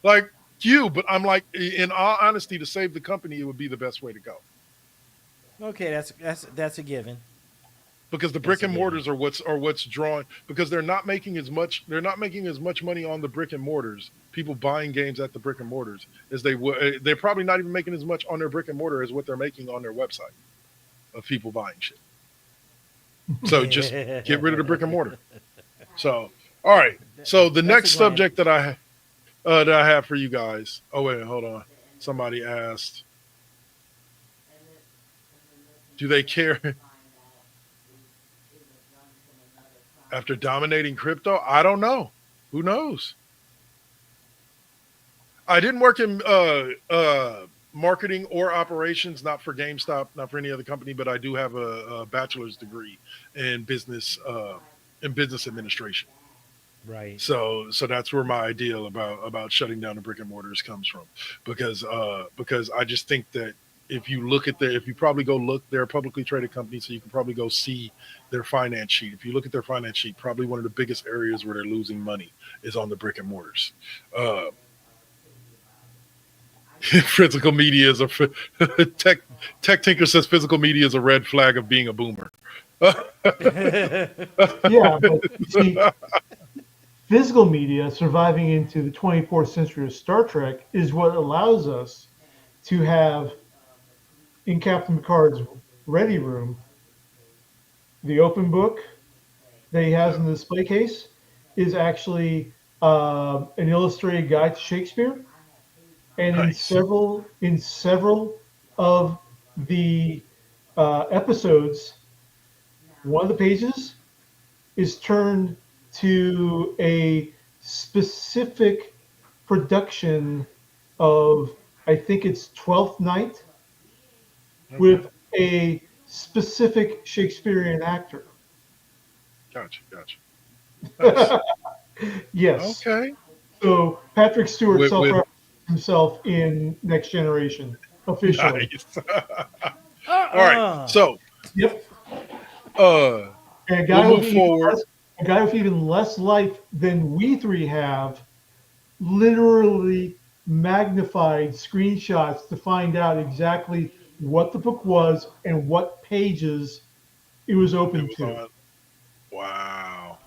like you. But I'm like, in all honesty, to save the company, it would be the best way to go Okay, that's a given. because the That's brick a and given. mortars are what's drawing because they're not making as much money on the brick and mortars. People buying games at the brick and mortars as they would. They're probably not even making as much on their brick and mortar as what they're making on their website of people buying shit. So just get rid of the brick and mortar. So, all right. So the That's next a plan. subject that I have for you guys. Oh wait, hold on. Somebody asked, do they care after dominating crypto? I don't know. Who knows? I didn't work in marketing or operations, not for GameStop, not for any other company, but I do have a bachelor's degree in business administration. Right. So that's where my ideal about shutting down the brick and mortars comes from, because I just think that if you probably go look, they're a publicly traded company, so you can probably go see their finance sheet. If you look at their finance sheet, probably one of the biggest areas where they're losing money is on the brick and mortars. Physical media is tech Tinker says physical media is a red flag of being a boomer. Yeah, but you see, physical media surviving into the 24th century of Star Trek is what allows us to have in Captain Picard's ready room the open book that he has in the display case is actually an illustrated guide to Shakespeare, and Nice. in several of the episodes, one of the pages is turned to a specific production of, I think it's Twelfth Night, with a specific Shakespearean actor. Gotcha. Nice. Yes. Okay. So Patrick Stewart With self-referenced himself in Next Generation officially. nice. All right. So Yep. uh And we'll move forward. a guy with even less life than we three have, literally magnified screenshots to find out exactly what the book was and what pages it was It open was to. on. Wow.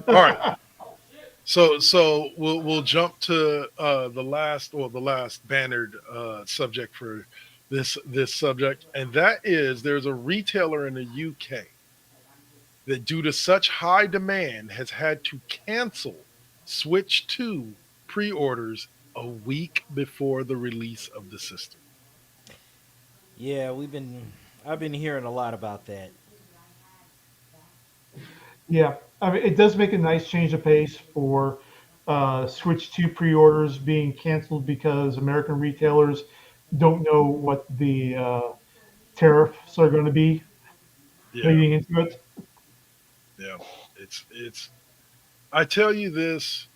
All right. So we'll jump to the last bannered subject for this subject, and that is there's a retailer in the UK that, due to such high demand, has had to cancel Switch 2 pre-orders a week before the release of the system. Yeah, I've been hearing a lot about that. Yeah, I mean, it does make a nice change of pace for Switch 2 pre-orders being canceled because American retailers don't know what the tariffs are going to be Yeah, leading into it. yeah. It's. I tell you this.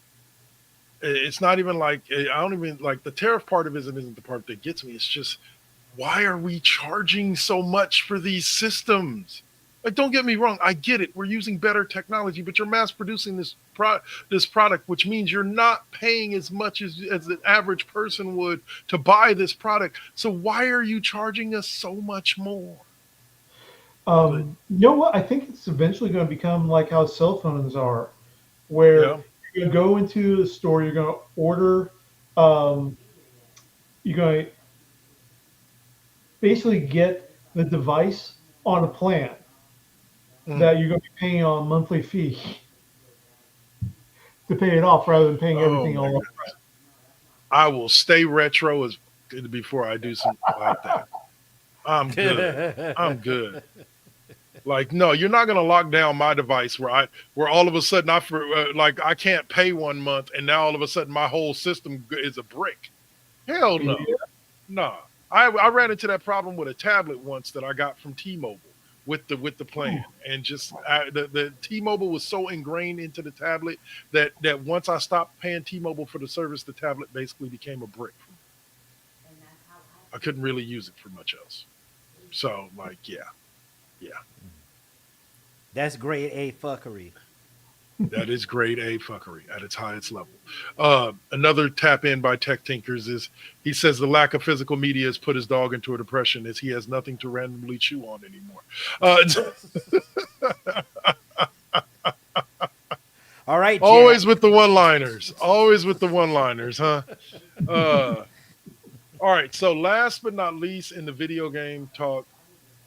It's not even like I don't even like the tariff part of it isn't the part that gets me. It's just, why are we charging so much for these systems? Like, don't get me wrong, I get it. We're using better technology, but you're mass producing this product, which means you're not paying as much as the average person would to buy this product. So why are you charging us so much more? But You know what? I think it's eventually going to become like how cell phones are, where yeah, you go into the store, you're going to order, um, you're going to basically get the device on a plan mm. that you're going to be paying on a monthly fee to pay it off rather than paying Oh everything my all up. goodness, I will stay retro as before I do something like that. I'm good. I'm good. Like, no, you're not going to lock down my device where all of a sudden I can't pay 1 month and now all of a sudden my whole system is a brick. Hell no. Yeah. No. I ran into that problem with a tablet once that I got from T-Mobile with the plan, and just the T-Mobile was so ingrained into the tablet that once I stopped paying T-Mobile for the service, the tablet basically became a brick for me. I couldn't really use it for much else. So, like, yeah. That's grade A fuckery. That is grade A fuckery at its highest level. Another tap in by Tech Tinkers is, he says the lack of physical media has put his dog into a depression as he has nothing to randomly chew on anymore. All right, always Jack. with the one-liners. Always with the one-liners, huh? All right, so last but not least in the video game talk,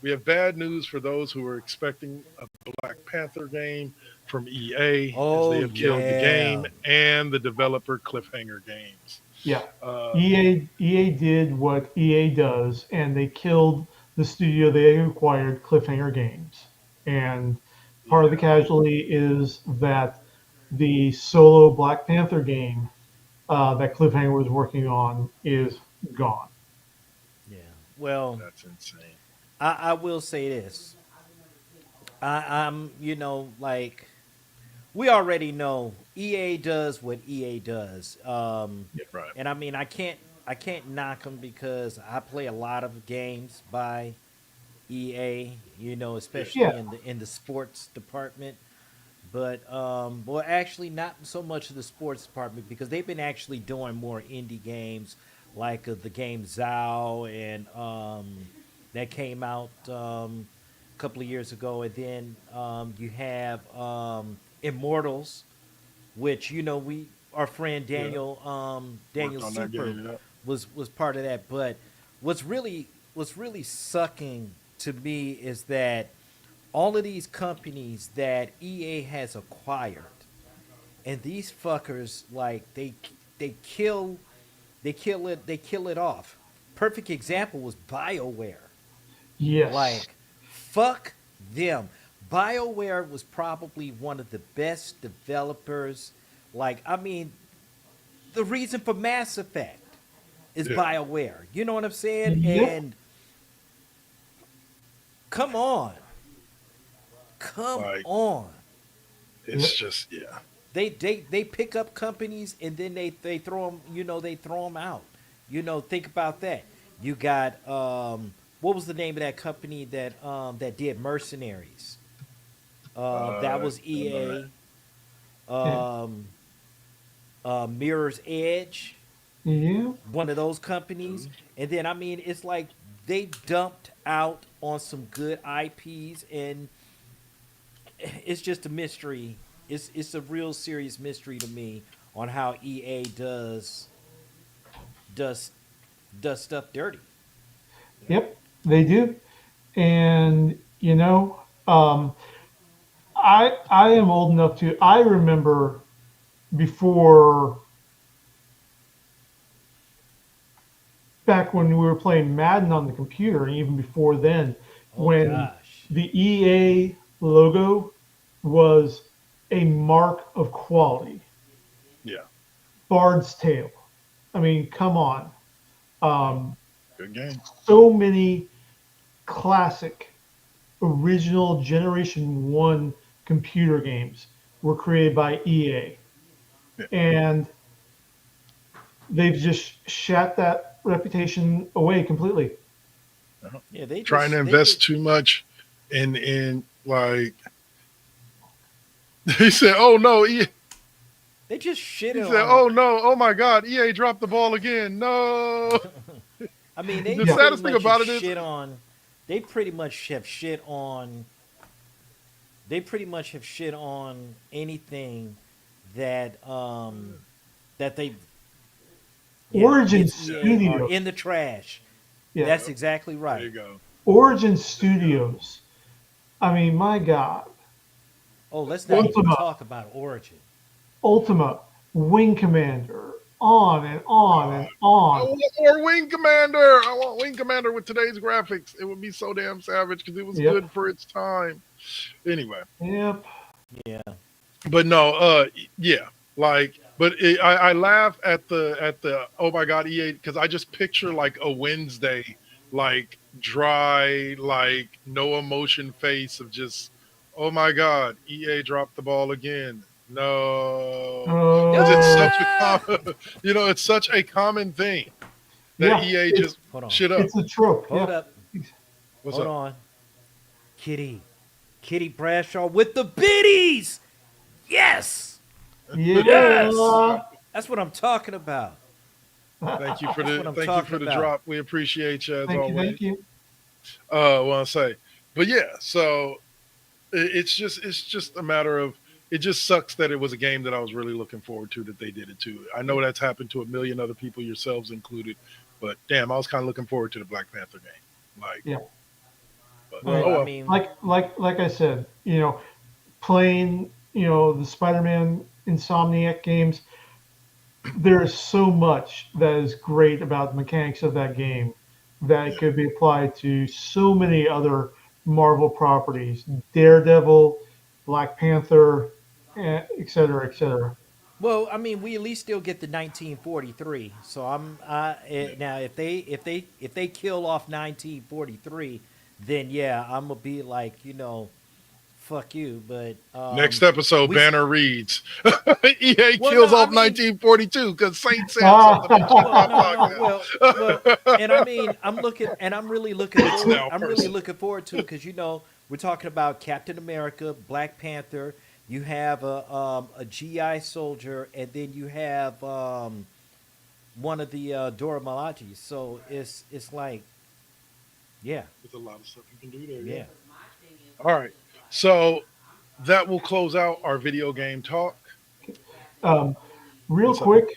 we have bad news for those who are expecting a Black Panther game from EA, as they have killed the game and the developer Cliffhanger Games. Yeah. EA did what EA does, and they killed the studio they acquired, Cliffhanger Games. And part of the casualty is that the solo Black Panther game that Cliffhanger was working on is gone. Yeah. Well, That's insane. I will say this. I'm, like, we already know EA does what EA does. Right. And I mean, I can't knock them because I play a lot of games by EA, especially Yeah. in the sports department. But well, actually, not so much of the sports department because they've been actually doing more indie games, like the game Zao and that came out a couple of years ago, and then you have Immortals, which our friend Daniel Daniel Worked on that Super game, yeah. was part of that. But what's really sucking to me is that all of these companies that EA has acquired, and these fuckers, like, they kill it off. Perfect example was BioWare. Yes. Like, fuck them. BioWare was probably one of the best developers. Like, I mean, the reason for Mass Effect is Yeah. BioWare. You know what I'm saying? Yep. And come on. Like- on. It's just, yeah. They pick up companies and then they throw them, they throw them out. Think about that. You got what was the name of that company that did Mercenaries? That was EA. Mirror's Edge, Yeah. one of those companies. And then I mean, it's like they dumped out on some good IPs, and it's just a mystery. It's a real serious mystery to me on how EA does stuff dirty. Yep, they do. And I am old enough to, I remember before, back when we were playing Madden on the computer, and even before then, Oh, when gosh. the EA logo was a mark of quality. Yeah. Bard's Tale. I mean, come on. Good game. So many classic, original Generation 1 computer games were created by EA. Yeah. And they've just shat that reputation away completely. Yeah, they Trying to just- they invest just- too much in like, he said, oh no, EA. They just shit He on. said, oh no, oh my God, EA dropped the ball again. No. I mean, they The pretty saddest thing much about have it is- shit on. They pretty much have shit on. They pretty much have shit on anything that that they. Origin it's EA Studios. are in the trash. Yeah. That's exactly There right. you go. Origin Studios. I mean, my God. Oh, let's not even Ultima. talk about Origin. Ultima, Wing Commander, on and on and I on. want more Wing Commander. I want Wing Commander with today's graphics. It would be so damn savage because it was Yep. good for its time. Anyway, Yep. Yeah. but no, yeah, like, but I laugh at the oh my god EA, because I just picture like a Wednesday, like dry, like no emotion face of just, oh my god, EA dropped the ball again. No, because it's such a Ah! common, it's such a common thing that Yeah. EA It's just Hold on. shit up. it's a trope. Hold Yeah. up. What's Hold up? on. Kitty Bradshaw with the biddies. Yes. Yeah. That's what I'm talking about. Thank you for That's what the I'm thank you talking for the about. drop. We appreciate you as Thank you. always. Thank you. Want to say, but yeah, so it's just a matter of, it just sucks that it was a game that I was really looking forward to, that they did it to. I know that's happened to a million other people, yourselves included, but damn, I was kind of looking forward to the Black Panther game. Like, Yeah. but, Well, oh I well. mean, Like I said, playing, the Spider-Man Insomniac games, there's so much that is great about the mechanics of that game that Yeah. could be applied to so many other Marvel properties, Daredevil, Black Panther, et cetera, et cetera. well, I mean, we at least still get the 1943. So now if they kill off 1943, then yeah, I'm gonna be like, fuck you. But Next episode, we banner reads, EA well, kills no, I off mean, 1942 because Saint said something on Cheap well, Pop no, well, Podcast. and I mean, I'm really looking It's forward. now I'm really personal. looking forward to it because we're talking about Captain America, Black Panther. You have a GI soldier, and then you have one of the Dora Milajes. So it's like, yeah, There's a lot of stuff you can do there. yeah. All right. So that will close out our video game talk. Um, Real What's up? quick,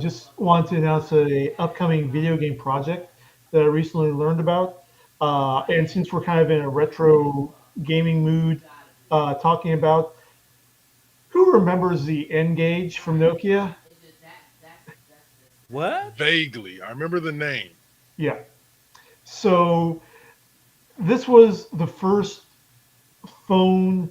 just want to announce a upcoming video game project that I recently learned about. And since we're kind of in a retro gaming mood, talking about, who remembers the N Gauge from Nokia? What? Vaguely, I remember the name. Yeah. So this was the first phone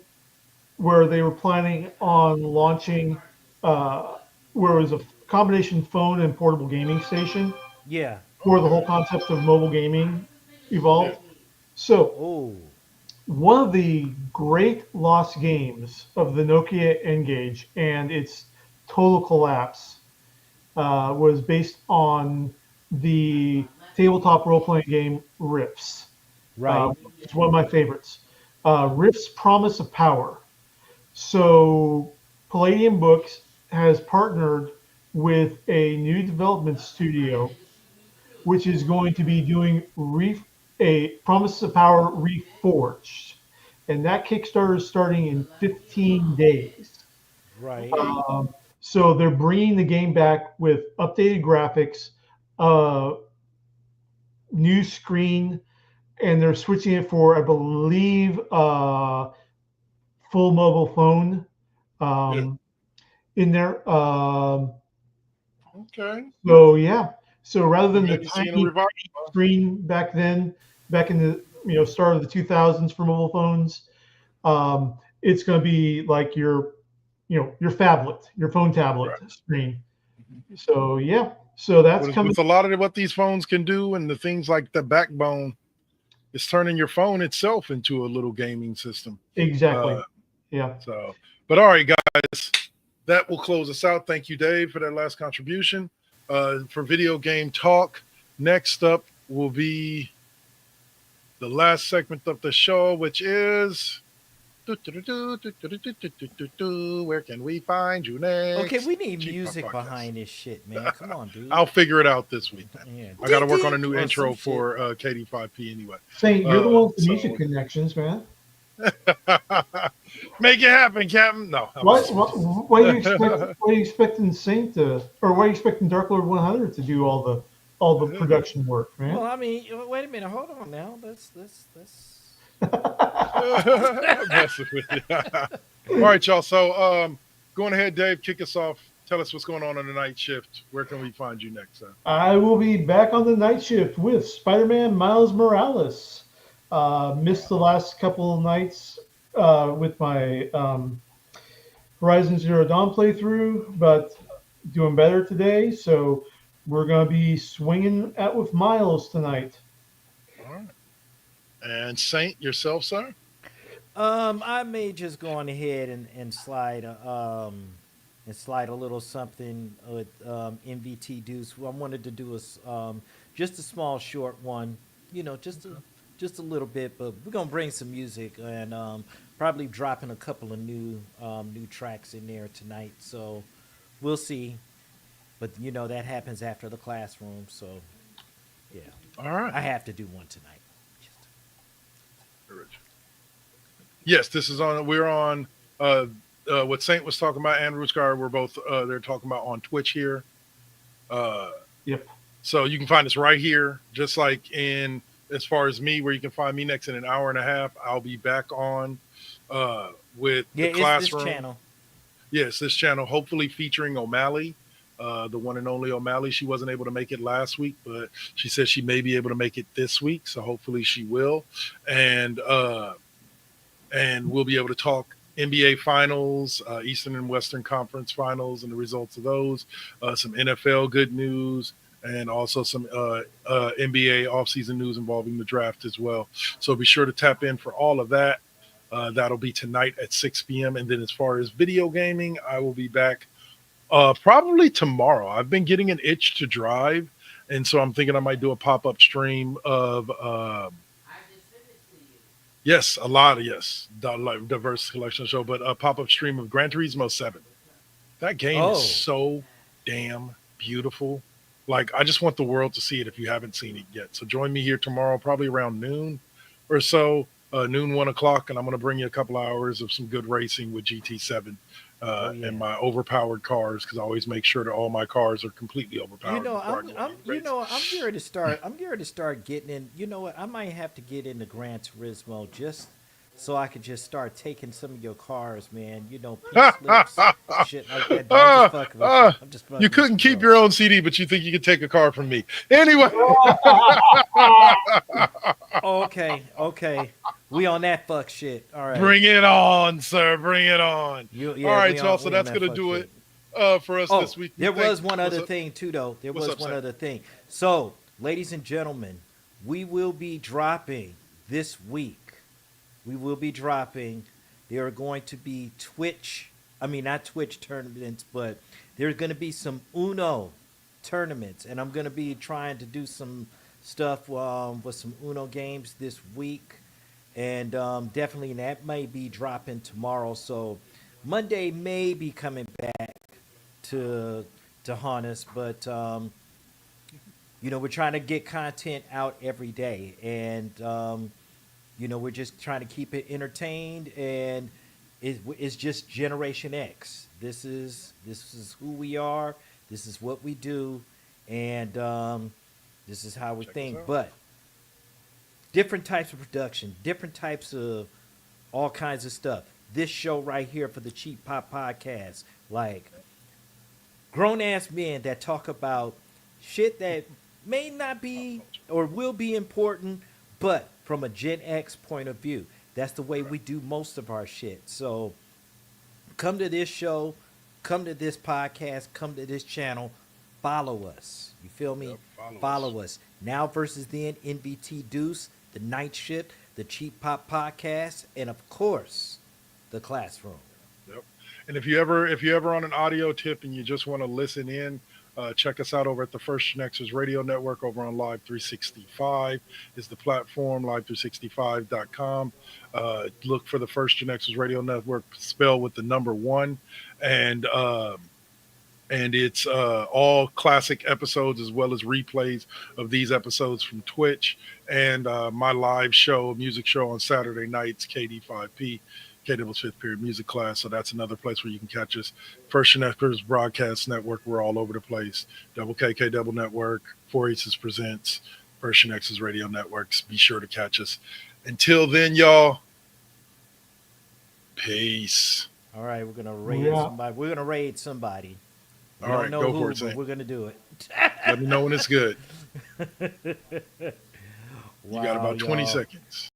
where they were planning on launching, where it was a combination phone and portable gaming station, Yeah. where the whole concept of mobile gaming evolved. So Oh. one of the great lost games of the Nokia N-Gage and its total collapse was based on the tabletop role-playing game Rifts. Right. It's one of my favorites. Rift's Promise of Power. So Palladium Books has partnered with a new development studio, which is going to be doing a Promise of Power Reforged, and that Kickstarter is starting in 15 days. Right. So they're bringing the game back with updated graphics, uh, new screen, and they're switching it for, I believe, full mobile phone in there. Okay. So yeah, so rather We than may the be seeing a tiny revival. screen back then, back in the start of the 2000s for mobile phones, it's going to be like your phablet, your phone tablet Right. screen. So yeah, so that's coming. With a lot of what these phones can do, and the things like the backbone, it's turning your phone itself into a little gaming system. Exactly. Yeah. So, but all right, guys, that will close us out. Thank you, Dave, for that last contribution. For video game talk, next up will be the last segment of the show, which is where can we find you next? Okay, we need Cheap music Pop Podcast. behind this shit, man. Come on, dude. I'll figure it out this week. Man. Yeah. I got to work on a new Or intro some shit. for KD5P anyway. Saying you're the one with the so- music connections, man. Make it happen, Captain. No. Why are you expecting Saint to, or why are you expecting Dark Lord 100 to do all the production work, man? Well, I mean, wait a minute. Hold on now. That's Messing with you. All right, y'all. So, going ahead, Dave, kick us off. Tell us what's going on the night shift. Where can we find you next? I will be back on the night shift with Spider-Man Miles Morales. Missed the last couple of nights with my Horizon Zero Dawn playthrough, but doing better today. So we're going to be swinging at with Miles tonight. All right. And Saint, yourself, sir? I may just go on ahead and slide a little something with MVT Deuce. I wanted to do just a small short one, just a little bit, but we're gonna bring some music and probably dropping a couple of new tracks in there tonight. So we'll see. But that happens after the classroom, so yeah, All right. I have to do one tonight. Yes, this is on. We're on what Saint was talking about and Runsecryer. We're both they're talking about on Twitch here. Yep. So you can find us right here, just like in as far as me, where you can find me next in an hour and a half. I'll be back on with the classroom. This channel. Yes, this channel, hopefully featuring O'Malley, the one and only O'Malley. She wasn't able to make it last week, but she said she may be able to make it this week. So hopefully she will. And we'll be able to talk NBA finals, Eastern and Western Conference finals and the results of those, some NFL good news, and also some NBA offseason news involving the draft as well. So be sure to tap in for all of that. That'll be tonight at 6 p.m. And then as far as video gaming, I will be back probably tomorrow. I've been getting an itch to drive, and so I'm thinking I might do a pop-up stream of yes, a lot of like diverse collection show, but a pop-up stream of Gran Turismo 7. That game is so damn beautiful. Like, I just want the world to see it if you haven't seen it yet. So join me here tomorrow, probably around noon or so, noon, 1 o'clock, and I'm going to bring you a couple hours of some good racing with GT7 and my overpowered cars, because I always make sure that all my cars are completely overpowered. I'm here to start. I'm here to start getting in. You know what? I might have to get into Gran Turismo just so I could just start taking some of your cars, man. Pink slips, shit like that. I'm just fucking you couldn't with you, keep bro. your own CD, but you think you could take a car from me. Anyway. Okay. We on that fuck shit. All right. Bring it on, sir. Bring it on. All right, y'all. So that's going to do shit. it for us this week. There was one other thing, too, though. There What's was up, one Sam? other thing. So, ladies and gentlemen, we will be dropping this week. There are going to be not Twitch tournaments, but there's going to be some Uno tournaments. And I'm going to be trying to do some stuff with some Uno games this week. And definitely that may be dropping tomorrow. So Monday may be coming back to haunt us. But, we're trying to get content out every day. And, we're just trying to keep it entertained. And it's just Generation X. This is who we are. This is what we do. And this is how we think. But different types of production, different types of all kinds of stuff. This show right here for the Cheap Pop Podcast, like grown ass men that talk about shit that may not be or will be important, but from a Gen X point of view. That's the way we do most of our shit. So come to this show, come to this podcast, come to this channel, follow us. You feel me? Yep, follow us. Now versus then, NVT Deuce, the Night Shift, the Cheap Pop Podcast, and of course, the Classroom. Yep. And if you ever on an audio tip and you just want to listen in, check us out over at the First GenXers Radio Network over on Live 365 is the platform, live365.com. Look for the First GenXers Radio Network spelled with the number 1. And it's all classic episodes as well as replays of these episodes from Twitch and my live show, music show on Saturday nights, KD5P, KW's Fifth Period Music Class. So that's another place where you can catch us. First GenXers Broadcast Network, we're all over the place. Double KK Double Network, 4 Aces Presents, First GenXers Radio Networks. Be sure to catch us. Until then, y'all, peace. All right, we're gonna raid somebody. We're gonna raid somebody. We all right, know go who, for it, but Zane. we're gonna do it. Let me know when it's good. Wow, You got about 20 y'all. seconds.